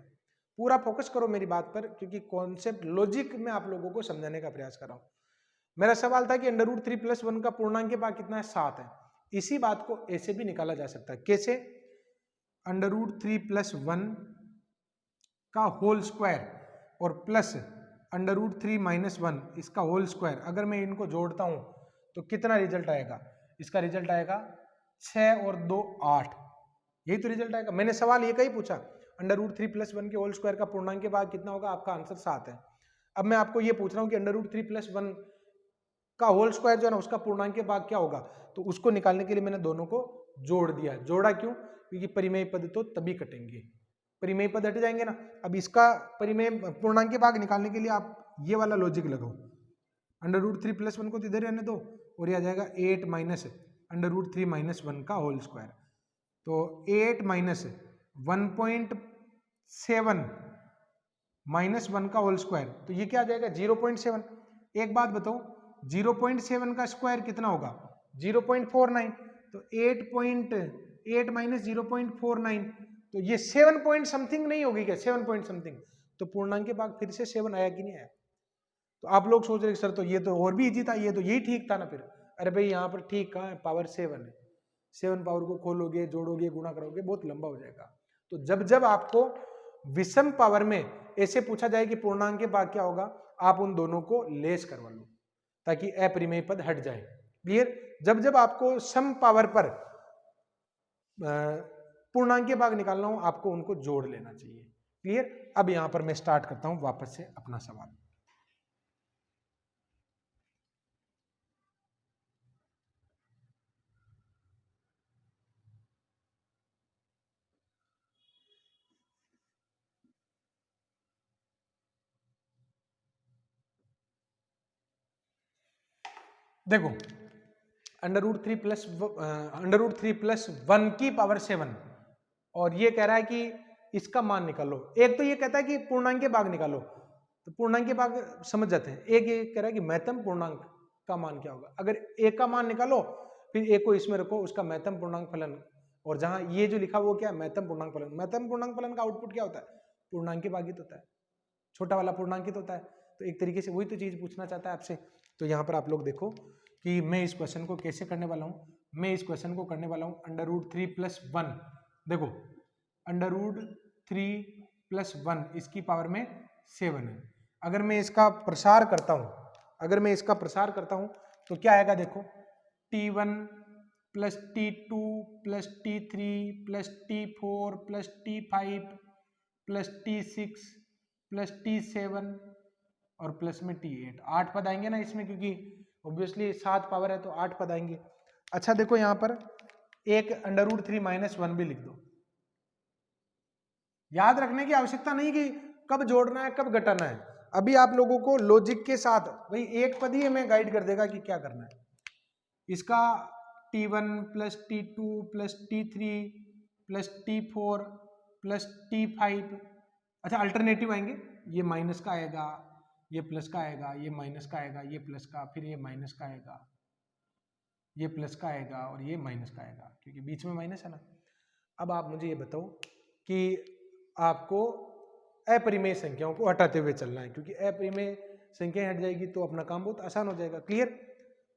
पूरा फोकस करो मेरी बात पर क्योंकि कॉन्सेप्ट लॉजिक में आप लोगों को समझाने का प्रयास कर रहा हूं। मेरा सवाल था कि √3 + 1 का पूर्णांक भाग कितना है? 7 है। इसी बात को ऐसे भी निकाला जा सकता है। कैसे? √3 + 1 का होल स्क्वायर और प्लस √3 - 1 इसका होल स्क्वायर, अगर मैं इनको जोड़ता हूं तो कितना रिजल्ट आएगा? इसका रिजल्ट आएगा 6 और 2 8। यही तो रिजल्ट आएगा। मैंने सवाल ये का ही पूछा, √3 + 1 के होल स्क्वायर का पूर्णांक भाग कितना होगा? आपका आंसर 7 है। अब मैं आपको ये पूछ रहा हूं कि √3 + 1 का होल स्क्वायर जो है ना उसका पूर्णांक भाग क्या होगा? तो उसको निकालने के लिए मैंने दोनों को जोड़ दिया। जोड़ा क्यों? क्योंकि परिमेय पद तो तभी कटेंगे, परिमेय पद हट जाएंगे ना। अब इसका परिमेय पूर्णांक भाग निकालने के लिए आप ये वाला लॉजिक लगाओ, √3 + 1 को तो इधर रहने दो और ये आ जाएगा 8 - √3 - 1 का होल स्क्वायर। तो 8 - 1.7 - 1 का होल स्क्वायर, तो ये क्या आ जाएगा? 0.7। एक बात बताओ, 0.7 का स्क्वायर कितना होगा? 0.49। तो 8 - 0.49, तो ये 7 पॉइंट समथिंग नहीं होगी क्या? 7 पॉइंट समथिंग। तो पूर्णांक भाग फिर से 7 आया कि नहीं आया? तो आप लोग सोच रहे सर तो ये तो और भी इजी था, ये तो यही ठीक था ना फिर। अरे भाई यहाँ पर ठीक कहाँ है? पावर 7 है। 7 पावर को खोलोगे, जोड़ोगे, गुणा करोगे, बहुत लंबा हो जाएगा। तो जब जब आपको विषम पावर में ऐसे पूछा जाए कि पूर्णांक भाग क्या होगा, आप उन दोनों को लेस करवा लो ताकि अपरिमेय पद हट जाए। क्लियर? जब जब आपको सम पावर पर पूर्णांक भाग निकालना हो आपको उनको जोड़ लेना चाहिए। क्लियर? अब यहां पर मैं स्टार्ट करता हूं वापस से अपना सवाल। देखो, √3 + 1 की पावर 7 और ये कह रहा है कि इसका मान निकालो। एक तो ये कहता है कि पूर्णांक भाग निकालो, तो पूर्णांक भाग समझ जाते हैं। एक ये कह रहा है कि महत्तम पूर्णांक का मान क्या होगा। अगर एक का मान निकालो फिर एक को इसमें रखो, उसका महत्तम पूर्णांक फलन, और जहां ये जो लिखा वो क्या है? महत्तम पूर्णांक फलन। महत्तम पूर्णांक फलन का आउटपुट क्या होता है? पूर्णांक भागित होता है, छोटा वाला पूर्णांकित होता है। तो एक तरीके से वही तो चीज पूछना चाहता है आपसे। तो यहाँ पर आप लोग देखो कि मैं इस क्वेश्चन को कैसे करने वाला हूँ। मैं इस क्वेश्चन को करने वाला हूँ √3 + 1। देखो, √3 + 1 इसकी पावर में 7 है। अगर मैं इसका प्रसार करता हूँ, तो क्या आएगा? देखो, T1 + T2 + T3 + T4 + T5 + T6 + T7 और प्लस में T8। 8 पद आएंगे ना इसमें, क्योंकि ऑब्वियसली 7 पावर है तो 8 पद आएंगे। अच्छा देखो, यहाँ पर एक √3 - 1 भी लिख दो। याद रखने की आवश्यकता नहीं कि कब जोड़ना है कब घटाना है। अभी आप लोगों को लॉजिक के साथ भाई एक पद ही हमें गाइड कर देगा कि क्या करना है। इसका T1 + T2 + T3 + T4 + T5, अच्छा अल्टरनेटिव आएंगे, ये माइनस का आएगा, ये प्लस का आएगा, ये माइनस का आएगा, ये प्लस का, फिर ये माइनस का आएगा, ये प्लस का आएगा और ये माइनस का आएगा, क्योंकि बीच में माइनस है ना। अब आप मुझे ये बताओ कि आपको अपरिमेय संख्याओं को हटाते हुए चलना है, क्योंकि अपरिमेय संख्याएं हट जाएगी तो अपना काम बहुत आसान हो जाएगा। क्लियर?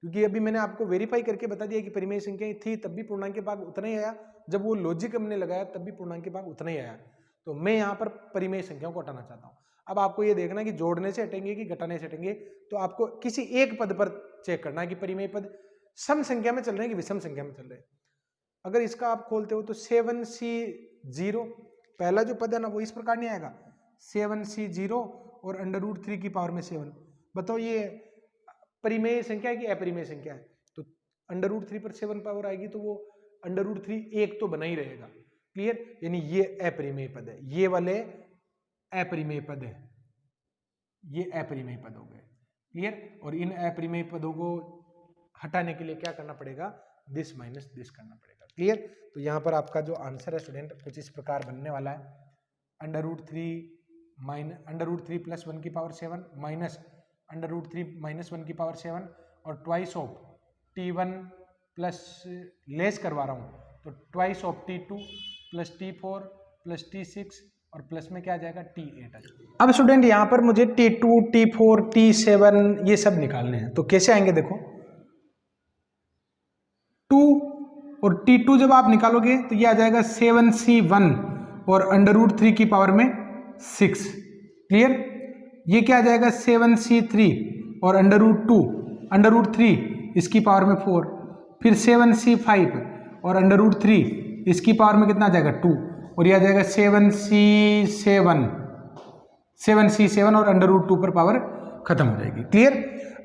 क्योंकि अभी मैंने आपको वेरीफाई करके बता दिया कि परिमेय संख्याएं थी तब भी पूर्णांक भाग उतना ही आया, जब वो लॉजिक हमने लगाया तब भी पूर्णांक भाग उतना ही आया। तो मैं यहाँ पर परिमेय संख्याओं को हटाना चाहता हूँ। अब आपको ये देखना है कि जोड़ने से हटेंगे कि घटाने से हटेंगे। तो आपको किसी एक पद पर चेक करना है कि परिमेय पद सम संख्या में चल रहे हैं कि विषम संख्या में चल रहे हैं। अगर इसका आप खोलते हो तो 7C0 पहला जो पद है ना वो इस प्रकार नहीं आएगा, 7C0 और √3 की पावर में 7। बताओ ये परिमेय संख्या है कि अपरिमेय संख्या है? तो √3 पर 7 पावर आएगी तो वो √3 एक तो बना ही रहेगा। क्लियर? यानी ये अपरिमेय पद है, ये वाले अपरिमेय पद है, ये अपरिमेय पद हो गए। क्लियर? और इन अपरिमेय पदों को हटाने के लिए क्या करना पड़ेगा? दिस माइनस दिस करना पड़ेगा। क्लियर? तो यहाँ पर आपका जो आंसर है स्टूडेंट कुछ इस प्रकार बनने वाला है, √3 प्लस 1 की पावर 7 माइनस √3 माइनस 1 की पावर 7 और twice of T1 plus less करवा रहा हूँ तो twice of T2 plus T4 plus T6 और प्लस में क्या आ जाएगा? T8 आ जाएगा। अब स्टूडेंट यहाँ पर मुझे T2, T4, T7 ये सब निकालने हैं, तो कैसे आएंगे? देखो 2 और T2 जब आप निकालोगे तो ये आ जाएगा 7C1 और √3 की पावर में 6। क्लियर? ये क्या आ जाएगा? 7C3 और √3 इसकी पावर में 4, फिर 7C5 और √3 इसकी पावर में कितना आ जाएगा? 2 और ये आ जाएगा 7C7 और √2 पर पावर खत्म हो जाएगी। क्लियर?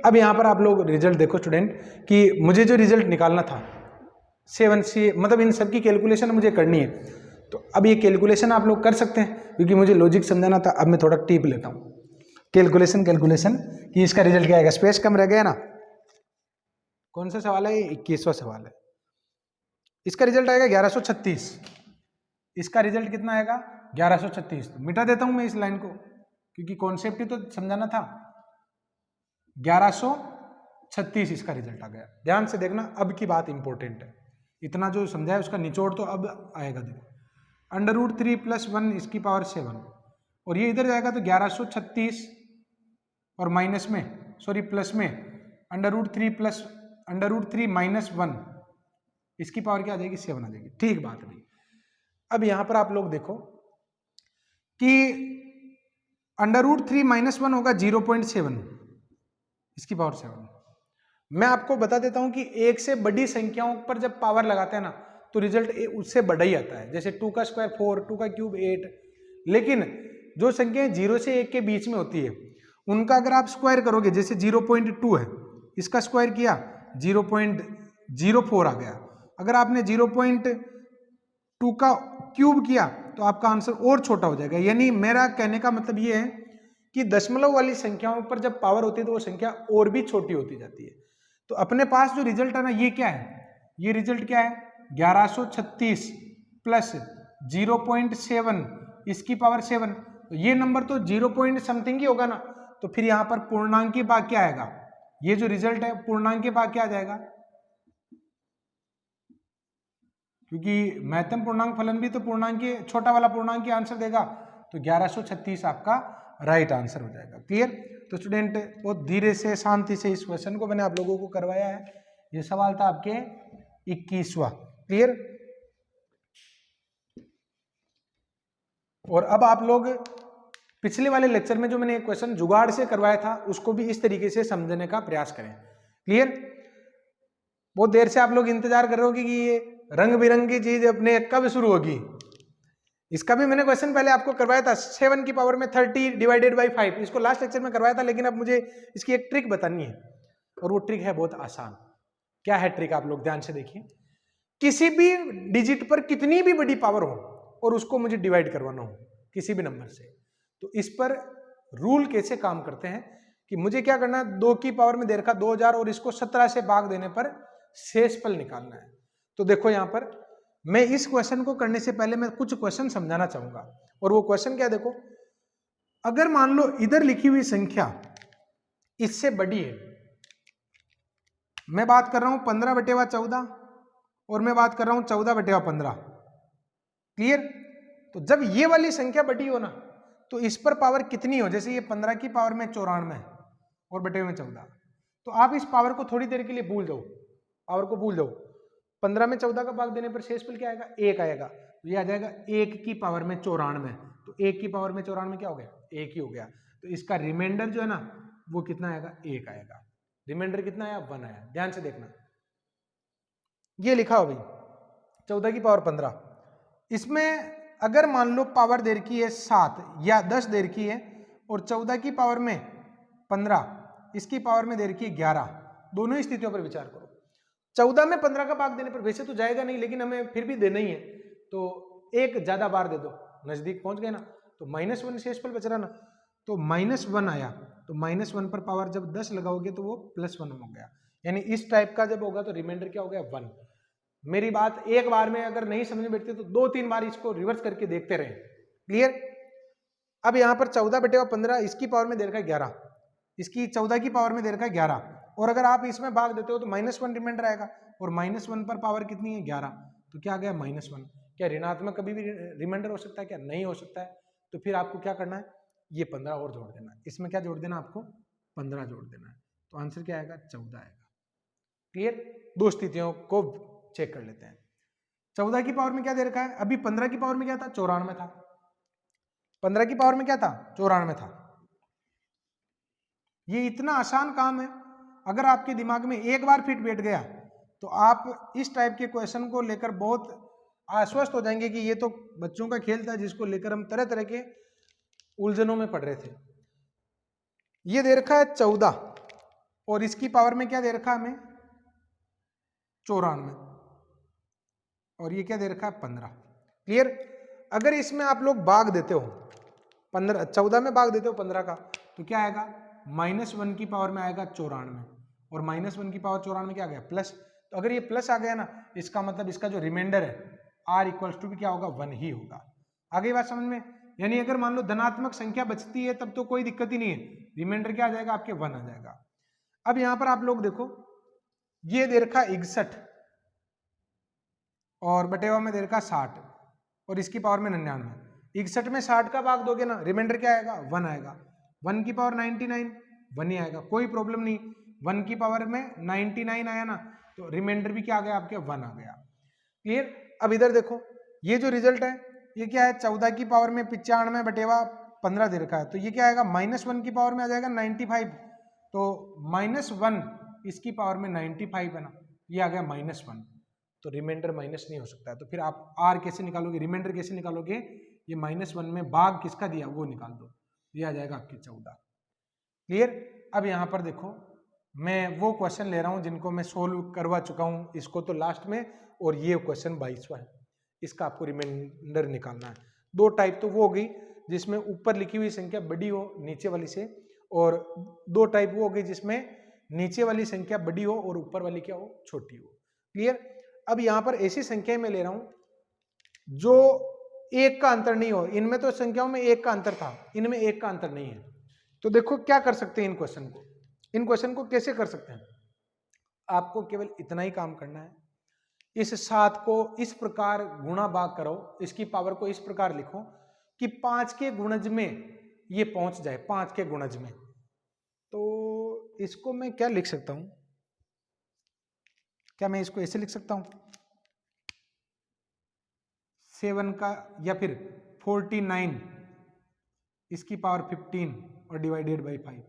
अब यहाँ पर आप लोग रिजल्ट देखो स्टूडेंट कि मुझे जो रिजल्ट निकालना था 7C, मतलब इन सब की कैलकुलेशन मुझे करनी है, तो अब ये कैलकुलेशन आप लोग कर सकते हैं क्योंकि मुझे लॉजिक समझाना था। अब मैं थोड़ा टिप लेता हूँ, कैलकुलेशन कि इसका रिजल्ट क्या आएगा। स्पेस कम रह गया ना। कौन सा सवाल है? 21वां सवाल है। इसका रिजल्ट आएगा 1136। इसका रिजल्ट कितना आएगा? 1136। तो मिटा देता हूं मैं इस लाइन को क्योंकि कॉन्सेप्ट ही तो समझाना था। 1136 इसका रिजल्ट आ गया। ध्यान से देखना, अब की बात इंपॉर्टेंट है। इतना जो समझाया उसका निचोड़ तो अब आएगा। देखो √3 प्लस 1 इसकी पावर 7 और ये इधर जाएगा तो 1136 और माइनस में प्लस में √3 माइनस 1 इसकी पावर क्या आ जाएगी? 7 आ जाएगी। ठीक बात है। अब यहां पर आप लोग देखो कि √3 माइनस 1 होगा 0.7 इसकी पावर 7। मैं आपको बता देता हूं कि एक से बड़ी संख्याओं पर जब पावर लगाते हैं ना तो रिजल्ट उससे बड़ा ही आता है। जैसे 2 का स्क्वायर 4, 2 का क्यूब 8। लेकिन जो संख्याएं 0 से 1 के बीच में होती है उनका अगर आप स्क्वायर करोगे, जैसे 0.2 है, इसका स्क्वायर किया 0.04 आ गया। अगर आपने 0.2 का क्यूब किया तो आपका आंसर और छोटा हो जाएगा। यानी मेरा कहने का मतलब ये है कि दशमलव वाली संख्याओं पर जब पावर होती है तो वो संख्या और भी छोटी होती जाती है। तो अपने पास जो रिजल्ट है ना, ये क्या है? ये रिजल्ट क्या है? 1136 प्लस 0.7 इसकी पावर 7। तो ये नंबर तो 0 पॉइंट समथिंग ही होगा ना। तो फिर यहां पर पूर्णांक के भाग क्या आएगा? ये जो रिजल्ट है पूर्णांक के भाग क्या आ जाएगा? क्योंकि महत्तम पूर्णांक फलन भी तो पूर्णांक के छोटा वाला पूर्णांक आंसर देगा। तो 1136 आपका राइट आंसर हो जाएगा। क्लियर? तो स्टूडेंट बहुत धीरे से शांति से इस क्वेश्चन को मैंने आप लोगों को करवाया है। ये सवाल था आपके 21वां। क्लियर? और अब आप लोग पिछले वाले लेक्चर में जो मैंने क्वेश्चन जुगाड़ से करवाया था उसको भी इस तरीके से समझने का प्रयास करें। क्लियर? बहुत देर से आप लोग इंतजार कर रहे हो कि ये रंग बिरंगी चीज अपने कब शुरू होगी। इसका भी मैंने क्वेश्चन पहले आपको करवाया था, 7 की पावर में 30 डिवाइडेड बाई 5। इसको लास्ट लेक्चर में करवाया था, लेकिन अब मुझे इसकी एक ट्रिक बतानी है और वो ट्रिक है बहुत आसान। क्या है ट्रिक? आप लोग ध्यान से देखिए। किसी भी डिजिट पर कितनी भी बड़ी पावर हो और उसको मुझे डिवाइड करवाना हो किसी भी नंबर से, तो इस पर रूल कैसे काम करते हैं कि मुझे क्या करना है, 2 की पावर में दे रखा 2000 और इसको 17 से भाग देने पर शेषफल निकालना है। तो देखो यहां पर मैं इस क्वेश्चन को करने से पहले मैं कुछ क्वेश्चन समझाना चाहूंगा। और वो क्वेश्चन क्या? देखो, अगर मान लो इधर लिखी हुई संख्या इससे बड़ी है, मैं बात कर रहा हूं 15/14 और मैं बात कर रहा हूं 14/15। क्लियर? तो जब ये वाली संख्या बड़ी हो ना तो इस पर पावर कितनी हो, जैसे ये 15 की पावर में 94 और बटे में 14, तो आप इस पावर को थोड़ी देर के लिए भूल जाओ, पावर को भूल जाओ। 15 में 14 का भाग देने पर शेषफल क्या आएगा? 1 आएगा। तो ये आ जाएगा 1 की पावर में 94। तो 1 की पावर में 94 क्या हो गया? 1 ही हो गया। तो इसका रिमाइंडर जो है ना वो कितना आएगा? 1 आएगा। रिमाइंडर कितना आया? 1 आया। ध्यान से देखना, ये लिखा हो भाई 14 की पावर 15। इसमें अगर मान लो पावर दे रखी है 7 या 10 दे रखी है और 14 की पावर में 15 इसकी पावर में दे रखी है 11, दोनों ही स्थितियों पर विचार करो। 14 में 15 का भाग देने पर वैसे तो जाएगा नहीं, लेकिन हमें फिर भी देना ही है, तो एक ज्यादा बार दे दो, नजदीक पहुंच गए ना, तो -1 शेषफल बच रहा ना, तो -1 आया, तो -1 पर पावर जब 10 लगाओगे तो वो +1 हो गया, यानी इस टाइप का जब होगा तो रिमाइंडर क्या हो गया 1। मेरी बात एक बार में अगर नहीं समझ में बैठती तो 2-3 बार इसको रिवर्स करके देखते रहे। क्लियर? अब यहाँ पर 14/15 इसकी पावर में दे रखा है 11, इसकी 14 की पावर में दे रखा है 11, और अगर आप इसमें भाग देते हो तो -1 रिमाइंडर आएगा, और -1 पर पावर कितनी है 11, तो क्या आ गया -1। क्या ऋणात्मक कभी भी रिमाइंडर हो सकता है? क्या नहीं हो सकता है। तो फिर आपको क्या करना है, ये 15 और जोड़ देना है, इसमें क्या जोड़ देना आपको 15 जोड़ देना है, तो आंसर क्या आएगा 14 आएगा। क्लियर? दो स्थितियों को चेक कर लेते हैं। 14 की पावर में क्या दे रखा है, अभी 15 की पावर में क्या था 94 था, 15 की पावर में क्या था 94 था। ये इतना आसान काम है, अगर आपके दिमाग में एक बार फिट बैठ गया तो आप इस टाइप के क्वेश्चन को लेकर बहुत आश्वस्त हो जाएंगे कि ये तो बच्चों का खेल था जिसको लेकर हम तरह तरह के उलझनों में पड़ रहे थे। ये दे रखा है 14 और इसकी पावर में क्या दे रखा है हमें 94, और ये क्या दे रखा है 15। क्लियर? अगर इसमें आप लोग भाग देते हो 14 में भाग देते हो 15 का, तो क्या आएगा -1 की पावर में आएगा 94, और -1 की पावर 94 में क्या आ गया प्लस। तो अगर ये प्लस आ गया ना, इसका मतलब इसका जो रिमाइंडर है r इक्वल्स टू भी क्या होगा 1 ही होगा। आगे बात समझ में? यानी अगर मान लो धनात्मक संख्या बचती है तब तो कोई दिक्कत ही नहीं है, रिमाइंडर क्या आ जाएगा आपके 1 आ जाएगा। अब यहां पर आप लोग देखो, ये दे रखा 61 और बटेवा में दे रखा 60, और इसकी पावर में 99। 61 में 60 का भाग दोगे ना, रिमाइंडर क्या आएगा 1 आएगा। 1 की पावर 99, 1 ही आएगा, कोई प्रॉब्लम नहीं। 1 की पावर में 99 आया ना, तो रिमाइंडर भी क्या आ गया आपके 1 आ गया। क्लियर? अब इधर देखो, ये जो रिजल्ट है ये क्या है 14 की पावर में 95/15 दे रखा है, तो ये क्या आएगा -1 की पावर में आ जाएगा 95, तो -1 इसकी पावर में 95 है ना, ये आ गया -1, तो रिमाइंडर माइनस नहीं हो सकता है। तो फिर आप r कैसे निकालोगे, रिमाइंडर कैसे निकालोगे, ये -1 में भाग किसका दिया वो निकाल दो, ये आ जाएगा आपकी 14। क्लियर? अब यहाँ पर देखो, मैं वो क्वेश्चन ले रहा हूँ जिनको मैं सोल्व करवा चुका हूँ इसको तो लास्ट में, और ये क्वेश्चन 22वां है, इसका आपको रिमाइंडर निकालना है। दो टाइप तो वो हो गई जिसमें ऊपर लिखी हुई संख्या बड़ी हो नीचे वाली से, और दो टाइप वो हो गई जिसमें नीचे वाली संख्या बड़ी हो और ऊपर वाली क्या हो छोटी हो। क्लियर? अब यहाँ पर ऐसी संख्या में ले रहा हूं जो एक का अंतर नहीं हो, इनमें तो संख्याओं में एक का अंतर था, इनमें एक का अंतर नहीं है। तो देखो क्या कर सकते हैं इन क्वेश्चन को कैसे कर सकते हैं। आपको केवल इतना ही काम करना है, इस 7 को इस प्रकार गुणा भाग करो, इसकी पावर को इस प्रकार लिखो कि 5 के गुणज में ये पहुंच जाए, 5 के गुणज में। तो इसको मैं क्या लिख सकता हूं, क्या मैं इसको ऐसे लिख सकता हूं 7 का, या फिर 49 इसकी पावर 15 और डिवाइडेड बाई 5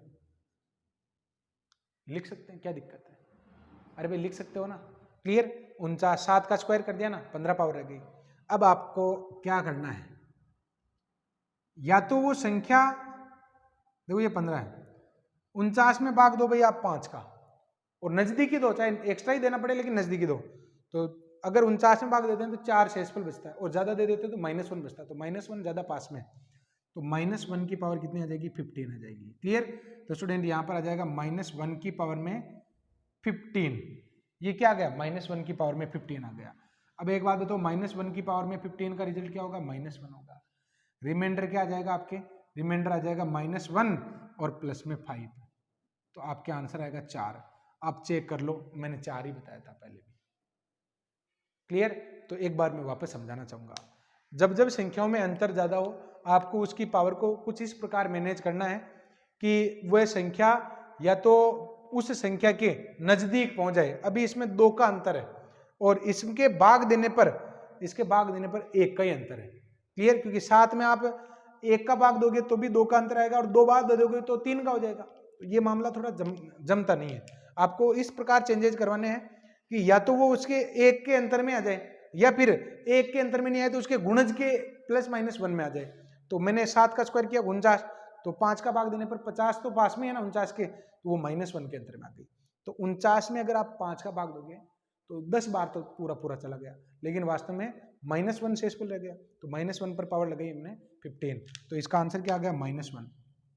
लिख सकते हैं, क्या दिक्कत है? अरे भाई लिख सकते हो ना। क्लियर? 49, 7 का स्क्वायर कर दिया ना, 15 पावर रह गई। अब आपको क्या करना है, या तो वो संख्या देखो ये 15 है, 49 में भाग दो भाई आप 5 का, और नजदीकी दो, चाहे एक्स्ट्रा ही देना पड़े लेकिन नजदीकी दो। तो अगर 49 में भाग देते हैं तो 4 शेषफल बचता है, और ज्यादा दे देते हैं तो -1 बचता है, तो -1 ज्यादा पास में, तो -1 की पावर कितनी आ जाएगी 15 आ जाएगी। क्लियर? तो स्टूडेंट यहाँ पर आ जाएगा -1 की पावर में 15, ये क्या आ गया -1 की पावर में 15 आ गया। अब एक बात बताओ, -1 की पावर में 15 का रिजल्ट क्या होगा -1 होगा। रिमाइंडर क्या आ जाएगा आपके, रिमाइंडर आ जाएगा -1 और प्लस में 5, तो आपके आंसर आएगा 4। आप चेक कर लो, मैंने 4 ही बताया था पहले भी। क्लियर? तो एक बार मैं वापस समझाना चाहूंगा, जब जब संख्याओं में अंतर ज्यादा हो आपको उसकी पावर को कुछ इस प्रकार मैनेज करना है कि वह संख्या या तो उस संख्या के नजदीक पहुंच जाए। अभी इसमें 2 का अंतर है और इसके भाग देने पर 1 का ही अंतर है। क्लियर? क्योंकि 7 में आप 1 का भाग दोगे तो भी 2 का अंतर आएगा, और 2 भाग दे दोगे तो 3 का हो जाएगा। तो ये मामला थोड़ा जमता नहीं है। आपको इस प्रकार चेंजेस करवाने हैं कि या तो वो उसके 1 के अंतर में आ जाए, या फिर 1 के अंतर में नहीं आए तो उसके गुणज के +-1 में आ जाए। तो मैंने 7 का स्क्वायर किया 49, तो 5 का भाग देने पर 50 तो पास में है ना 49 के, तो वो -1 के अंतर में आ गई। तो 49 में अगर आप 5 का भाग दोगे तो 10 बार तो पूरा पूरा चला गया, लेकिन वास्तव में -1 शेषफल रह गया, तो -1 पर पावर लगाई हमने 15, तो इसका आंसर क्या आ गया -1।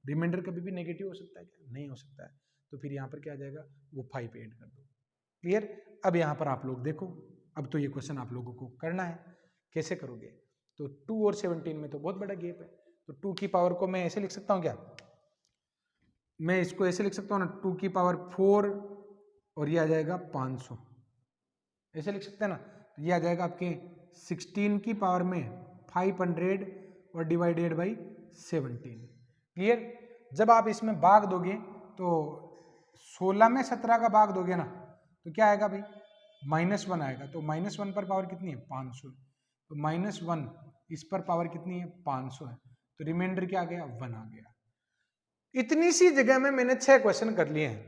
रिमाइंडर कभी भी नेगेटिव हो सकता है क्या? नहीं हो सकता है, तो फिर यहाँ पर क्या आ जाएगा, वो 5 ऐड कर दो। क्लियर? अब यहाँ पर आप लोग देखो, अब तो ये क्वेश्चन आप लोगों को करना है, कैसे करोगे? तो 2 और 17 में तो बहुत बड़ा गैप है, तो 2 की पावर को मैं ऐसे लिख सकता हूँ क्या? मैं इसको ऐसे लिख सकता हूँ ना, 2 की पावर 4 और ये आ जाएगा 500, ऐसे लिख सकते हैं ना। तो ये आ जाएगा आपके 16 की पावर में 500 और डिवाइडेड बाई 17। क्लियर? जब आप इसमें भाग दोगे तो 16 में 17 का भाग दोगे ना, तो क्या आएगा भाई, -1 आएगा। तो -1 पर पावर कितनी है, 500, तो -1 इस पर पावर कितनी है, 500 है, तो रिमाइंडर क्या आ गया, 1 आ गया। इतनी सी जगह में मैंने 6 क्वेश्चन कर लिए हैं,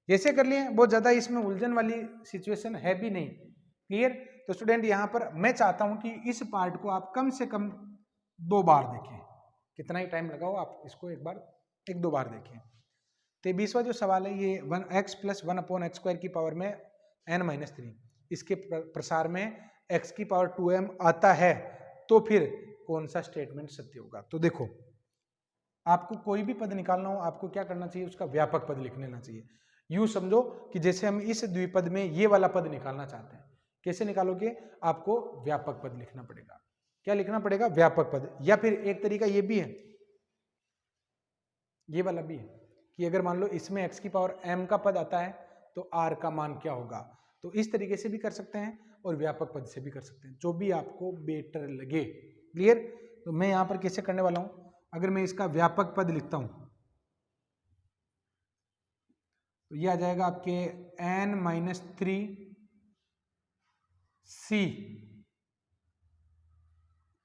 कैसे कर लिए हैं, बहुत ज्यादा इसमें उलझन वाली सिचुएशन है भी नहीं। क्लियर? तो स्टूडेंट यहाँ पर मैं चाहता हूं कि इस पार्ट को आप कम से कम 2 बार देखें, कितना ही टाइम लगाओ आप इसको एक बार 1-2 बार देखें। 23वां जो सवाल है ये 1x + 1/x² की पावर में n-3, इसके प्रसार में x की पावर 2m आता है, तो फिर कौन सा स्टेटमेंट सत्य होगा? तो देखो, आपको कोई भी पद निकालना हो, आपको क्या करना चाहिए, उसका व्यापक पद लिख लेना चाहिए। यूं समझो कि जैसे हम इस द्विपद में ये वाला पद निकालना चाहते हैं, कैसे निकालोगे, आपको व्यापक पद लिखना पड़ेगा। क्या लिखना पड़ेगा, व्यापक पद। या फिर एक तरीका ये भी है, ये वाला भी है, कि अगर मान लो इसमें x की पावर m का पद आता है तो r का मान क्या होगा, तो इस तरीके से भी कर सकते हैं और व्यापक पद से भी कर सकते हैं, जो भी आपको बेटर लगे। क्लियर? तो मैं यहां पर कैसे करने वाला हूं, अगर मैं इसका व्यापक पद लिखता हूं तो ये आ जाएगा आपके n-3 c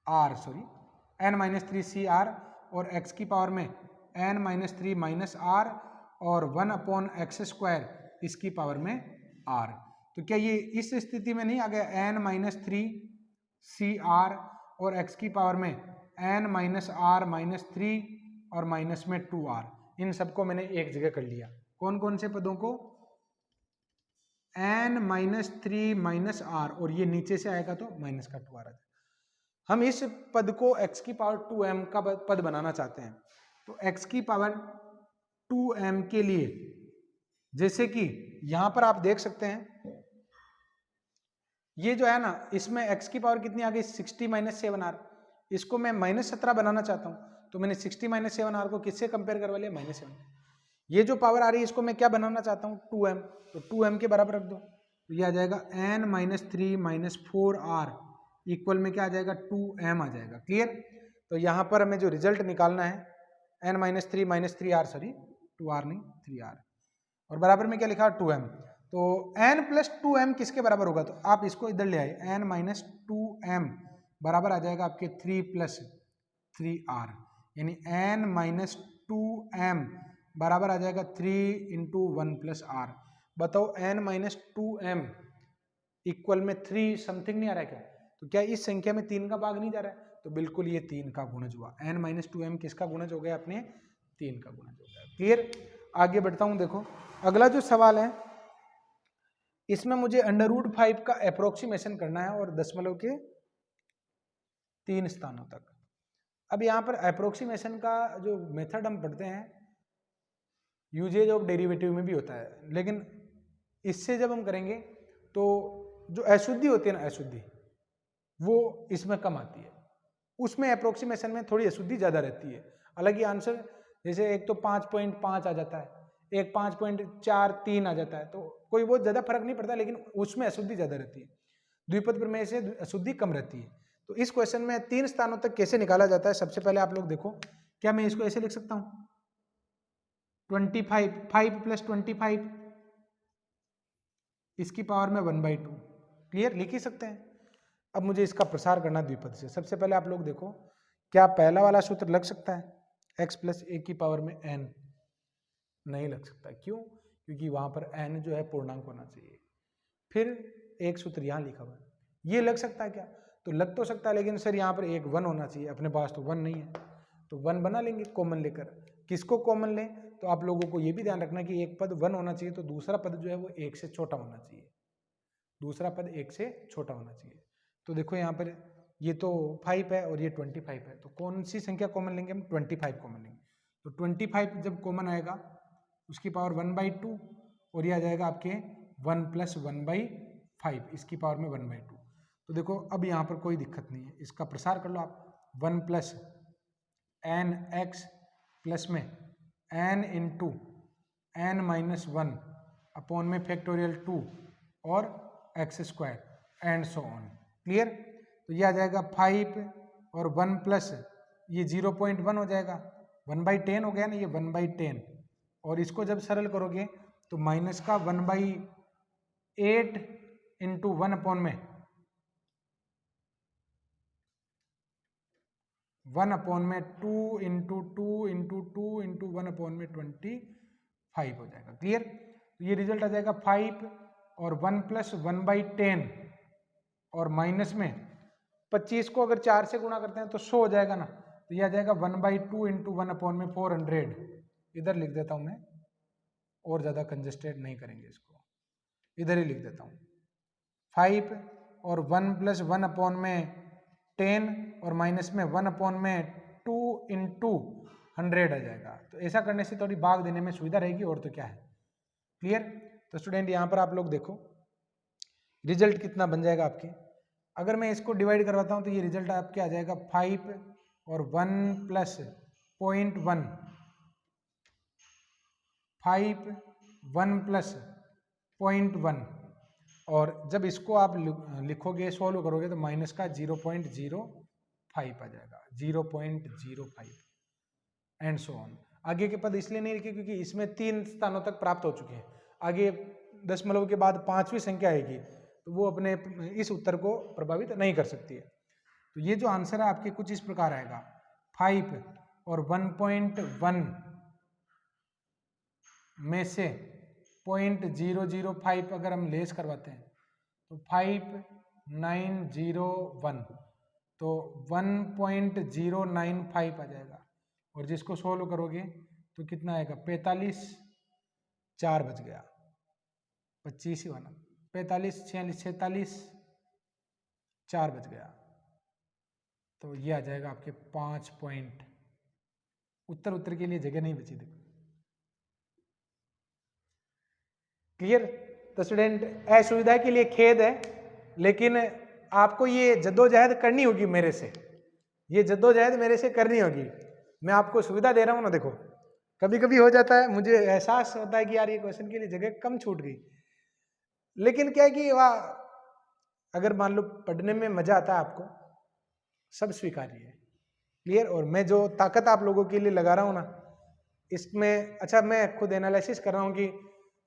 r, sorry n-3 c r, और x की पावर में n-3 r और 1/x² इसकी पावर में r। तो क्या ये इस स्थिति में नहीं आ गया, n-3 c r और x की पावर में n-r-3 और माइनस में 2r, इन सबको मैंने एक जगह कर लिया। कौन कौन से पदों को, n-3 r, और ये नीचे से आएगा तो माइनस का 2r आ जाएगा। हम इस पद को x की पावर 2m का पद बनाना चाहते हैं, तो x की पावर 2m के लिए, जैसे कि यहां पर आप देख सकते हैं, ये जो है ना, इसमें x की पावर कितनी आ गई, 60 - 7r, इसको मैं -17 बनाना चाहता हूं, तो मैंने 60 - 7r को किससे कंपेयर करवा लिया, -7। ये जो पावर आ रही है इसको मैं क्या बनाना चाहता हूं, 2m, तो 2m के बराबर रख दो, तो ये आ जाएगा n-3 - 4r इक्वल में क्या आ जाएगा, 2m आ जाएगा। क्लियर? तो यहाँ पर हमें जो रिजल्ट निकालना है, n-3 - 3r, सॉरी 2r नहीं 3r, और बराबर में क्या लिखा, 2m। तो n + 2m किसके बराबर होगा, तो आप इसको इधर ले आए, n - 2m बराबर आ जाएगा आपके 3 + 3r, यानी n - 2m बराबर आ जाएगा 3 × 1 + r। बताओ n - 2m इक्वल में 3 समथिंग नहीं आ रहा है क्या, तो क्या इस संख्या में 3 का भाग नहीं जा रहा है, तो बिल्कुल ये 3 का गुणज हुआ। n - 2m किसका गुणज हो गया, अपने 3 का गुणज हो गया। क्लियर? आगे बढ़ता हूं, देखो अगला जो सवाल है, इसमें मुझे √5 का अप्रोक्सीमेशन करना है और दशमलव के 3 स्थानों तक। अब यहाँ पर अप्रोक्सीमेशन का जो मेथड हम पढ़ते हैं, यूजेज ऑफ डेरिवेटिव में भी होता है, लेकिन इससे जब हम करेंगे तो जो अशुद्धि होती है ना, अशुद्धि वो इसमें कम आती है, उसमें अप्रोक्सीमेशन में थोड़ी अशुद्धि ज्यादा रहती है। हालांकि आंसर जैसे एक तो 5.5 आ जाता है, एक 5.43 आ जाता है, तो कोई बहुत ज्यादा फर्क नहीं पड़ता, लेकिन उसमें अशुद्धि ज्यादा रहती है, द्विपद प्रमेय से अशुद्धि कम रहती है। तो इस क्वेश्चन में 3 स्थानों तक कैसे निकाला जाता है, सबसे पहले आप लोग देखो, क्या मैं इसको ऐसे लिख सकता हूं, 25 5 + 25 इसकी पावर में 1/2। क्लियर? लिख ही सकते हैं। अब मुझे इसका प्रसार करना द्विपद से। सबसे पहले आप लोग देखो, क्या पहला वाला सूत्र लग सकता है, x + a की पावर में n? नहीं लग सकता। क्यों? क्योंकि वहां पर n जो है पूर्णांक होना चाहिए। फिर एक सूत्र यहाँ लिखा हुआ है, ये लग सकता है क्या, तो लग तो सकता है, लेकिन सर यहाँ पर एक 1 होना चाहिए, अपने पास तो 1 नहीं है, तो 1 बना लेंगे कॉमन लेकर। किसको कॉमन लें, तो आप लोगों को ये भी ध्यान रखना कि एक पद 1 होना चाहिए, तो दूसरा पद जो है वो 1 से छोटा होना चाहिए। दूसरा पद 1 से छोटा होना चाहिए। तो देखो यहाँ पर ये तो 5 है और ये 25 है, तो कौन सी संख्या कॉमन लेंगे हम? 25 कॉमन लेंगे। तो 25 जब कॉमन आएगा उसकी पावर 1/2 और ये आ जाएगा आपके 1 + 1/5 इसकी पावर में 1/2। तो देखो अब यहाँ पर कोई दिक्कत नहीं है, इसका प्रसार कर लो आप। 1 + nx प्लस में n × n-1 अपॉन में फैक्टोरियल 2 और x² and so on. Clear? तो ये आ जाएगा 5 और 1 प्लस ये 0.1 हो जाएगा, 1/10 हो गया ना, ये 1/10 और इसको जब सरल करोगे तो माइनस का 1/8 × 1 अपॉन में 2 × 2 × 2 × 1 अपॉन में 25 हो जाएगा। क्लियर? तो ये रिजल्ट आ जाएगा 5 और 1 + 1/10 और माइनस में 25 को अगर 4 से गुणा करते हैं तो 100 हो जाएगा ना, तो ये आ जाएगा 1/2 × 1 अपॉन में 400। इधर लिख देता हूं मैं, और ज्यादा कंजस्टेड नहीं करेंगे इसको, इधर ही लिख देता हूं। 5 और 1 + 1 अपॉन में 10 और माइनस में 1 अपॉन में 2 × 100 आ जाएगा। तो ऐसा करने से थोड़ी भाग देने में सुविधा रहेगी, और तो क्या है। क्लियर? तो स्टूडेंट यहाँ पर आप लोग देखो रिजल्ट कितना बन जाएगा आपके। अगर मैं इसको डिवाइड करवाता हूँ तो ये रिजल्ट आपके आ जाएगा 5 और 1 + 0.1, 5 1 + 0.1 और जब इसको आप लिखोगे सोल्व करोगे तो माइनस का 0.05 आ जाएगा, 0.05 एंड सो ऑन। आगे के पद इसलिए नहीं लिखे क्योंकि इसमें 3 स्थानों तक प्राप्त हो चुके हैं, आगे दशमलव के बाद 5वीं संख्या आएगी तो वो अपने इस उत्तर को प्रभावित नहीं कर सकती है। तो ये जो आंसर है आपके कुछ इस प्रकार आएगा, 5 और 1.1 में से 0.005 अगर हम लेस करवाते हैं तो 5901, तो 1.095 आ जाएगा और जिसको सोल्व करोगे तो कितना आएगा 45, 4 बच गया, 25 ही होना, 45, 46, 46, 4 बच गया, तो ये आ जाएगा आपके 5 पॉइंट। उत्तर के लिए जगह नहीं बची। देखो क्लियर? तो स्टूडेंट असुविधा के लिए खेद है, लेकिन आपको ये जद्दोजहद करनी होगी मेरे से, ये जद्दोजहद मेरे से करनी होगी। मैं आपको सुविधा दे रहा हूँ ना। देखो कभी कभी हो जाता है, मुझे एहसास होता है कि यार ये क्वेश्चन के लिए जगह कम छूट गई, लेकिन क्या है कि वाह, अगर मान लो पढ़ने में मजा आता है आपको, सब स्वीकार्य है। क्लियर? और मैं जो ताकत आप लोगों के लिए लगा रहा हूँ ना इसमें, अच्छा मैं खुद एनालिसिस कर रहा हूँ कि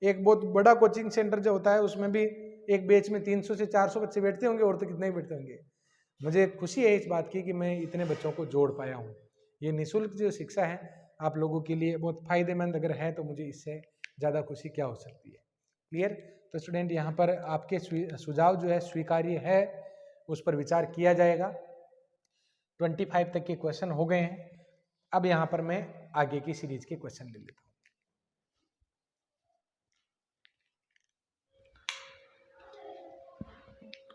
एक बहुत बड़ा कोचिंग सेंटर जो होता है उसमें भी एक बैच में 300 से 400 बच्चे बैठते होंगे, और तो कितने ही बैठते होंगे। मुझे खुशी है इस बात की कि मैं इतने बच्चों को जोड़ पाया हूँ। ये निःशुल्क जो शिक्षा है आप लोगों के लिए बहुत फायदेमंद अगर है तो मुझे इससे ज़्यादा खुशी क्या हो सकती है। क्लियर? तो स्टूडेंट यहाँ पर आपके सुझाव जो है स्वीकार्य है, उस पर विचार किया जाएगा। 25 तक के क्वेश्चन हो गए हैं। अब यहाँ पर मैं आगे की सीरीज के क्वेश्चन ले लेता हूँ।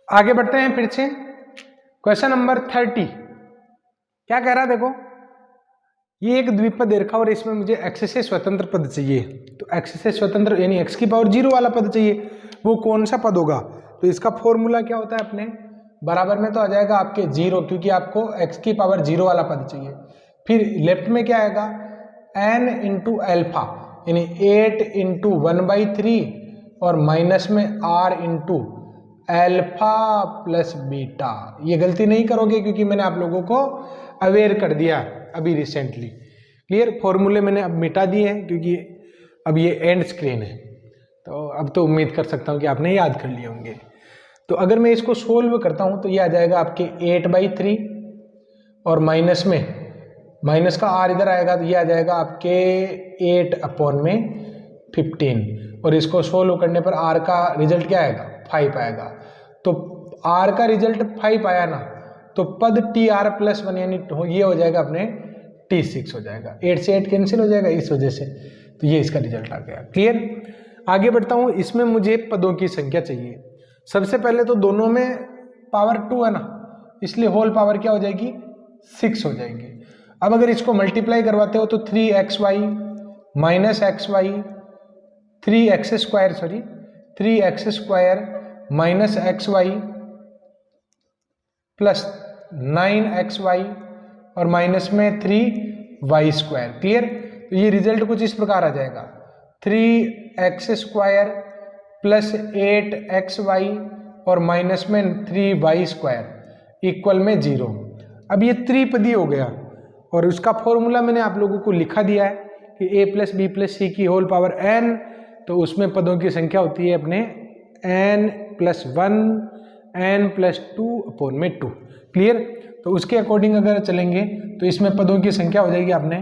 आगे बढ़ते हैं फिर से। क्वेश्चन नंबर 30 क्या कह रहा है? देखो ये एक द्विपद रेखा और इसमें मुझे x से स्वतंत्र पद चाहिए। तो x से स्वतंत्र यानी x की पावर 0 वाला पद चाहिए। वो कौन सा पद होगा? तो इसका फॉर्मूला क्या होता है अपने बराबर में तो आ जाएगा आपके 0, क्योंकि आपको x की पावर 0 वाला पद चाहिए। फिर लेफ्ट में क्या आएगा? n × अल्फा यानी 8 × 1/3 और माइनस में r × अल्फा प्लस बीटा। ये गलती नहीं करोगे क्योंकि मैंने आप लोगों को अवेयर कर दिया अभी रिसेंटली। क्लियर? फॉर्मूले मैंने अब मिटा दिए हैं क्योंकि अब ये एंड स्क्रीन है, तो अब तो उम्मीद कर सकता हूँ कि आपने याद कर लिए होंगे। तो अगर मैं इसको सोल्व करता हूँ तो ये आ जाएगा आपके 8/3 और माइनस में माइनस का r इधर आएगा तो ये आ जाएगा आपके 8/15 और इसको सोल्व करने पर r का रिजल्ट क्या आएगा? 5 आएगा। तो r का रिजल्ट 5 आया ना, तो पद tr+1 यानी ये हो जाएगा अपने t6 हो जाएगा। 8 से 8 कैंसिल हो जाएगा इस वजह से, तो ये इसका रिजल्ट आ गया। क्लियर? आगे बढ़ता हूँ। इसमें मुझे पदों की संख्या चाहिए। सबसे पहले तो दोनों में पावर 2 है ना, इसलिए होल पावर क्या हो जाएगी 6 हो जाएगी। अब अगर इसको मल्टीप्लाई करवाते हो तो 3xy minus XY 3x² minus XY plus 9xy और माइनस में 3y²। क्लियर? तो ये रिजल्ट कुछ इस प्रकार आ जाएगा 3x² प्लस 8xy और माइनस में 3y² इक्वल में 0। अब ये त्रिपदी हो गया और उसका फॉर्मूला मैंने आप लोगों को लिखा दिया है कि a प्लस बी प्लस सी की होल पावर n, तो उसमें पदों की संख्या होती है अपने n+1 n+2/2। क्लियर? तो उसके अकॉर्डिंग अगर चलेंगे तो इसमें पदों की संख्या हो जाएगी आपने,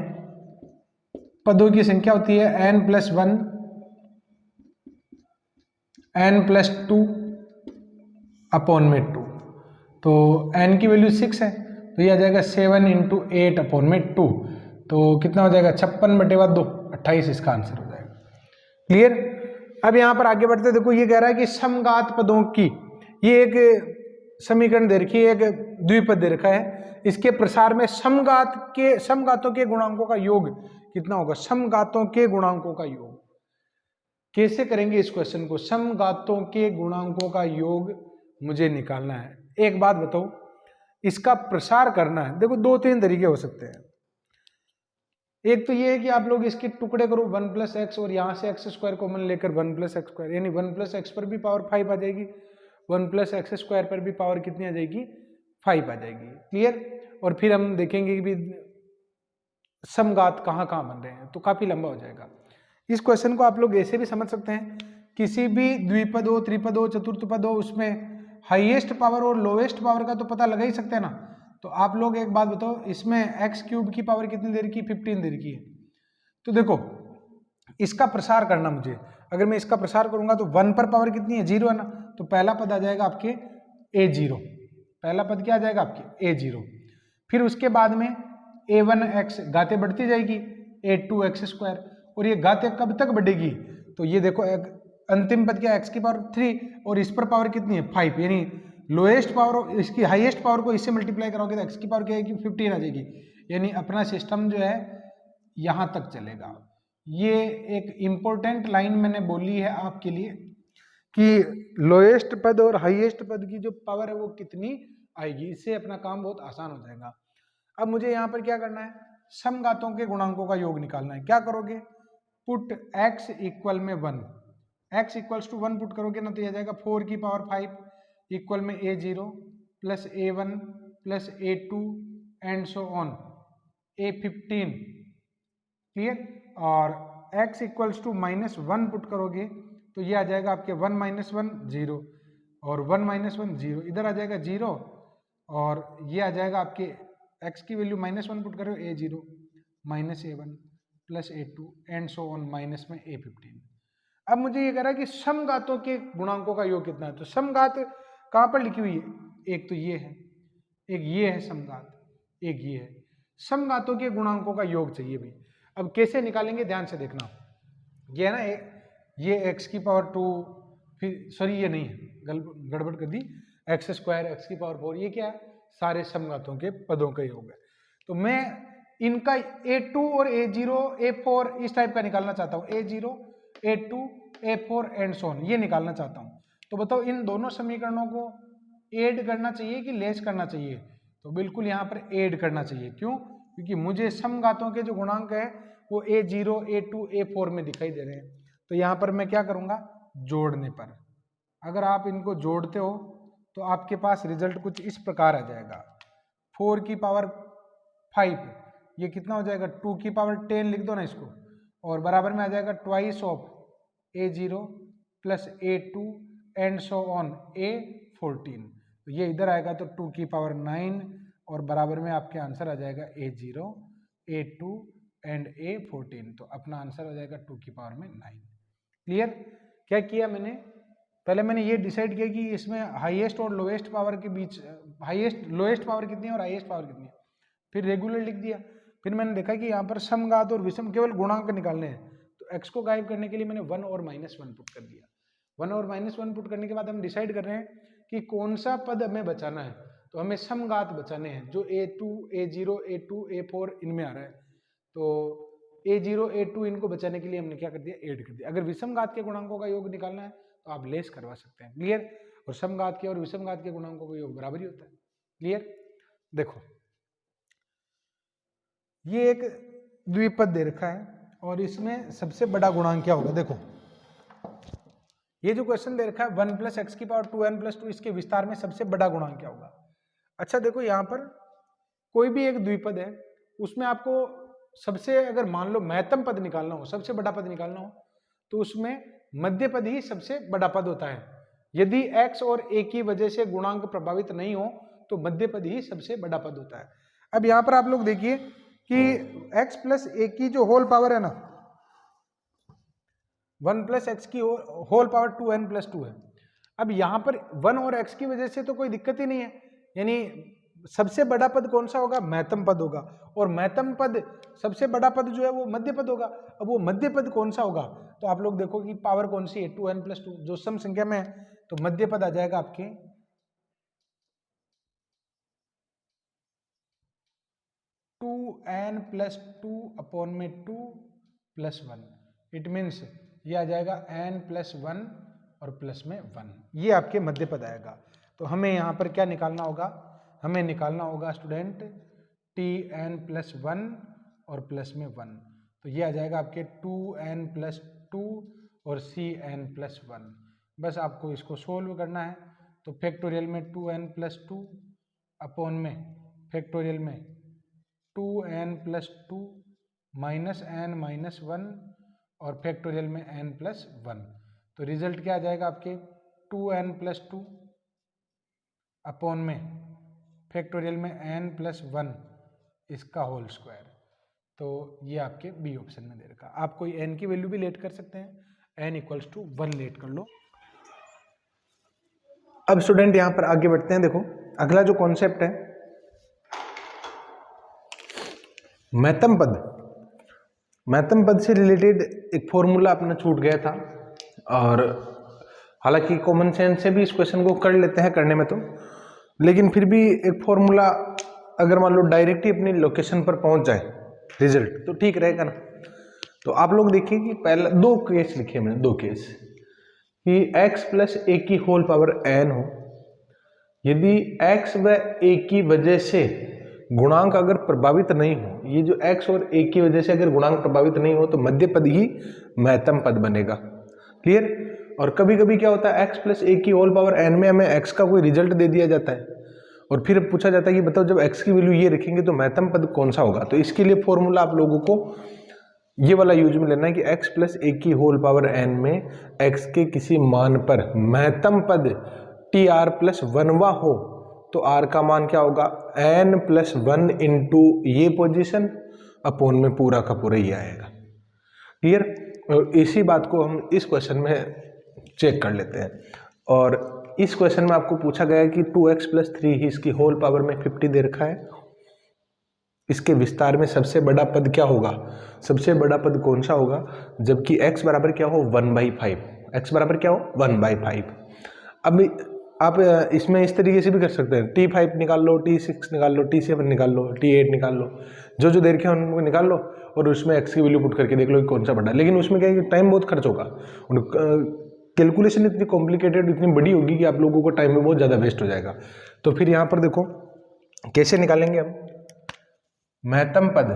पदों की संख्या होती है n+1 n+2/2। तो n की वैल्यू 6 है तो ये आ जाएगा 7 × 8/2। तो कितना हो जाएगा 56/2, 28 इसका आंसर हो जाएगा। क्लियर? अब यहाँ पर आगे बढ़ते देखो, ये कह रहा है कि समघात पदों की, ये एक समीकरण दे रखी है, एक द्विपद दे रखा है, इसके प्रसार में समघातों के गुणांकों का योग कितना होगा। समघातों के गुणांकों का योग कैसे करेंगे इस क्वेश्चन को, समघातों के गुणांकों का योग मुझे निकालना है। एक बात बताओ, इसका प्रसार करना है, देखो 2-3 तरीके हो सकते हैं। एक तो ये है कि आप लोग इसके टुकड़े करो 1+x और यहाँ से x² कॉमन लेकर 1+x², यानी 1+x पर भी पावर 5 आ जाएगी, 1+x² पर भी पावर कितनी आ जाएगी 5 आ जाएगी। क्लियर? और फिर हम देखेंगे कि भी समघात कहाँ कहाँ बन रहे हैं, तो काफी लंबा हो जाएगा। इस क्वेश्चन को आप लोग ऐसे भी समझ सकते हैं, किसी भी द्विपद हो, त्रिपद हो, चतुर्थ पद हो, उसमें हाईएस्ट पावर और लोएस्ट पावर का तो पता लगा ही सकते हैं ना। तो आप लोग एक बात बताओ, इसमें x³ की पावर कितनी दे रखी है 15 दे रखी है। तो देखो इसका प्रसार करना मुझे, अगर मैं इसका प्रसार करूंगा तो 1 पर पावर कितनी है 0 है ना, तो पहला पद आ जाएगा आपके a0, पहला पद क्या आ जाएगा आपके a0। फिर उसके बाद में a1x घाते बढ़ती जाएगी a2x², और ये घाते कब तक बढ़ेगी, तो ये देखो अंतिम पद क्या x की पावर 3 और इस पर पावर कितनी है 5, यानी लोएस्ट पावर इसकी हाईएस्ट पावर को इससे मल्टीप्लाई करोगे तो x की पावर क्या है कि 15 आ जाएगी। यानी अपना सिस्टम जो है यहां तक चलेगा। ये एक इंपॉर्टेंट लाइन मैंने बोली है आपके लिए कि लोएस्ट पद और हाईएस्ट पद की जो पावर है वो कितनी आएगी, इससे अपना काम बहुत आसान हो जाएगा। अब मुझे यहाँ पर क्या करना है, समघातों के गुणांकों का योग निकालना है। क्या करोगे, पुट x इक्वल में 1, x इक्वल्स टू 1 पुट करोगे ना तो यह जाएगा 4 की पावर 5 इक्वल में a0 plus a1 plus a2 and so on a15। Clear? और x इक्वल्स टू -1 पुट करोगे तो ये आ जाएगा आपके 1 - 1 0 और 1 - 1 0, इधर आ जाएगा 0 और ये आ जाएगा आपके x की वैल्यू -1 पुट करो a0 minus a1 plus a2 and so on minus में a15। अब मुझे ये कह रहा है कि समघातों के गुणांकों का योग कितना है। तो समघात कहाँ पर लिखी हुई है, एक तो ये है, एक ये है समघात, एक ये है। समघातों के गुणांकों का योग चाहिए भी। अब कैसे निकालेंगे ध्यान से देखना, ये है ना ये x की पावर 2, फिर सॉरी ये नहीं है, गड़बड़ कर दी, x² x की पावर 4, ये क्या है सारे समघातों के पदों का योग है। तो मैं इनका a2 और a0 a4 इस टाइप का निकालना चाहता हूँ, a0 a2 a4 and so on, ये निकालना चाहता हूँ। तो बताओ इन दोनों समीकरणों को ऐड करना चाहिए कि लेस करना चाहिए, तो बिल्कुल यहाँ पर ऐड करना चाहिए। क्यों? क्योंकि मुझे समघातों के जो गुणांक है वो a0 a2 a4 में दिखाई दे रहे हैं। तो यहाँ पर मैं क्या करूँगा, जोड़ने पर अगर आप इनको जोड़ते हो तो आपके पास रिजल्ट कुछ इस प्रकार आ जाएगा, 4 की पावर 5 ये कितना हो जाएगा 2 की पावर 10 लिख दो ना इसको, और बराबर में आ जाएगा twice of a0 plus a2 and so on a14। तो ये इधर आएगा तो 2 की पावर 9 और बराबर में आपके आंसर आ जाएगा a0 a2 एंड a14। तो अपना आंसर हो जाएगा 2 की पावर में 9। क्लियर? क्या किया मैंने, पहले मैंने ये डिसाइड किया कि इसमें हाईएस्ट और लोएस्ट पावर के बीच लोएस्ट पावर कितनी है और हाईएस्ट पावर कितनी है, फिर रेगुलर लिख दिया। फिर मैंने देखा कि यहाँ पर समघात और विषम केवल गुणांक निकालने हैं, तो x को गायब करने के लिए मैंने 1 और -1 पुट कर दिया। 1 और -1 पुट करने के बाद हम डिसाइड कर रहे हैं कि कौन सा पद हमें बचाना है। तो हमें समघात बचाने हैं जो A2, A0, A2, A4 इनमें आ रहा है। तो A0, A2 इनको बचाने के लिए हमने क्या कर दिया, ऐड कर दिया। अगर विषमघात के गुणांकों का योग निकालना है तो आप लेस करवा सकते हैं। क्लियर। और समघात के और विषमघात के गुणांकों का योग बराबर ही होता है। क्लियर। देखो ये एक द्विपद दे रखा है और इसमें सबसे बड़ा गुणांक क्या होगा। देखो ये जो क्वेश्चन दे रखा है 1 + x⁴ 2n + 2, इसके विस्तार में सबसे बड़ा गुणांक क्या होगा। अच्छा देखो यहाँ पर कोई भी एक द्विपद है, उसमें आपको सबसे, अगर मान लो महत्तम पद निकालना हो, सबसे बड़ा पद निकालना हो, तो उसमें मध्य पद ही सबसे बड़ा पद होता है। यदि x और a की वजह से गुणांक प्रभावित नहीं हो तो मध्य पद ही सबसे बड़ा पद होता है। अब यहाँ पर आप लोग देखिए कि x + a की जो होल पावर है ना, 1 + x की होल पावर 2n + 2 है। अब यहाँ पर 1 और x की वजह से तो कोई दिक्कत ही नहीं है, यानी सबसे बड़ा पद कौन सा होगा, महत्तम पद होगा। और महत्तम पद सबसे बड़ा पद जो है वो मध्य पद होगा। अब वो मध्य पद कौन सा होगा, तो आप लोग देखो कि पावर कौन सी है, 2n + 2, जो सम संख्या में है, तो मध्य पद आ जाएगा आपके 2n + 2/2 + 1। इट मीन्स ये आ जाएगा n + 1 और प्लस में 1, ये आपके मध्य पद आएगा। तो हमें यहाँ पर क्या निकालना होगा, हमें निकालना होगा स्टूडेंट tn + 1 और प्लस में 1। तो ये आ जाएगा आपके 2n + 2 और cn + 1। बस आपको इसको सोल्व करना है। तो फैक्टोरियल में 2n + 2 अपॉन में फैक्टोरियल में 2n + 2 -n - 1 और फैक्टोरियल में n + 1। तो रिजल्ट क्या आ जाएगा आपके 2n + 2 अपॉन में फैक्टोरियल में n + 1 इसका होल स्क्वायर। तो ये आपके बी ऑप्शन में दे रखा। आप कोई n की वैल्यू भी लेट कर सकते हैं, n = 1 लेट कर लो। अब स्टूडेंट यहां पर आगे बढ़ते हैं। देखो अगला जो कॉन्सेप्ट है महत्तम पद। महत्तम पद से रिलेटेड एक फॉर्मूला अपना छूट गया था, और हालांकि कॉमन सेंस से भी इस क्वेश्चन को कर लेते हैं करने में तो, लेकिन फिर भी एक फॉर्मूला अगर मान लो डायरेक्ट ही अपनी लोकेशन पर पहुंच जाए रिजल्ट तो ठीक रहेगा ना। तो आप लोग देखिए कि पहला 2 केस लिखे मैंने, 2 केस कि x + a की होल पावर n हो। यदि x व a की वजह से गुणांक अगर प्रभावित नहीं हो, ये जो x और a की वजह से अगर गुणांक प्रभावित नहीं हो तो मध्य पद ही महत्तम पद बनेगा। क्लियर। और कभी कभी क्या होता है x + a की होल पावर n में हमें x का कोई रिजल्ट दे दिया जाता है और फिर पूछा जाता है कि बताओ जब x की वैल्यू ये रखेंगे तो महत्तम पद कौन सा होगा। तो इसके लिए फॉर्मूला आप लोगों को ये वाला यूज में लेना है कि x + a की होल पावर n में x के किसी मान पर महत्तम पद tr + 1वां हो तो r का मान क्या होगा, n + 1 इंटू ये पोजीशन अपॉन में पूरा का पूरा ये आएगा। क्लियर। और इसी बात को हम इस क्वेश्चन में चेक कर लेते हैं। और इस क्वेश्चन में आपको पूछा गया है कि 2x + 3 ही इसकी होल पावर में 50 दे रखा है। इसके विस्तार में सबसे बड़ा पद क्या होगा, सबसे बड़ा पद कौन सा होगा, जबकि x बराबर क्या हो 1/5। x बराबर क्या हो 1/5। अब आप इसमें इस तरीके से भी कर सकते हैं, t5 निकाल लो, t6 निकाल लो, t7 निकाल लो, t8 निकाल लो, जो जो दे रखे हैं उनको निकाल लो और उसमें x की वैल्यू पुट करके देख लो कि कौन सा बड़ा। लेकिन उसमें क्या है कि टाइम बहुत खर्च होगा, कैलकुलेशन इतनी कॉम्प्लिकेटेड इतनी बड़ी होगी कि आप लोगों को टाइम में बहुत ज़्यादा वेस्ट हो जाएगा। तो फिर यहाँ पर देखो कैसे निकालेंगे हम महत्तम पद।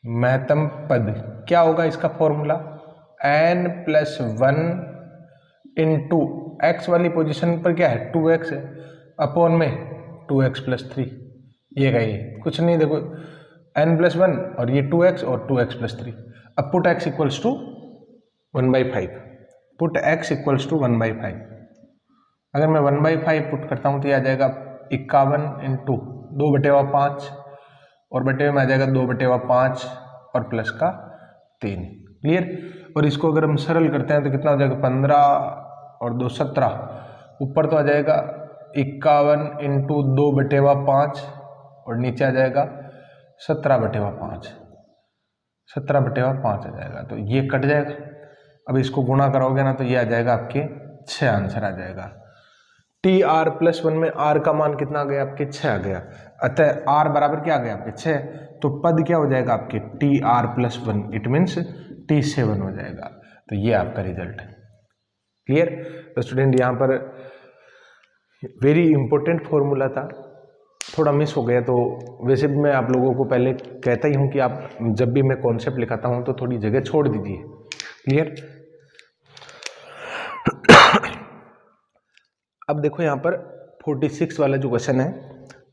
महत्तम पद क्या होगा, इसका फॉर्मूला n + 1 इंटू एक्स वाली पोजीशन पर क्या है 2x है अपॉन में 2x + 3। ये का ये कुछ नहीं, देखो n + 1 और ये 2x और 2x + 3। अब पुट x = 1/5, पुट x = 1/5। अगर मैं 1/5 पुट करता हूँ तो ये आ जाएगा 51 इंटू 2/5 और बटे में आ जाएगा 2/5 और प्लस का 3। क्लियर। और इसको अगर हम सरल करते हैं तो कितना हो जाएगा 15 और 2 17, ऊपर तो आ जाएगा 51 इंटू 2/5 और नीचे आ जाएगा 17/5, 17/5 आ जाएगा। तो ये कट जाएगा, अब इसको गुणा करोगे ना तो ये आ जाएगा आपके 6 आंसर आ जाएगा। टी आर प्लस 1 में आर का मान कितना आ गया आपके 6 आ गया, अतः आर बराबर क्या आ गया आपके 6, तो पद क्या हो जाएगा आपके T R plus 1, it means T7 हो जाएगा। तो ये आपका रिजल्ट है। क्लियर। तो स्टूडेंट यहाँ पर वेरी इंपॉर्टेंट फॉर्मूला था, थोड़ा मिस हो गया, तो वैसे भी मैं आप लोगों को पहले कहता ही हूँ कि आप जब भी मैं कॉन्सेप्ट लिखाता हूँ तो थोड़ी जगह छोड़ दीजिए। क्लियर। अब देखो यहाँ पर 46 वाला जो क्वेश्चन है,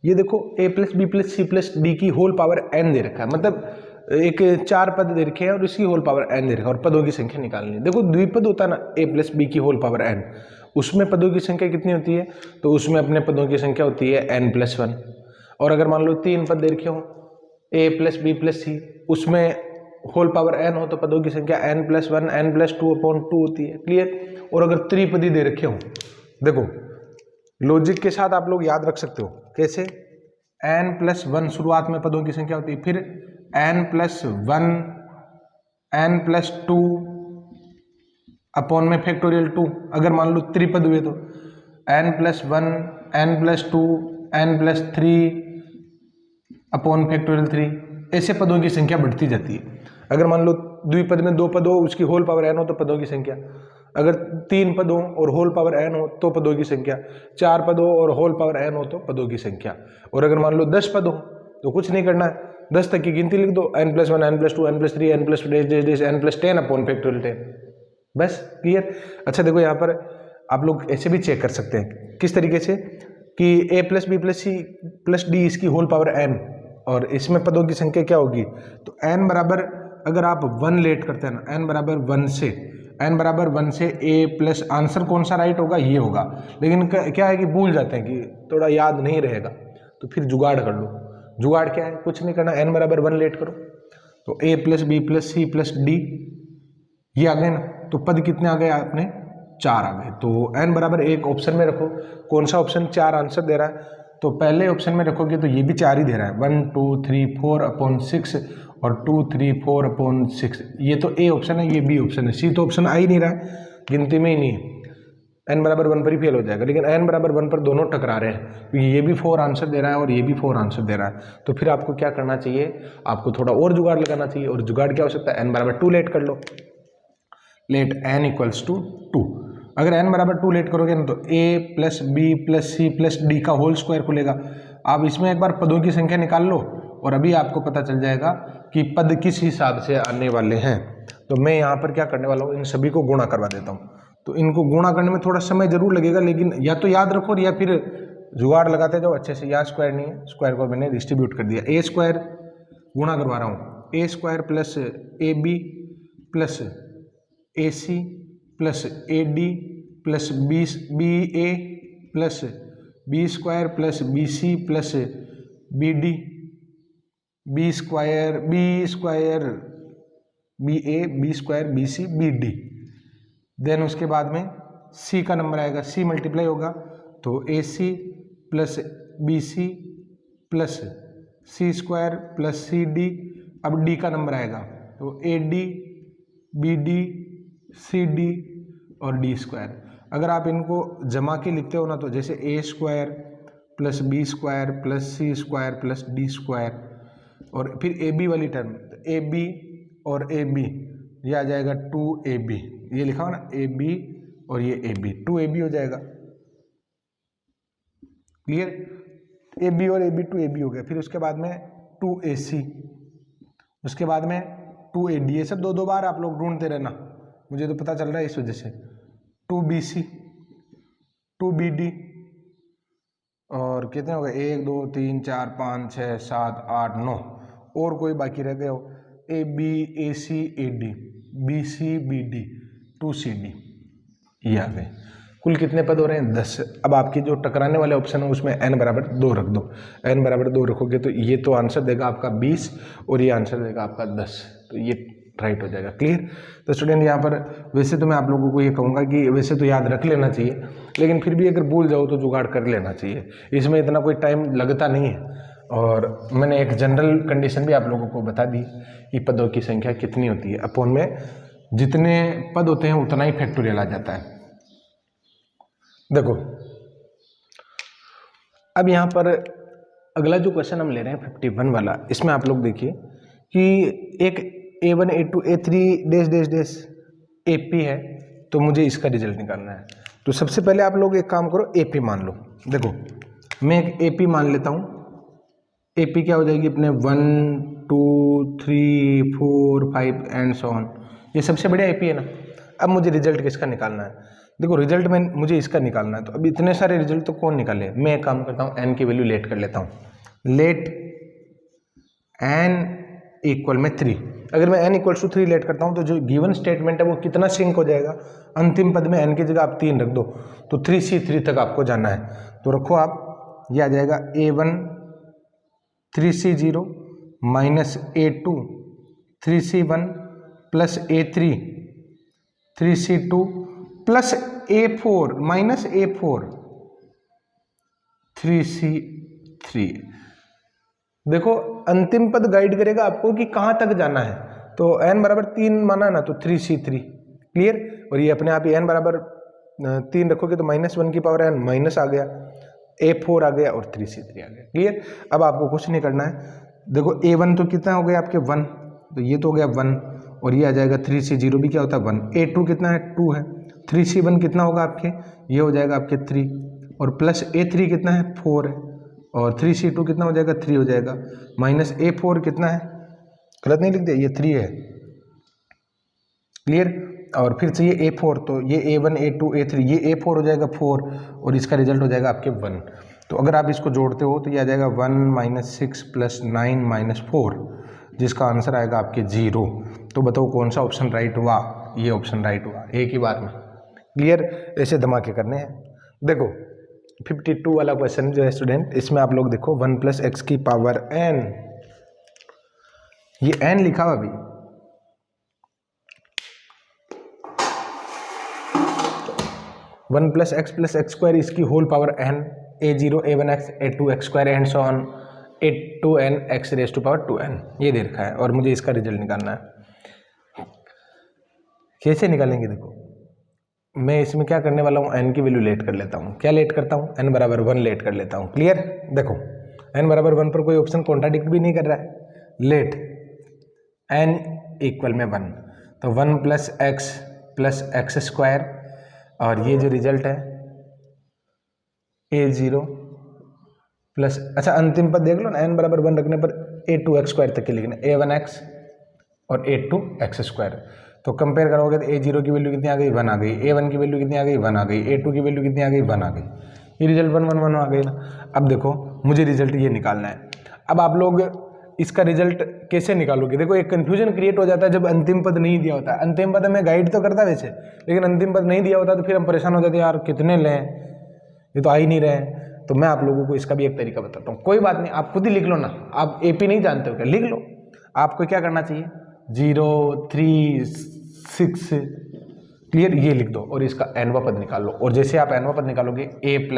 ये देखो a plus b plus c plus d की होल पावर n दे रखा है, मतलब एक 4 पद दे रखे हैं और इसकी होल पावर n दे रखा है और पदों की संख्या निकालनी है। देखो द्विपद होता है ना a प्लस बी की होल पावर n, उसमें पदों की संख्या कितनी होती है, तो उसमें अपने पदों की संख्या होती है n प्लस 1। और अगर मान लो 3 पद दे रखे हो a प्लस बी प्लस सी, उसमें होल पावर n हो तो पदों की संख्या n plus 1 n plus 2 upon 2 होती है। क्लियर। और अगर त्रिपदी दे रखे हो, देखो लॉजिक के साथ आप लोग याद रख सकते हो कैसे, n प्लस 1 शुरुआत में पदों की संख्या होती है, फिर n plus 1 n plus 2 upon में फैक्टोरियल 2। अगर मान लो त्रिपद हुए तो n plus 1 n plus 2 n plus 3 upon factorial 3, ऐसे पदों की संख्या बढ़ती जाती है। अगर मान लो द्विपद में 2 पद हो, उसकी होल पावर n हो तो पदों की संख्या, अगर 3 पद हो और होल पावर n हो तो पदों की संख्या, 4 पद हो और होल पावर n हो तो पदों की संख्या। और अगर मान लो 10 पद हो तो कुछ नहीं करना है, 10 तक की गिनती लिख दो, n plus 1 n plus 2 n plus 3 n plus n plus 10 upon factorial 10, बस। क्लियर। अच्छा देखो यहाँ पर आप लोग ऐसे भी चेक कर सकते हैं, किस तरीके से कि a plus b plus c plus d इसकी होल पावर n और इसमें पदों की संख्या क्या होगी, तो n बराबर, अगर आप 1 लेट करते हैं ना, n बराबर 1 से a प्लस आंसर कौन सा राइट होगा, ये होगा। लेकिन क्या है कि भूल जाते हैं कि थोड़ा याद नहीं रहेगा, तो फिर जुगाड़ कर लो। जुगाड़ क्या है, कुछ नहीं करना, n बराबर 1 लेट करो तो a plus b plus c plus d ये आ गए ना, तो पद कितने आ गए आपने 4 आ गए। तो n बराबर एक ऑप्शन में रखो, कौन सा ऑप्शन 4 आंसर दे रहा है, तो पहले ऑप्शन में रखोगे तो ये भी 4 ही दे रहा है, 1 2 3 4 अपॉन 6 और 2 3 4 अपॉन 6, ये तो ए ऑप्शन है, ये बी ऑप्शन है, सी तो ऑप्शन आ ही नहीं रहा है, गिनती में ही नहीं है। n बराबर 1 पर ही फेल हो जाएगा, लेकिन n बराबर 1 पर दोनों टकरा रहे हैं, क्योंकि ये भी 4 आंसर दे रहा है और ये भी 4 आंसर दे रहा है। तो फिर आपको क्या करना चाहिए, आपको थोड़ा और जुगाड़ लगाना चाहिए, और जुगाड़ क्या हो सकता है, n बराबर 2 लेट कर लो, लेट n इक्वल्स टू 2। अगर n बराबर 2 लेट करोगे ना तो a plus b plus c plus d का होल स्क्वायर खुलेगा। आप इसमें एक बार पदों की संख्या निकाल लो और अभी आपको पता चल जाएगा कि पद किस हिसाब से आने वाले हैं। तो मैं यहाँ पर क्या करने वाला हूँ, इन सभी को गुणा करवा देता हूँ। तो इनको गुणा करने में थोड़ा समय जरूर लगेगा, लेकिन या तो याद रखो या फिर जुगाड़ लगाते जाओ अच्छे से। यहाँ स्क्वायर नहीं है, स्क्वायर को मैंने डिस्ट्रीब्यूट कर दिया, ए स्क्वायर गुणा करवा रहा हूँ, a square plus a b plus a c plus a d plus b a plus b square plus b c plus b d, b square b a b square b c b d. Then उसके बाद में सी का number आएगा, सी multiply होगा तो a c plus b c plus c square plus c d. अब d का number आएगा तो a d b d c d और डी स्क्वायर। अगर आप इनको जमा के लिखते हो ना तो जैसे a square plus b square plus c square plus d square, और फिर ए बी वाली टर्म, ए बी और ए बी ये आ जाएगा 2ab, ये लिखा हो ना ए बी और ये ए बी, 2ab हो जाएगा। क्लियर, ए बी और ए बी 2ab हो गया। फिर उसके बाद में 2ac, उसके बाद में 2ad, ये सब 2 बार आप लोग ढूंढते रहना, मुझे तो पता चल रहा है इस वजह से। 2bc 2bd और कितने हो गए, 1 2 3 4 5 6 7 8 9, और कोई बाकी रह गए हो, a b a c a d b c b d 2cd, ये आ गए। कुल कितने पद हो रहे हैं 10। अब आपकी जो टकराने वाले ऑप्शन है उसमें n बराबर 2 रख दो, n बराबर 2 रखोगे तो ये तो आंसर देगा आपका 20 और ये आंसर देगा आपका 10, तो ये राइट हो जाएगा। क्लियर। तो स्टूडेंट यहाँ पर वैसे तो मैं आप लोगों को ये कहूँगा कि वैसे तो याद रख लेना चाहिए, लेकिन फिर भी अगर भूल जाओ तो जुगाड़ कर लेना चाहिए, इसमें इतना कोई टाइम लगता नहीं है। और मैंने एक जनरल कंडीशन भी आप लोगों को बता दी कि पदों की संख्या कितनी होती है, अपॉन में जितने पद होते हैं उतना ही फैक्टोरियल आ जाता है। देखो अब यहाँ पर अगला जो क्वेश्चन हम ले रहे हैं 51 वाला, इसमें आप लोग देखिए कि एक A1 A2 A3 dash dash dash AP है, तो मुझे इसका रिजल्ट निकालना है। तो सबसे पहले आप लोग एक काम करो, AP मान लो। देखो मैं एक AP मान लेता हूँ। AP क्या हो जाएगी अपने 1 2 3 4 5 एंड सो ऑन, ये सबसे बढ़िया AP है ना। अब मुझे रिजल्ट किसका निकालना है? देखो रिजल्ट में मुझे इसका निकालना है, तो अब इतने सारे रिजल्ट तो कौन निकाले। मैं एक काम करता हूँ, n की वैल्यू लेट कर लेता हूँ। लेट n इक्वल में 3। अगर मैं n इक्वल टू 3 लेट करता हूँ तो जो गिवन स्टेटमेंट है वो कितना सिंक हो जाएगा, अंतिम पद में n की जगह आप 3 रख दो तो 3C3 तक आपको जाना है। तो रखो आप, ये आ जाएगा A1 3C0 minus A2 3C1 plus A3 3C2 plus A4 minus A4 3C3। देखो अंतिम पद गाइड करेगा आपको कि कहाँ तक जाना है। तो n बराबर 3 माना ना, तो 3C3 क्लियर। और ये अपने आप ही n बराबर 3 रखोगे तो -1 की पावर n माइनस आ गया, A4 आ गया और 3C3 आ गया। क्लियर। अब आपको कुछ नहीं करना है। देखो A1 तो कितना हो गया आपके 1, तो ये तो हो गया 1 और ये आ जाएगा 3C0 भी क्या होता है 1। A2 कितना है 2 है। 3C1 कितना होगा आपके, ये हो जाएगा आपके 3 और प्लस A3 कितना है 4 है और 3C2 कितना हो जाएगा 3 हो जाएगा, माइनस A4 कितना है, गलत नहीं लिख दिया, ये 3 है। क्लियर। और फिर से ये A4, तो ये A1 A2 A3 ये A4 हो जाएगा 4 और इसका रिजल्ट हो जाएगा आपके 1। तो अगर आप इसको जोड़ते हो तो ये आ जाएगा 1 - 6 + 9 - 4, जिसका आंसर आएगा आपके 0। तो बताओ कौन सा ऑप्शन राइट हुआ? ये ऑप्शन राइट हुआ, एक ही बार में। क्लियर। ऐसे धमाके करने हैं। देखो 52 वाला क्वेश्चन जो है स्टूडेंट, इसमें आप लोग देखो 1 + x की पावर n, ये n लिखा हुआ अभी, वन प्लस एक्स स्क्वायर इसकी whole power n, A0 A1x A2x² and so on A2n x⁻²n ये दे रखा है और मुझे इसका रिजल्ट निकालना है। कैसे निकालेंगे? देखो मैं इसमें क्या करने वाला हूँ, n की वैल्यू लेट कर लेता हूँ। क्या लेट करता हूँ? n बराबर 1 लेट कर लेता हूँ। क्लियर। देखो n बराबर 1 पर कोई ऑप्शन कॉन्ट्राडिक्ट भी नहीं कर रहा है। लेट n इक्वल में 1, तो 1 + x + x² और ये जो रिजल्ट है A0 प्लस, अच्छा अंतिम पद देख लो ना, n बराबर 1 रखने पर A2x² तक के लिखना, A1x और A2x²। तो कंपेयर करोगे तो A0 की वैल्यू कितनी आ गई 1 आ गई, A1 की वैल्यू कितनी आ गई 1 आ गई, A2 की वैल्यू कितनी आ गई 1 आ गई। ये रिजल्ट 1 1 1 आ गई ना। अब देखो मुझे रिजल्ट ये निकालना है। अब आप लोग इसका रिजल्ट कैसे निकालोगे? देखो एक कंफ्यूजन क्रिएट हो जाता है जब अंतिम पद नहीं दिया होता। अंतिम पद में गाइड तो करता वैसे, लेकिन अंतिम पद नहीं दिया होता तो फिर हम परेशान हो जाते यार कितने लें, ये तो आ ही नहीं रहे हैं। तो मैं आप लोगों को इसका भी एक तरीका बताता हूँ। कोई बात नहीं, आप खुद ही लिख लो ना, आप AP नहीं जानते हो क्या, लिख लो। आपको क्या करना चाहिए, 0 3 6 क्लियर, ये लिख दो और इसका nवां पद निकाल लो। और जैसे आप nवां पद निकालोगे A +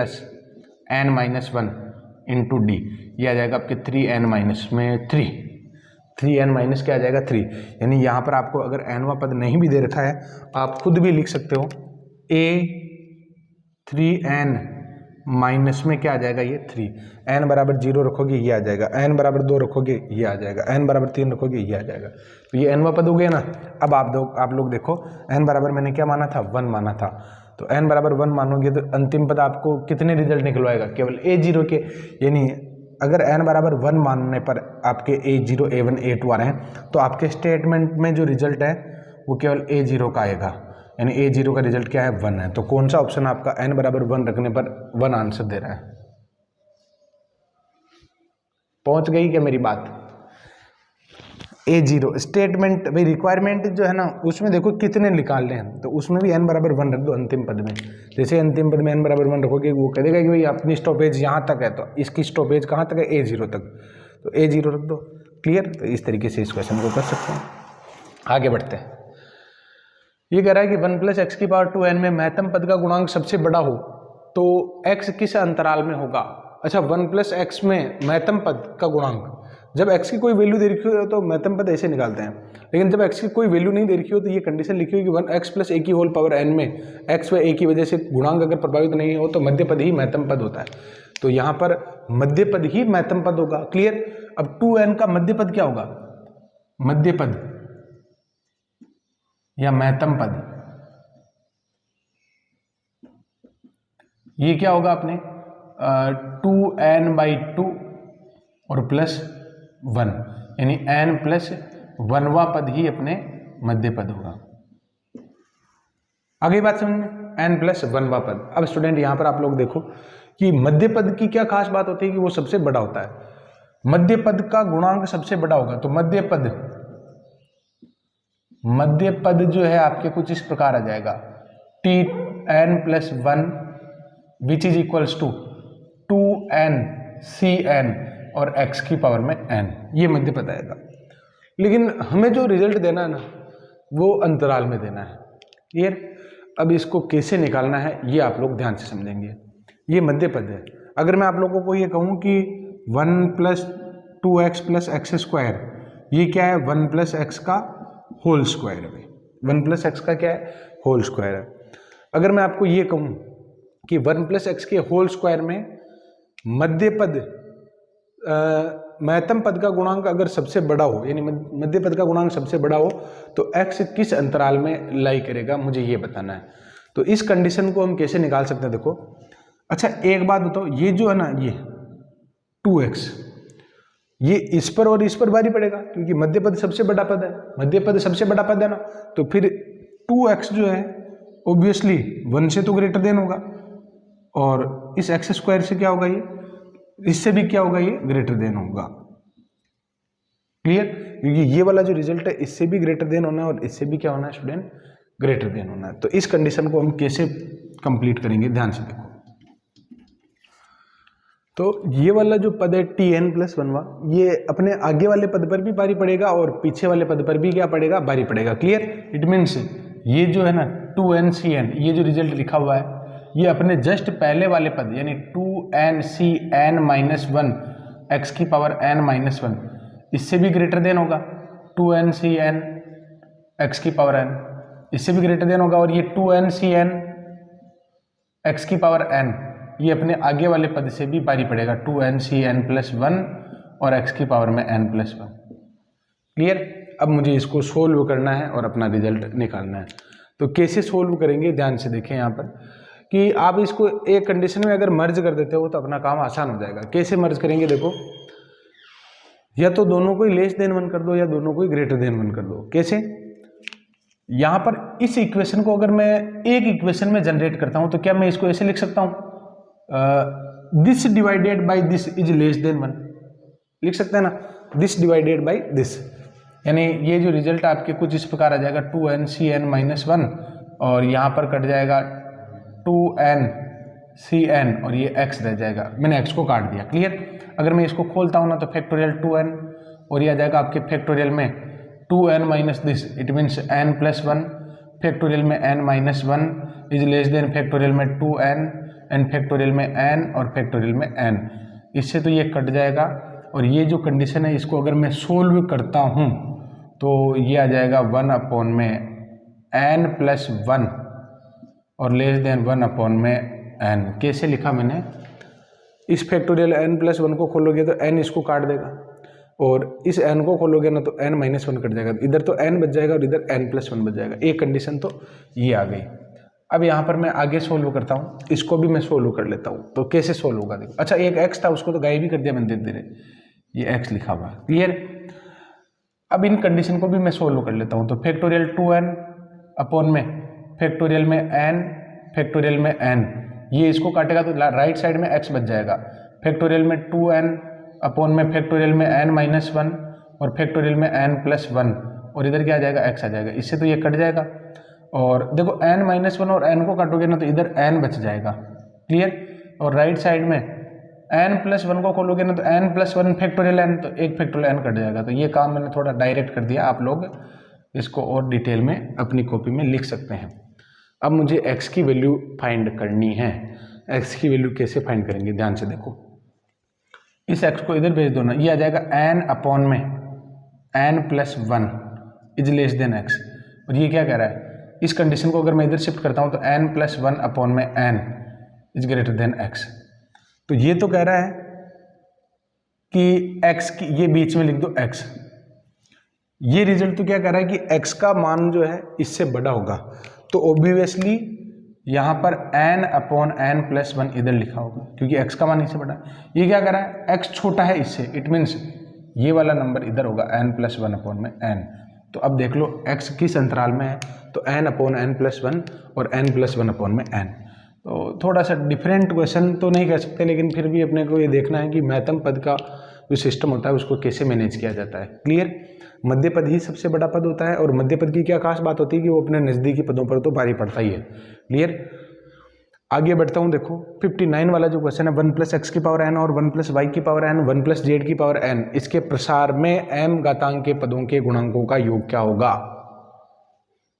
n - 1 × d, ये आ जाएगा आपके 3n - 3, 3n - क्या आ जाएगा 3। यानी यहाँ पर आपको अगर nवां पद नहीं भी दे रखा है आप खुद भी लिख सकते हो, A 3n माइनस में क्या आ जाएगा ये 3, n बराबर 0 रखोगे ये आ जाएगा, n बराबर 2 रखोगे ये आ जाएगा, n बराबर 3 रखोगे ये आ जाएगा। तो ये nवां पद हो गया ना। अब आप लोग देखो n बराबर मैंने क्या माना था 1 माना था, तो n बराबर 1 मानोगे तो अंतिम पद आपको कितने रिजल्ट निकलवाएगा, केवल A0 के। यानी अगर n बराबर 1 मानने पर आपके A0 A1 A2 आ रहे हैं तो आपके स्टेटमेंट में जो रिजल्ट है वो केवल A0 का आएगा, यानी A0 का रिजल्ट क्या है 1 है। तो कौन सा ऑप्शन आपका n बराबर 1 रखने पर 1 आंसर दे रहा है? पहुंच गई क्या मेरी बात? A0 स्टेटमेंट भाई रिक्वायरमेंट जो है ना उसमें देखो कितने निकाल रहे हैं, तो उसमें भी n बराबर 1 रख दो अंतिम पद में। जैसे अंतिम पद में n बराबर 1 रखोगे वो कह देगा कि भाई अपनी स्टॉपेज यहाँ तक है, तो इसकी स्टॉपेज कहाँ तक है A0 तक, तो A0 रख दो। क्लियर। तो इस तरीके से इस क्वेश्चन को कर सकते हैं। आगे बढ़ते हैं। ये कह रहा है कि 1 + x की पावर 2n में महत्तम पद का गुणांक सबसे बड़ा हो तो x किस अंतराल में होगा। अच्छा 1 + x में महत्तम पद का गुणांक, जब x की कोई वैल्यू दे रखी हो तो महत्तम पद ऐसे निकालते हैं, लेकिन जब x की कोई वैल्यू नहीं दे रखी हो तो ये कंडीशन लिखी हुई कि 1x प्लस a की होल पावर n में x व a की वजह से गुणांक अगर प्रभावित नहीं हो तो मध्य पद ही महत्तम पद होता है। तो यहाँ पर मध्य पद ही महत्तम पद होगा। क्लियर। अब 2n का मध्य पद क्या होगा? मध्य पद या महत्तम पद, ये क्या होगा अपने 2n/2 और प्लस 1, यानी n प्लस 1वां पद ही अपने मध्य पद होगा। आगे बात समझ में, n प्लस 1वां पद। अब स्टूडेंट यहां पर आप लोग देखो कि मध्य पद की क्या खास बात होती है कि वो सबसे बड़ा होता है। मध्य पद का गुणांक सबसे बड़ा होगा, तो मध्य पद जो है आपके कुछ इस प्रकार आ जाएगा Tn plus 1 which is equals to 2n Cn और x की पावर में n, ये मध्य पद आएगा। लेकिन हमें जो रिजल्ट देना है ना वो अंतराल में देना है। क्लियर। अब इसको कैसे निकालना है ये आप लोग ध्यान से समझेंगे। ये मध्य पद है। अगर मैं आप लोगों को ये कहूँ कि 1 plus 2x plus x square, ये क्या है? 1 प्लस एक्स का होल स्क्वायर है। 1 प्लस एक्स का क्या है? होल स्क्वायर है। अगर मैं आपको ये कहूँ कि 1 प्लस एक्स के होल स्क्वायर में मध्य पद महत्तम पद का गुणांक अगर सबसे बड़ा हो, यानी मध्य पद का गुणांक सबसे बड़ा हो, तो x किस अंतराल में लाई करेगा, मुझे ये बताना है। तो इस कंडीशन को हम कैसे निकाल सकते हैं? देखो, अच्छा एक बात बताओ, ये जो है ना ये 2x, ये इस पर और इस पर भारी पड़ेगा क्योंकि मध्य पद सबसे बड़ा पद है। मध्य पद सबसे बड़ा पद है ना, तो फिर 2x जो है ऑब्वियसली 1 से तो ग्रेटर देन होगा, और इस एक्स स्क्वायर से क्या होगा? ये इससे भी क्या होगा? ये ग्रेटर देन होगा। क्लियर। क्योंकि ये वाला जो रिजल्ट है इससे भी ग्रेटर देन होना है और इससे भी क्या होना है स्टूडेंट? ग्रेटर देन होना है। तो इस कंडीशन को हम कैसे कंप्लीट करेंगे, ध्यान से देखो। तो ये वाला जो पद है Tn प्लस 1वां, ये अपने आगे वाले पद पर भी भारी पड़ेगा और पीछे वाले पद पर भी क्या पड़ेगा? भारी पड़ेगा। क्लियर। इट मीन्स ये जो है ना 2nCn, ये जो रिजल्ट लिखा हुआ है ये अपने जस्ट पहले वाले पद यानी 2nCn माइनस 1 एक्स की पावर n माइनस 1, इससे भी ग्रेटर देन होगा 2nCn एक्स की पावर n, इससे भी ग्रेटर देन होगा। और ये 2nCn एक्स की पावर n ये अपने आगे वाले पद से भी भारी पड़ेगा 2nCn प्लस 1 और x की पावर में n प्लस 1। क्लियर। अब मुझे इसको सोल्व करना है और अपना रिजल्ट निकालना है। तो कैसे सोल्व करेंगे, ध्यान से देखें यहाँ पर कि आप इसको एक कंडीशन में अगर मर्ज कर देते हो तो अपना काम आसान हो जाएगा। कैसे मर्ज करेंगे? देखो, या तो दोनों को ही लेस देन 1 कर दो या दोनों को ही ग्रेटर देन 1 कर दो। कैसे? यहां पर इस इक्वेशन को अगर मैं एक इक्वेशन में जनरेट करता हूं तो क्या मैं इसको ऐसे लिख सकता हूं, this divided by this is less than 1, लिख सकते हैं ना, दिस डिवाइडेड बाय दिस। यानी ये जो रिजल्ट आपके कुछ इस प्रकार आ जाएगा 2nCn माइनस 1 और यहाँ पर कट जाएगा 2nCn और ये x रह जाएगा, मैंने x को काट दिया। क्लियर। अगर मैं इसको खोलता हूँ ना तो फैक्टोरियल 2n और ये आ जाएगा आपके फैक्टोरियल में 2n minus this, it means n plus 1, factorial में n minus 1 is less than factorial में 2n एंड फैक्टोरियल में n और फैक्टोरियल में n, इससे तो ये कट जाएगा। और ये जो कंडीशन है इसको अगर मैं सोल्व करता हूँ तो ये आ जाएगा 1 अपॉन में n प्लस 1 और लेस देन 1 अपॉन में n। कैसे लिखा मैंने, इस फैक्टोरियल n प्लस 1 को खोलोगे तो n इसको काट देगा और इस n को खोलोगे ना तो n माइनस 1 कट जाएगा, इधर तो n बच जाएगा और इधर n प्लस 1 बच जाएगा। एक कंडीशन तो ये आ गई। अब यहाँ पर मैं आगे सोल्व करता हूँ, इसको भी मैं सोल्व कर लेता हूँ। तो कैसे सोल्व होगा देखो, अच्छा एक x था उसको तो गायब भी कर दिया मैंने धीरे धीरे, ये x लिखा हुआ है। क्लियर। अब इन कंडीशन को भी मैं सोल्व कर लेता हूँ। तो फैक्टोरियल 2n अपॉन में फैक्टोरियल में n फैक्टोरियल में n, ये इसको काटेगा तो राइट साइड में x बच जाएगा। फैक्टोरियल में 2n अपॉन में फैक्टोरियल में n माइनस 1 और फैक्टोरियल में n प्लस 1 और इधर क्या आ जाएगा, x आ जाएगा, इससे तो ये कट जाएगा। और देखो n माइनस 1 और n को काटोगे ना तो इधर n बच जाएगा। क्लियर। और राइट साइड में n प्लस 1 को खोलोगे ना तो n प्लस 1 फैक्टोरियल n, तो एक फैक्टोरियल n कट जाएगा। तो ये काम मैंने थोड़ा डायरेक्ट कर दिया, आप लोग इसको और डिटेल में अपनी कॉपी में लिख सकते हैं। अब मुझे x की वैल्यू फाइंड करनी है। x की वैल्यू कैसे फाइंड करेंगे, ध्यान से देखो। इस x को इधर भेज दो ना, ये आ जाएगा n अपॉन में n plus 1 is less than x। और ये क्या कह रहा है, इस कंडीशन को अगर मैं इधर शिफ्ट करता हूँ तो n प्लस 1 अपॉन में n is greater than x। तो ये तो कह रहा है कि x की, ये बीच में लिख दो x। ये रिजल्ट तो क्या कह रहा है कि x का मान जो है इससे बड़ा होगा, तो ऑब्वियसली यहाँ पर n अपॉन n प्लस 1 इधर लिखा होगा क्योंकि x का मान इससे बड़ा है। ये क्या कह रहा है, x छोटा है इससे, इट मीन्स ये वाला नंबर इधर होगा n प्लस 1 अपॉन में n। तो अब देख लो x किस अंतराल में है, तो n अपॉन n प्लस 1 और n प्लस 1 अपॉन में n। तो थोड़ा सा डिफरेंट क्वेश्चन तो नहीं कह सकते, लेकिन फिर भी अपने को ये देखना है कि महत्तम पद का जो सिस्टम होता है उसको कैसे मैनेज किया जाता है। क्लियर। मध्य पद ही सबसे बड़ा पद होता है, और मध्य पद की क्या खास बात होती है कि वो अपने नज़दीकी पदों पर तो भारी पड़ता ही है। क्लियर। आगे बढ़ता हूँ, देखो 59 वाला जो क्वेश्चन है, 1 प्लस एक्स की पावर n और 1 प्लस वाई की पावर n 1 प्लस जेड की पावर n, इसके प्रसार में m घातांक के पदों के गुणांकों का योग क्या होगा।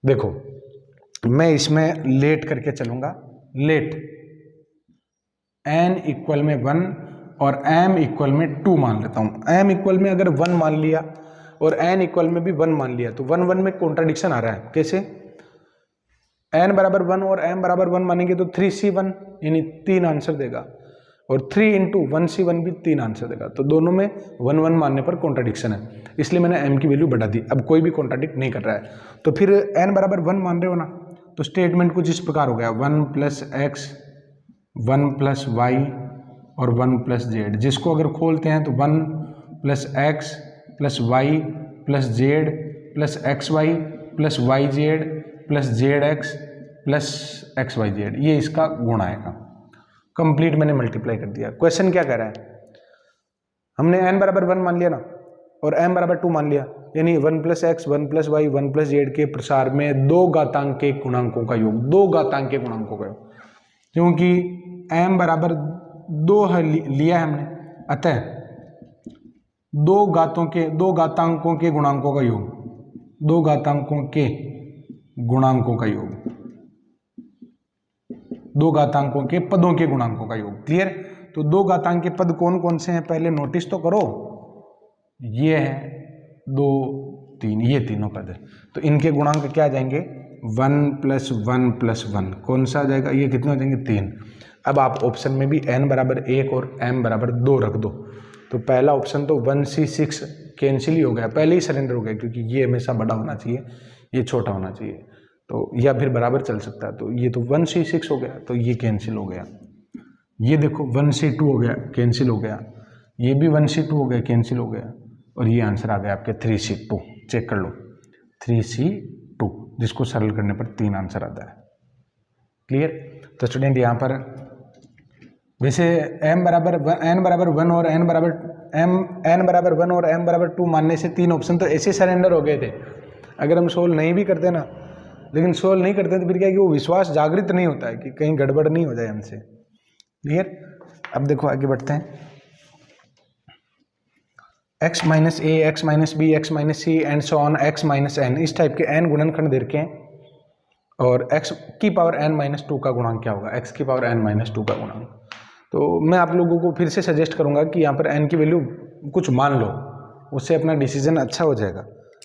देखो मैं इसमें लेट करके चलूंगा, लेट n इक्वल में 1 और m इक्वल में 2 मान लेता हूँ। m इक्वल में अगर 1 मान लिया और n इक्वल में भी 1 मान लिया तो 1 1 में कॉन्ट्राडिक्शन आ रहा है। कैसे, n बराबर 1 और m बराबर 1 मानेंगे तो 3c1 यानी 3 आंसर देगा, और 3 इंटू 1c1 भी 3 आंसर देगा। तो दोनों में 1 1 मानने पर कॉन्ट्राडिक्शन है, इसलिए मैंने m की वैल्यू बढ़ा दी। अब कोई भी कॉन्ट्राडिक्ट नहीं कर रहा है, तो फिर n बराबर 1 मान रहे हो ना, तो स्टेटमेंट कुछ इस प्रकार हो गया, 1 प्लस एक्स 1 प्लस वाई और 1 प्लस जेड। जिसको अगर खोलते हैं तो 1 plus x plus y plus z plus x y plus y z plus z x plus x y z, ये इसका गुण आएगा। कंप्लीट मैंने मल्टीप्लाई कर दिया। क्वेश्चन क्या कह रहा है, हमने n बराबर 1 मान लिया ना और m बराबर 2 मान लिया, यानी 1 plus x 1 plus y 1 plus z के प्रसार में 2 घातांक के गुणांकों का योग, 2 घातांक के गुणांकों का योग, क्योंकि m बराबर 2 लिया है हमने, अतः 2 घातांकों के गुणांकों का योग, 2 घातांकों के गुणांकों का योग, 2 घातांकों के पदों के गुणांकों का योग। क्लियर। तो 2 घातांक के पद कौन कौन से हैं पहले नोटिस तो करो, ये है 2 3, ये तीनों पद है। तो इनके गुणांक क्या आ जाएंगे, 1 प्लस 1 प्लस 1, कौन सा आ जाएगा, ये कितने हो जाएंगे 3। अब आप ऑप्शन में भी n बराबर 1 और m बराबर 2 रख दो, तो पहला ऑप्शन तो 1c6 कैंसिल ही हो गया, पहले ही सरेंडर हो गया, क्योंकि ये हमेशा बड़ा होना चाहिए, ये छोटा होना चाहिए, तो या फिर बराबर चल सकता है। तो ये तो 1c6 हो गया, तो ये कैंसिल हो गया। ये देखो 1c2 हो गया, कैंसिल हो गया, ये भी 1c2 हो गया, कैंसिल हो गया, और ये आंसर आ गया आपके 3c2। चेक कर लो 3c2, जिसको सरल करने पर 3 आंसर आता है। क्लियर। तो स्टूडेंट यहाँ पर वैसे n बराबर 1 और n बराबर 1 और m बराबर 2 मानने से 3 ऑप्शन तो ऐसे सरेंडर हो गए थे। अगर हम सोल्व नहीं भी करते ना, लेकिन सोल्व नहीं करते तो फिर क्या है कि वो विश्वास जागृत नहीं होता है कि कहीं गड़बड़ नहीं हो जाए हमसे। क्लियर। अब देखो आगे बढ़ते हैं, x minus a x minus b x minus c and so on x minus n, इस टाइप के n गुणनखंड दे रखे हैं, और x की पावर n माइनस 2 का गुणांक क्या होगा, x की पावर n माइनस 2 का गुणांक। तो मैं आप लोगों को फिर से सजेस्ट करूंगा कि यहाँ पर n की वैल्यू कुछ मान लो, उससे अपना डिसीजन अच्छा हो जाएगा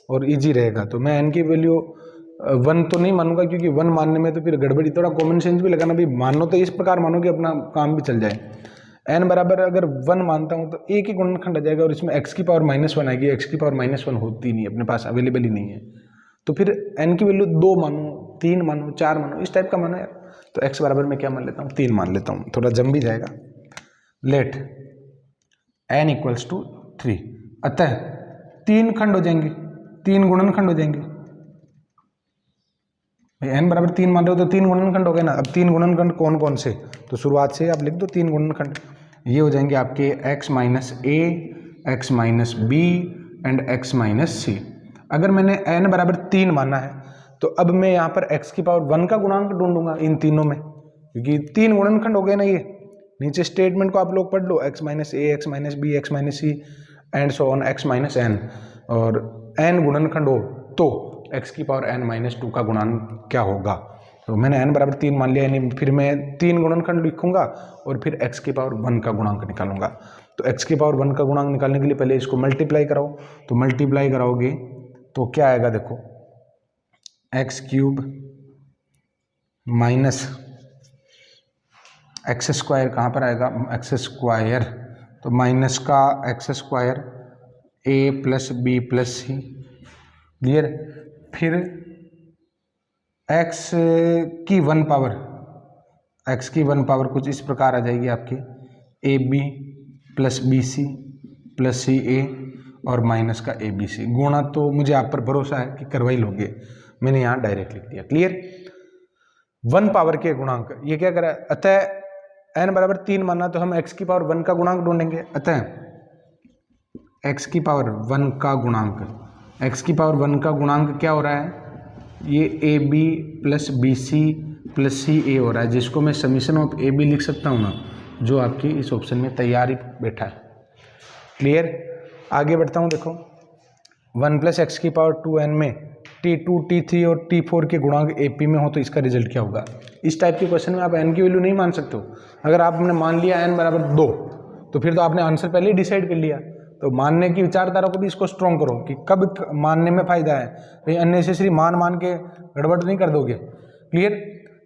और इजी रहेगा। तो मैं n की वैल्यू 1 तो नहीं मानूंगा, क्योंकि 1 मानने में तो फिर गड़बड़ी, थोड़ा कॉमन सेंस भी लगाना, भी मानो तो इस प्रकार मानो कि अपना काम भी चल जाए। n बराबर अगर 1 मानता हूँ तो एक ही गुणनखंड आ जाएगा, और इसमें x की पावर -1 आएगी, x की पावर -1 होती नहीं, अपने पास अवेलेबल ही नहीं है। तो फिर n की वैल्यू 2 मानो, 3 मानो, 4 मानो, इस टाइप का मानो यार। तो x बराबर मैं क्या मान लेता हूँ, 3 मान लेता हूँ, थोड़ा जम भी जाएगा। लेट n इक्वल्स टू 3, अतः 3 खंड हो जाएंगे, 3 गुणनखंड हो जाएंगे। n बराबर 3 मान रहे हो तो 3 गुणनखंड हो गए ना। अब 3 गुणनखंड कौन कौन से, तो शुरुआत से आप लिख दो 3 गुणनखंड। ये हो जाएंगे आपके x minus a x minus b and x minus c. अगर मैंने n बराबर 3 माना है तो अब मैं यहाँ पर x की पावर 1 का गुणांक ढूंढूंगा इन तीनों में, क्योंकि 3 गुणनखंड हो गए ना। ये नीचे स्टेटमेंट को आप लोग पढ़ लो, x minus a x minus b x minus c and so on x minus n, और n गुणनखंड हो तो x की पावर n माइनस 2 का गुणांक क्या होगा। तो मैंने n बराबर 3 मान लिया, यानी फिर मैं 3 गुणनखंड लिखूंगा और फिर x की पावर 1 का गुणांक निकालूंगा। तो x की पावर 1 का गुणांक निकालने के लिए पहले इसको मल्टीप्लाई कराओ, तो मल्टीप्लाई कराओगे तो क्या आएगा देखो, x cube minus x square, कहाँ पर आएगा एक्स स्क्वायर, तो माइनस का x square a plus b plus c, clear. फिर x की 1 पावर, x की 1 पावर कुछ इस प्रकार आ जाएगी आपकी, a b plus b c plus c a और माइनस का ए बी सी। गुणा तो मुझे आप पर भरोसा है कि करवा ही लोगे, मैंने यहाँ डायरेक्ट लिख दिया, क्लियर। 1 पावर के गुणांक ये क्या करा, अतः n बराबर 3 माना तो हम x की पावर 1 का गुणांक ढूंढेंगे, अतः x की पावर 1 का गुणांक, x की पावर 1 का गुणांक क्या हो रहा है, ये a b plus b c plus c a हो रहा है, जिसको मैं समीशन ऑफ ए बी लिख सकता हूँ ना, जो आपकी इस ऑप्शन में तैयार ही बैठा है, क्लियर। आगे बढ़ता हूँ, देखो 1 प्लस एक्स की पावर 2n में T2, T3 और T4 के गुणांक AP में हो तो इसका रिजल्ट क्या होगा। इस टाइप के क्वेश्चन में आप n की वैल्यू नहीं मान सकते हो। अगर आपने मान लिया n बराबर 2 तो फिर तो आपने आंसर पहले ही डिसाइड कर लिया। तो मानने की विचारधारा को भी इसको स्ट्रॉन्ग करो कि कब मानने में फायदा है, तो अननेसेसरी मान के गड़बड़ नहीं कर दोगे, क्लियर।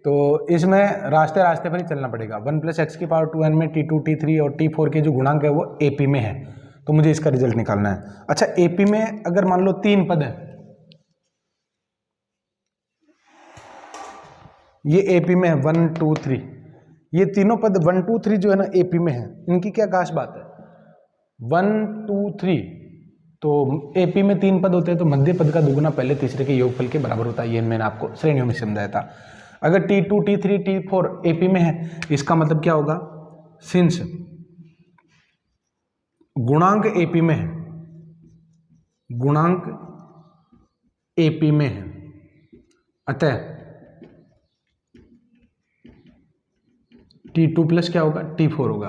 तो इसमें रास्ते रास्ते पर ही चलना पड़ेगा। 1 प्लस एक्स की पावर 2n में T2, T3 और T4 के जो गुणांक है वो AP में है, तो मुझे इसका रिजल्ट निकालना है। अच्छा, AP में अगर मान लो 3 पद है, ये AP में है 1, 2, 3, ये तीनों पद 1, 2, 3 जो है ना AP में है, इनकी क्या खास बात है, 1, 2, 3 तो AP में 3 पद होते हैं तो मध्य पद का दुगुना पहले तीसरे के योगफल के बराबर होता है। ये मैंने आपको श्रेणियों में समझाया था। अगर T2, T3, T4 AP में है, इसका मतलब क्या होगा, सिंस गुणांक AP में है, गुणांक AP में है, अतः T2 प्लस क्या होगा, T4 होगा।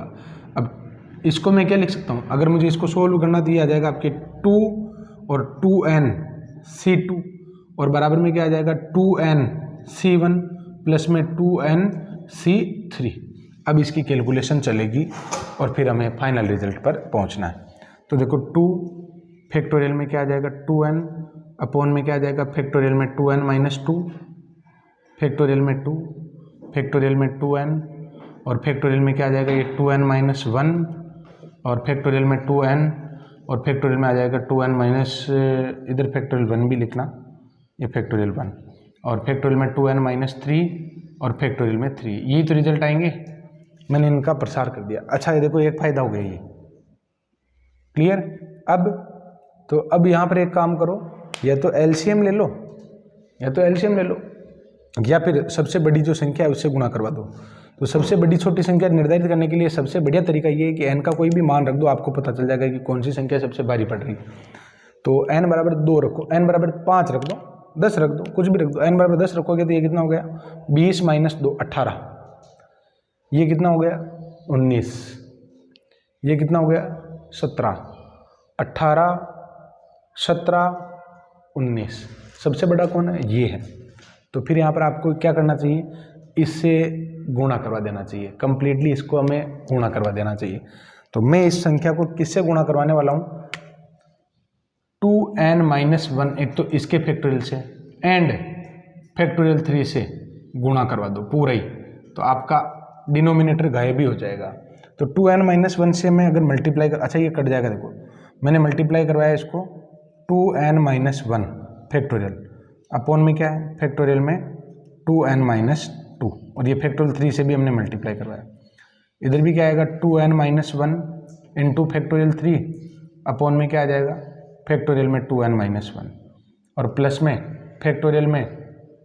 अब इसको मैं क्या लिख सकता हूँ, अगर मुझे इसको सोल्व करना दिया जाएगा आपके 2 और 2n C2 और बराबर में क्या आ जाएगा 2n C1 प्लस में 2n C3। अब इसकी कैलकुलेशन चलेगी और फिर हमें फाइनल रिजल्ट पर पहुंचना है। तो देखो 2 फैक्टोरियल में क्या आ जाएगा 2n अपॉन में क्या आ जाएगा फैक्टोरियल में 2n माइनस 2 फैक्टोरियल में 2 फैक्टोरियल में 2n और फैक्टोरियल में क्या आ जाएगा ये 2n माइनस 1 और फैक्टोरियल में 2n और फैक्टोरियल में आ जाएगा 2n माइनस, इधर फैक्टोरियल 1 भी लिखना, ये फैक्टोरियल 1 और फैक्टोरियल में 2n माइनस 3 और फैक्टोरियल में 3। यही तो रिजल्ट आएंगे, मैंने इनका प्रसार कर दिया। अच्छा, ये देखो एक फायदा हो गया ये, क्लियर। अब यहाँ पर एक काम करो, या तो एलसीएम ले लो या फिर सबसे बड़ी जो संख्या है उससे गुणा करवा दो। तो सबसे बड़ी छोटी संख्या निर्धारित करने के लिए सबसे बढ़िया तरीका ये है कि n का कोई भी मान रख दो, आपको पता चल जाएगा कि कौन सी संख्या सबसे भारी पड़ रही है। तो n बराबर 2 रखो, n बराबर 5 रख दो, 10 रख दो, कुछ भी रख दो। n बराबर 10 रखोगे तो ये कितना हो गया 20 माइनस 2 18, ये कितना हो गया 19, ये कितना हो गया 17, 18 17 19। सबसे बड़ा कौन है, ये है। तो फिर यहाँ पर आपको क्या करना चाहिए, इससे गुणा करवा देना चाहिए, कंप्लीटली इसको हमें गुणा करवा देना चाहिए। तो मैं इस संख्या को किससे गुणा करवाने वाला हूँ, 2n माइनस 1 एक तो इसके फैक्टोरियल से एंड फैक्टोरियल 3 से गुणा करवा दो पूरा ही, तो आपका डिनोमिनेटर गायब भी हो जाएगा। तो 2n माइनस 1 से मैं अगर मल्टीप्लाई कर, अच्छा ये कट जाएगा, देखो मैंने मल्टीप्लाई करवाया इसको 2n माइनस 1 फैक्टोरियल अपॉन में क्या है फैक्टोरियल में 2n माइनस 2 और ये फैक्टोरियल 3 से भी हमने मल्टीप्लाई करवाया। इधर भी क्या आएगा 2n minus 1 into factorial 3 upon में क्या आ जाएगा फैक्टोरियल में 2n माइनस 1 और प्लस में फैक्टोरियल में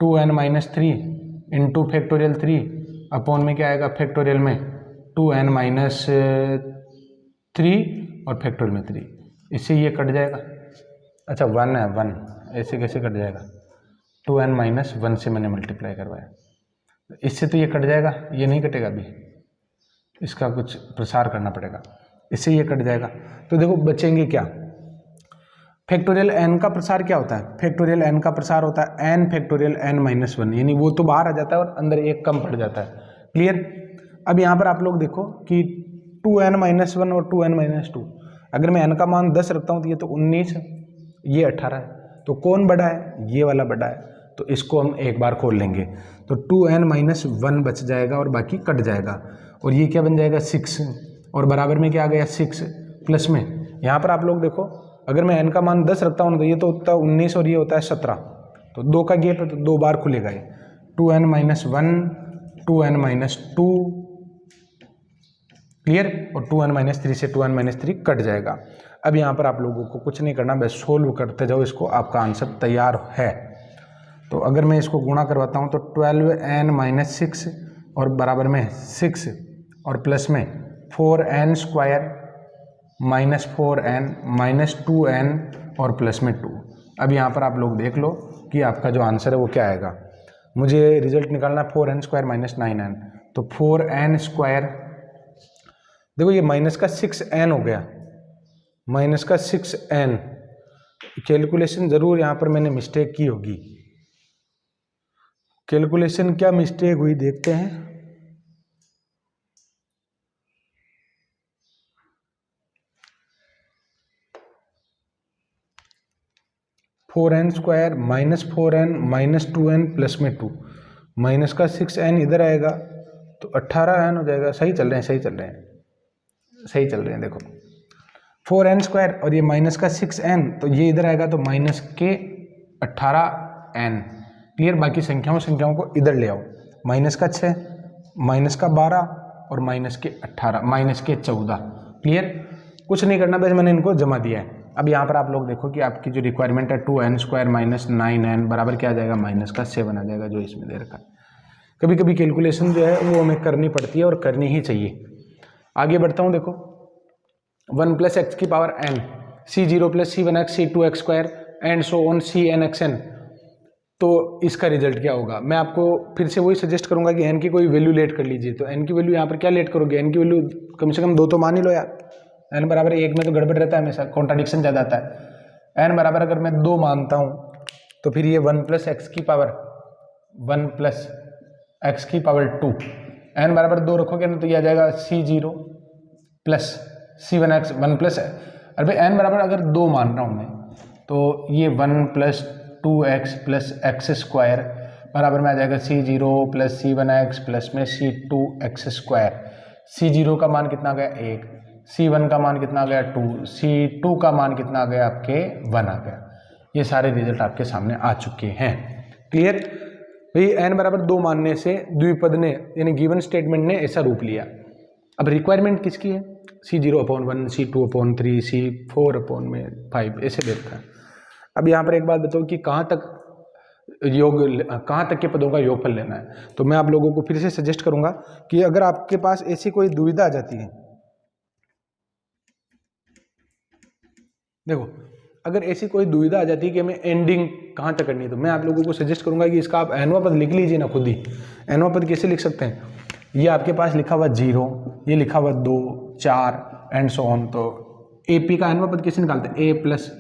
2n minus 3 into factorial 3 upon में क्या आएगा फैक्टोरियल में 2n माइनस 3 और फैक्टोरियल में 3। इससे ये कट जाएगा, अच्छा 1 है 1, ऐसे कैसे कट जाएगा, 2n माइनस 1 से मैंने मल्टीप्लाई करवाया, इससे तो ये कट जाएगा, ये नहीं कटेगा, अभी इसका कुछ प्रसार करना पड़ेगा, इससे ये कट जाएगा। तो देखो बचेंगे क्या, फैक्टोरियल n का प्रसार क्या होता है, फैक्टोरियल n का प्रसार होता है n फैक्टोरियल n माइनस 1, यानी वो तो बाहर आ जाता है और अंदर एक कम पड़ जाता है, क्लियर। अब यहाँ पर आप लोग देखो कि 2n-1 और 2n-2। अगर मैं n का मान 10 रखता हूँ तो ये तो 19, ये 18 है, तो कौन बड़ा है? ये वाला बड़ा है, तो इसको हम एक बार खोल लेंगे, तो 2n-1 बच जाएगा और बाकी कट जाएगा, और ये क्या बन जाएगा 6, और बराबर में क्या आ गया 6, प्लस में यहाँ पर आप लोग देखो, अगर मैं n का मान 10 रखता हूँ तो ये तो होता है 19 और ये होता है 17, तो 2 का गैप है तो 2 बार खुलेगा ये, 2n-1, 2n-2, क्लियर, और 2n-3 से 2n-3 कट जाएगा। अब यहाँ पर आप लोगों को कुछ नहीं करना, बस सोल्व करते जाओ इसको, आपका आंसर तैयार है। तो अगर मैं इसको गुणा करवाता हूँ तो 12n-6 और बराबर में 6 और प्लस में 4n square minus 4n minus 2n और प्लस में 2। अब यहाँ पर आप लोग देख लो कि आपका जो आंसर है वो क्या आएगा। मुझे रिजल्ट निकालना है 4n स्क्वायर माइनस 9n, तो 4n स्क्वायर, देखो ये माइनस का 6n हो गया, माइनस का 6n, कैलकुलेशन ज़रूर यहाँ पर मैंने मिस्टेक की होगी। कैलकुलेशन क्या मिस्टेक हुई देखते हैं। Four n square minus 4n minus 2n plus में 2, माइनस का 6n इधर आएगा तो 18n हो जाएगा। सही चल रहे हैं, सही चल रहे हैं, सही चल रहे हैं। देखो 4n स्क्वायर और ये माइनस का 6n, तो ये इधर आएगा तो माइनस के 18n, क्लियर। बाकी संख्याओं को इधर ले आओ, माइनस का 6, माइनस का 12 और माइनस के 18, माइनस के 14, क्लियर। कुछ नहीं करना, बस मैंने इनको जमा दिया है। अब यहाँ पर आप लोग देखो कि आपकी जो रिक्वायरमेंट है 2n स्क्वायर माइनस 9n बराबर क्या आ जाएगा, माइनस का 7 आ जाएगा, जो इसमें दे रखा है। कभी कभी कैलकुलेशन जो है वो हमें करनी पड़ती है और करनी ही चाहिए। आगे बढ़ता हूँ, देखो 1 प्लस एक्स की power n, c0 plus c1x c2x square and so on cnxn, तो इसका रिजल्ट क्या होगा। मैं आपको फिर से वही सजेस्ट करूंगा कि n की कोई वैल्यू लेट कर लीजिए। तो n की वैल्यू यहाँ पर क्या लेट करोगे, n की वैल्यू कम से कम 2 तो मान ही लो यार। n बराबर 1 में तो गड़बड़ रहता है, हमेशा कॉन्ट्राडिक्शन ज़्यादा आता है। n बराबर अगर मैं 2 मानता हूँ तो फिर ये 1 प्लस एक्स की पावर 1 प्लस एक्स की पावर 2, n बराबर 2 रखोगे ना तो ये आ जाएगा c0 प्लस c1x 1 प्लस, अरे भाई n बराबर अगर 2 मान रहा हूँ मैं तो ये 1 plus 2x plus x square बराबर में आ जाएगा c0 प्लस c1x प्लस में c2x स्क्वायर। c0 का मान कितना आ गया 1, c1 का मान कितना आ गया 2, c2 का मान कितना आ गया आपके 1 आ गया। ये सारे रिजल्ट आपके सामने आ चुके हैं, क्लियर। भाई n बराबर 2 मानने से द्विपद ने यानी गिवन स्टेटमेंट ने ऐसा रूप लिया। अब रिक्वायरमेंट किसकी है, c0/1, c2/3, c4/5 ऐसे दे रखा है। अब यहाँ पर एक बात बताओ कि कहाँ तक के पदों का योगफल लेना है। तो मैं आप लोगों को फिर से सजेस्ट करूंगा कि अगर आपके पास ऐसी कोई दुविधा आ जाती है, देखो अगर ऐसी कोई दुविधा आ जाती है कि हमें एंडिंग कहाँ तक करनी है, तो मैं आप लोगों को सजेस्ट करूंगा कि इसका आप nवां पद लिख लीजिए ना खुद ही। nवां पद कैसे लिख सकते हैं, ये आपके पास लिखा हुआ 0, ये लिखा हुआ 2, 4 एंड सो ऑन। तो AP का nवां पद कैसे निकालते हैं, a plus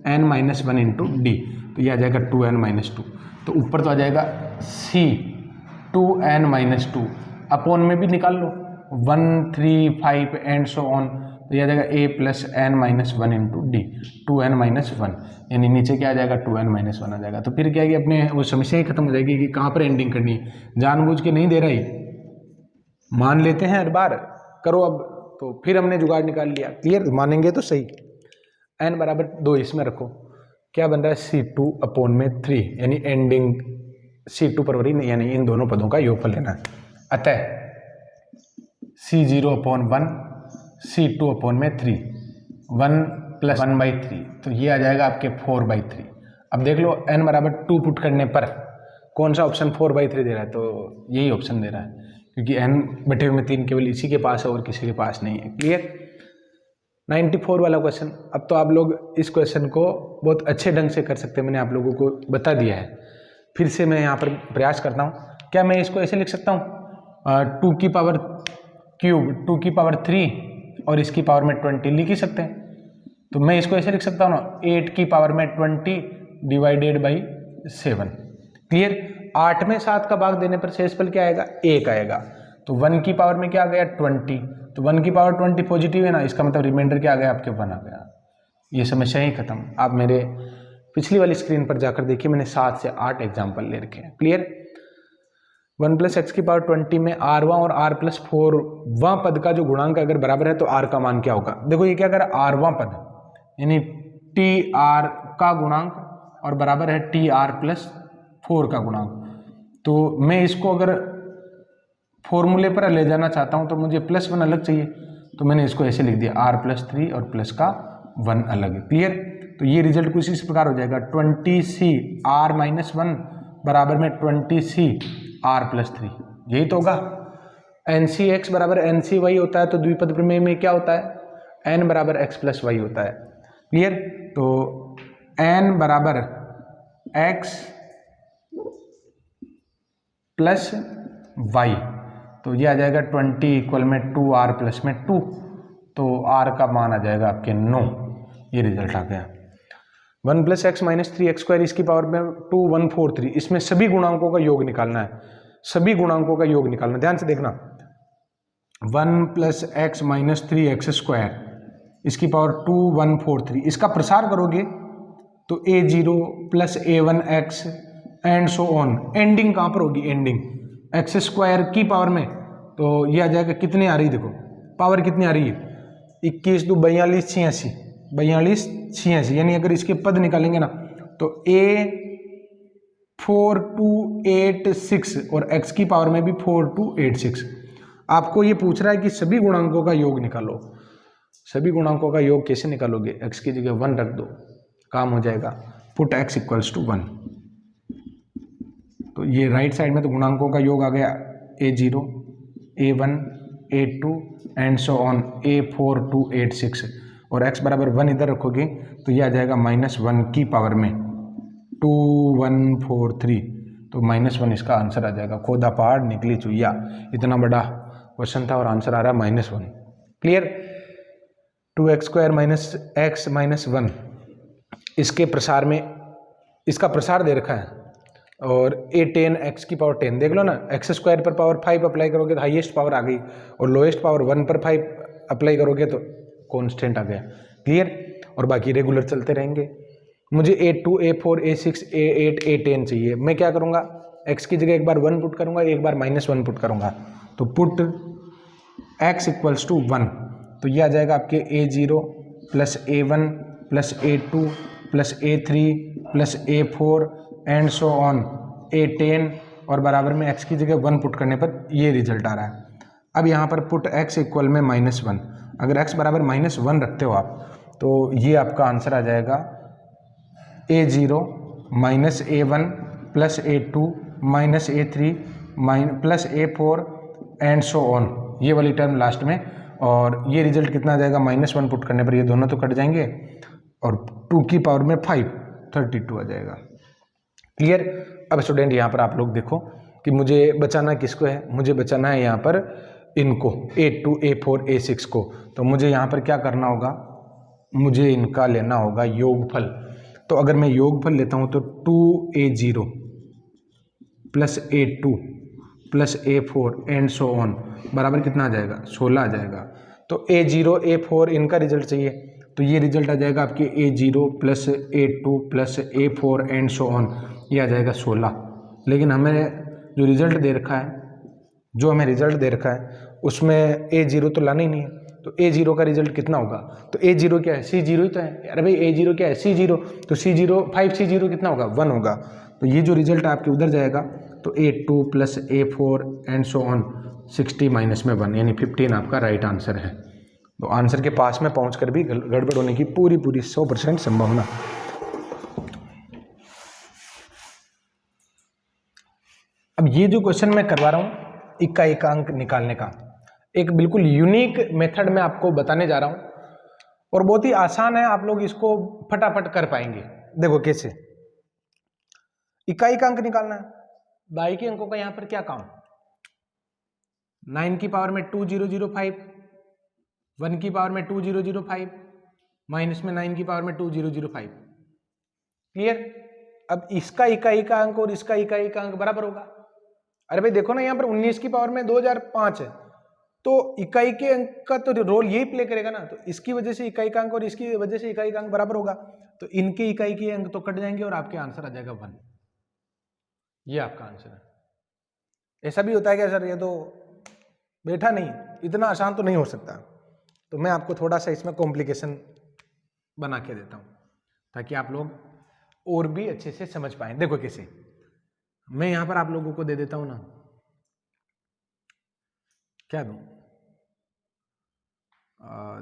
n-1 into D, तो ये आ जाएगा 2n-2। तो ऊपर तो आ जाएगा c 2n-2, अपॉन में भी निकाल लो 1, 3, 5 एंड सो ऑन, तो यह आ जाएगा a plus n-1 into D 2n-1, यानी नीचे क्या आ जाएगा 2n-1 आ जाएगा। तो फिर क्या है कि अपने वो समस्या ही खत्म हो जाएगी कि कहाँ पर एंडिंग करनी है। जानबूझ के नहीं दे रही, मान लेते हैं हर बार, करो अब। तो फिर हमने जुगाड़ निकाल लिया, क्लियर, मानेंगे तो सही। n बराबर 2 इसमें रखो, क्या बन रहा है c2/3, यानी एंडिंग c2 पर यानी इन दोनों पदों का योगफल लेना है। अतः c0/1 c2/3 1 प्लस 1/3, तो ये आ जाएगा आपके 4/3। अब देख लो n बराबर 2 पुट करने पर कौन सा ऑप्शन 4/3 दे रहा है, तो यही ऑप्शन दे रहा है, क्योंकि n/3 केवल इसी के पास है और किसी के पास नहीं है, क्लियर। 94 वाला क्वेश्चन। अब तो आप लोग इस क्वेश्चन को बहुत अच्छे ढंग से कर सकते हैं, मैंने आप लोगों को बता दिया है। फिर से मैं यहाँ पर प्रयास करता हूँ, क्या मैं इसको ऐसे लिख सकता हूँ 2 की पावर क्यूब 2 की पावर 3 और इसकी पावर में 20 लिख ही सकते हैं। तो मैं इसको ऐसे लिख सकता हूँ ना 8 की पावर में 20 डिवाइडेड बाई 7, क्लियर। 8 में 7 का भाग देने पर शेषफल क्या आएगा, 1 आएगा। तो 1 की पावर में क्या आ गया 20, तो 1 की पावर 20 पॉजिटिव है ना, इसका मतलब रिमाइंडर क्या आ गया आपके 1 आ गया। ये समस्या ही खत्म। आप मेरे पिछली वाली स्क्रीन पर जाकर देखिए, मैंने 7 से 8 एग्जाम्पल ले रखे हैं। क्लियर। 1 प्लस एक्स की पावर 20 में r1 और r प्लस 4वां पद का जो गुणांक अगर बराबर है तो r का मान क्या होगा। देखो ये क्या कर रहा है, r वां पद यानी tr का गुणांक और बराबर है tr प्लस 4 का गुणांक। तो मैं इसको अगर फॉर्मूले पर ले जाना चाहता हूं तो मुझे +1 अलग चाहिए, तो मैंने इसको ऐसे लिख दिया r प्लस 3 और प्लस का 1 अलग है। क्लियर। तो ये रिजल्ट कुछ इस प्रकार हो जाएगा 20c r माइनस 1 बराबर में 20c r प्लस 3, यही तो होगा। NCx बराबर NCy होता है, तो द्विपद प्रमेय में क्या होता है, n बराबर x प्लस y होता है। क्लियर। तो n बराबर x प्लस y, तो ये आ जाएगा 20 इक्वल में 2r प्लस में 2, तो r का मान आ जाएगा आपके 9। ये रिजल्ट आ गया। 1 plus x minus 3x square इसकी पावर में 2143, इसमें सभी गुणांकों का योग निकालना है, सभी गुणांकों का योग निकालना। ध्यान से देखना, 1 plus x minus 3x square इसकी पावर 2143, इसका प्रसार करोगे तो a0 plus a1x and so on. Ending कहाँ पर होगी, एंडिंग एक्स स्क्वायर की पावर में, तो ये आ जाएगा कितनी आ रही, देखो पावर कितनी आ रही है 21 2 42 86, 42 86, यानी अगर इसके पद निकालेंगे ना तो a4286 और x की पावर में भी 4286। आपको ये पूछ रहा है कि सभी गुणांकों का योग निकालो। सभी गुणांकों का योग कैसे निकालोगे, x की जगह 1 रख दो, काम हो जाएगा। पुट x इक्वल्स टू 1, तो ये राइट साइड में तो गुणांकों का योग आ गया a0 a1 a2 and so on a4286, और x बराबर 1 इधर रखोगे तो ये आ जाएगा -1 की पावर में 2143, तो -1 इसका आंसर आ जाएगा। खोदा पहाड़ निकली चुईया, इतना बड़ा क्वेश्चन था और आंसर आ रहा है -1। Clear. 2x square minus x minus 1, इसके प्रसार में इसका प्रसार दे रखा है, और a10 x की पावर 10 देख लो ना, एक्स स्क्वायर पर पावर 5 अप्लाई करोगे तो हाईएस्ट पावर आ गई, और लोएस्ट पावर 1 पर 5 अप्लाई करोगे तो कांस्टेंट आ गया। क्लियर। और बाकी रेगुलर चलते रहेंगे। मुझे a2 a4 a6 a8 a10 चाहिए, मैं क्या करूँगा, x की जगह एक बार 1 पुट करूँगा, एक बार -1 पुट करूँगा, तो पुट x इक्वल्स टू 1, तो ये आ जाएगा आपके a0 plus a1 plus a2 plus a3 plus a4 and so on a10, और बराबर में x की जगह 1 पुट करने पर ये रिजल्ट आ रहा है। अब यहाँ पर पुट x इक्वल में -1, अगर x बराबर -1 रखते हो आप तो ये आपका आंसर आ जाएगा a0 minus a1 plus a2 minus a3 plus a4 and so on, ये वाली टर्म लास्ट में, और ये रिजल्ट कितना आ जाएगा, -1 पुट करने पर ये दोनों तो कट जाएंगे, और 2 की पावर में 5 32 आ जाएगा। क्लियर। अब स्टूडेंट यहाँ पर आप लोग देखो कि मुझे बचाना किसको है, मुझे बचाना है यहाँ पर इनको a2 a4 a6 को, तो मुझे यहाँ पर क्या करना होगा, मुझे इनका लेना होगा योगफल। तो अगर मैं योगफल लेता हूँ तो 2a0 plus a2 plus a4 and so on बराबर कितना आ जाएगा, 16 आ जाएगा। तो a0 a4 इनका रिजल्ट चाहिए, तो ये रिजल्ट आ जाएगा आपके a0 plus a2 plus a4 and so on, ये आ जाएगा 16। लेकिन हमें जो रिजल्ट दे रखा है, जो हमें रिजल्ट दे रखा है उसमें a0 तो लाना ही नहीं है, तो a0 का रिजल्ट कितना होगा, तो a0 क्या है, c0 ही तो है। अरे भाई a0 क्या है, c0, तो c0 5c0 कितना होगा, 1 होगा। तो ये जो रिजल्ट आपके उधर जाएगा तो a2 plus a4 and so on 60 minus में 1 यानी 15 आपका राइट आंसर है। तो आंसर के पास में पहुंचकर भी गड़बड़ होने की पूरी 100% संभावना। अब ये जो क्वेश्चन मैं करवा रहा हूँ इक्का एकांक निकालने का, एक बिल्कुल यूनिक मेथड में आपको बताने जा रहा हूँ, और बहुत ही आसान है, आप लोग इसको फटाफट कर पाएंगे। देखो कैसे इकाई का अंक निकालना है, बाई के अंकों का यहां पर क्या काम, 9 की पावर में 2005, 1 की पावर में 2005, माइनस में 9 की पावर में 2005। क्लियर। अब इसका इकाई का अंक और इसका इकाई का अंक बराबर होगा। अरे भाई देखो ना, यहां पर 19 की पावर में 2005 है, तो इकाई के अंक का तो रोल यही प्ले करेगा ना, तो इसकी वजह से इकाई का अंक और इसकी वजह से इकाई का अंक बराबर होगा, तो इनके इकाई के अंक तो कट जाएंगे और आपके आंसर आ जाएगा 1। ये आपका आंसर है। ऐसा भी होता है क्या सर, ये तो बैठा नहीं, इतना आसान तो नहीं हो सकता। तो मैं आपको थोड़ा सा इसमें कॉम्प्लिकेशन बना के देता हूं ताकि आप लोग और भी अच्छे से समझ पाए। देखो कैसे, मैं यहां पर आप लोगों को दे देता हूं ना, क्या दूं,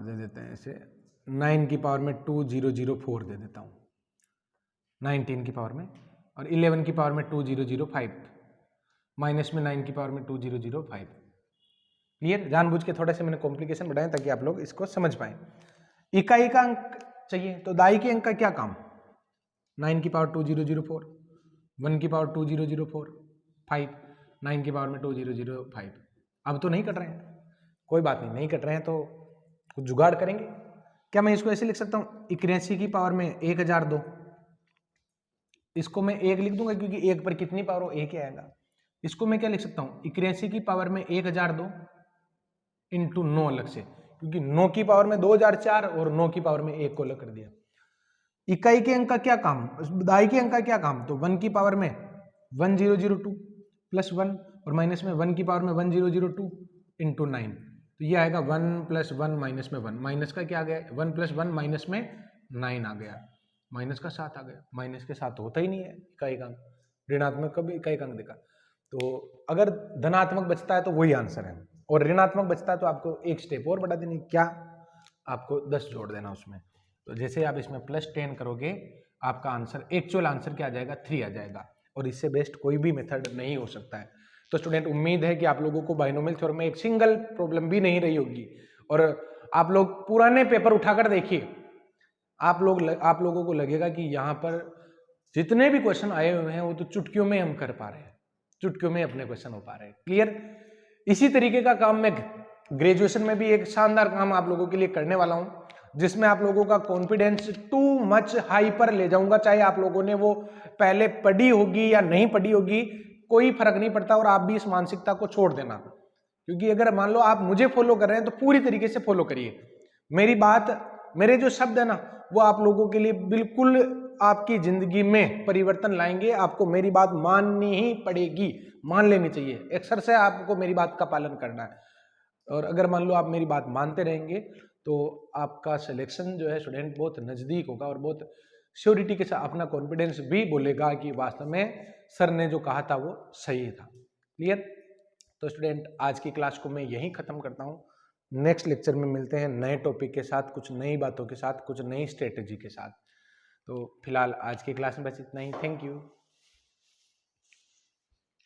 दे देते हैं इसे 9 की पावर में 2004 दे देता हूं, 19 की पावर में, और 11 की पावर में 2005, माइनस में 9 की पावर में 2005। क्लियर? जानबूझ के थोड़ा से मैंने कॉम्प्लिकेशन बढ़ाए ताकि आप लोग इसको समझ पाए। इकाई का अंक चाहिए तो दाई के अंक का क्या काम, 9 की पावर 2004, 1 की पावर 2004, 5, 9 की पावर में 2005। अब तो नहीं कट रहे हैं, कोई बात नहीं कट रहे हैं तो कुछ जुगाड़ करेंगे। क्या मैं इसको ऐसे लिख सकता हूँ, 81 की पावर में 1002, इसको मैं 1 लिख दूंगा क्योंकि 1 पर कितनी पावर हो, 1 ही आएगा। इसको मैं क्या लिख सकता हूँ, 81 की पावर में 1002 इंटू 9 अलग से, क्योंकि 9 की पावर में 2004 और 9 की पावर में 1 को अलग कर दिया। इकाई के अंक का क्या काम, दाई के अंक का क्या काम, तो 1 की पावर में 1002 प्लस 1 और माइनस में 1 की पावर में 1002 इंटू 9, तो ये आएगा 1 + 1 माइनस में 1, माइनस का क्या आ गया, 1 + 1 माइनस में 9 आ गया, माइनस का 7 आ गया। माइनस के साथ होता ही नहीं है इकाई का अंक, ऋणात्मक का भी इकाई का अंक देखा। तो अगर धनात्मक बचता है तो वही आंसर है, और ऋणात्मक बचता है तो आपको एक स्टेप और बढ़ा देनी, क्या, आपको 10 जोड़ देना उसमें। तो जैसे आप इसमें +10 करोगे आपका आंसर, एक्चुअल आंसर क्या आ जाएगा, 3 आ जाएगा, और इससे बेस्ट कोई भी मेथड नहीं हो सकता है। तो स्टूडेंट, उम्मीद है कि आप लोगों को बाइनोमियल थ्योरम में एक सिंगल प्रॉब्लम भी नहीं रही होगी, और आप लोग पुराने पेपर उठाकर देखिए, आप लोगों को लगेगा कि यहाँ पर जितने भी क्वेश्चन आए हुए हैं वो तो चुटकियों में हम कर पा रहे हैं, चुटकियों में अपने क्वेश्चन हो पा रहे हैं। क्लियर? इसी तरीके का काम मैं ग्रेजुएशन में भी एक शानदार काम आप लोगों के लिए करने वाला हूं, जिसमें आप लोगों का कॉन्फिडेंस टू मच हाई पर ले जाऊंगा। चाहे आप लोगों ने वो पहले पढ़ी होगी या नहीं पढ़ी होगी, कोई फर्क नहीं पड़ता, और आप भी इस मानसिकता को छोड़ देना, क्योंकि अगर मान लो आप मुझे फॉलो कर रहे हैं तो पूरी तरीके से फॉलो करिए मेरी बात। मेरे जो शब्द है ना वो आप लोगों के लिए बिल्कुल आपकी जिंदगी में परिवर्तन लाएंगे। आपको मेरी बात माननी ही पड़ेगी, मान लेनी चाहिए, अक्सर से आपको मेरी बात का पालन करना है। और अगर मान लो आप मेरी बात मानते रहेंगे तो आपका सिलेक्शन जो है स्टूडेंट बहुत नज़दीक होगा, और बहुत श्योरिटी के साथ अपना कॉन्फिडेंस भी बोलेगा कि वास्तव में सर ने जो कहा था वो सही था। क्लियर? तो स्टूडेंट, आज की क्लास को मैं यहीं ख़त्म करता हूँ। नेक्स्ट लेक्चर में मिलते हैं नए टॉपिक के साथ, कुछ नई बातों के साथ, कुछ नई स्ट्रेटेजी के साथ। तो फिलहाल आज की क्लास में बस इतना ही। Thank you.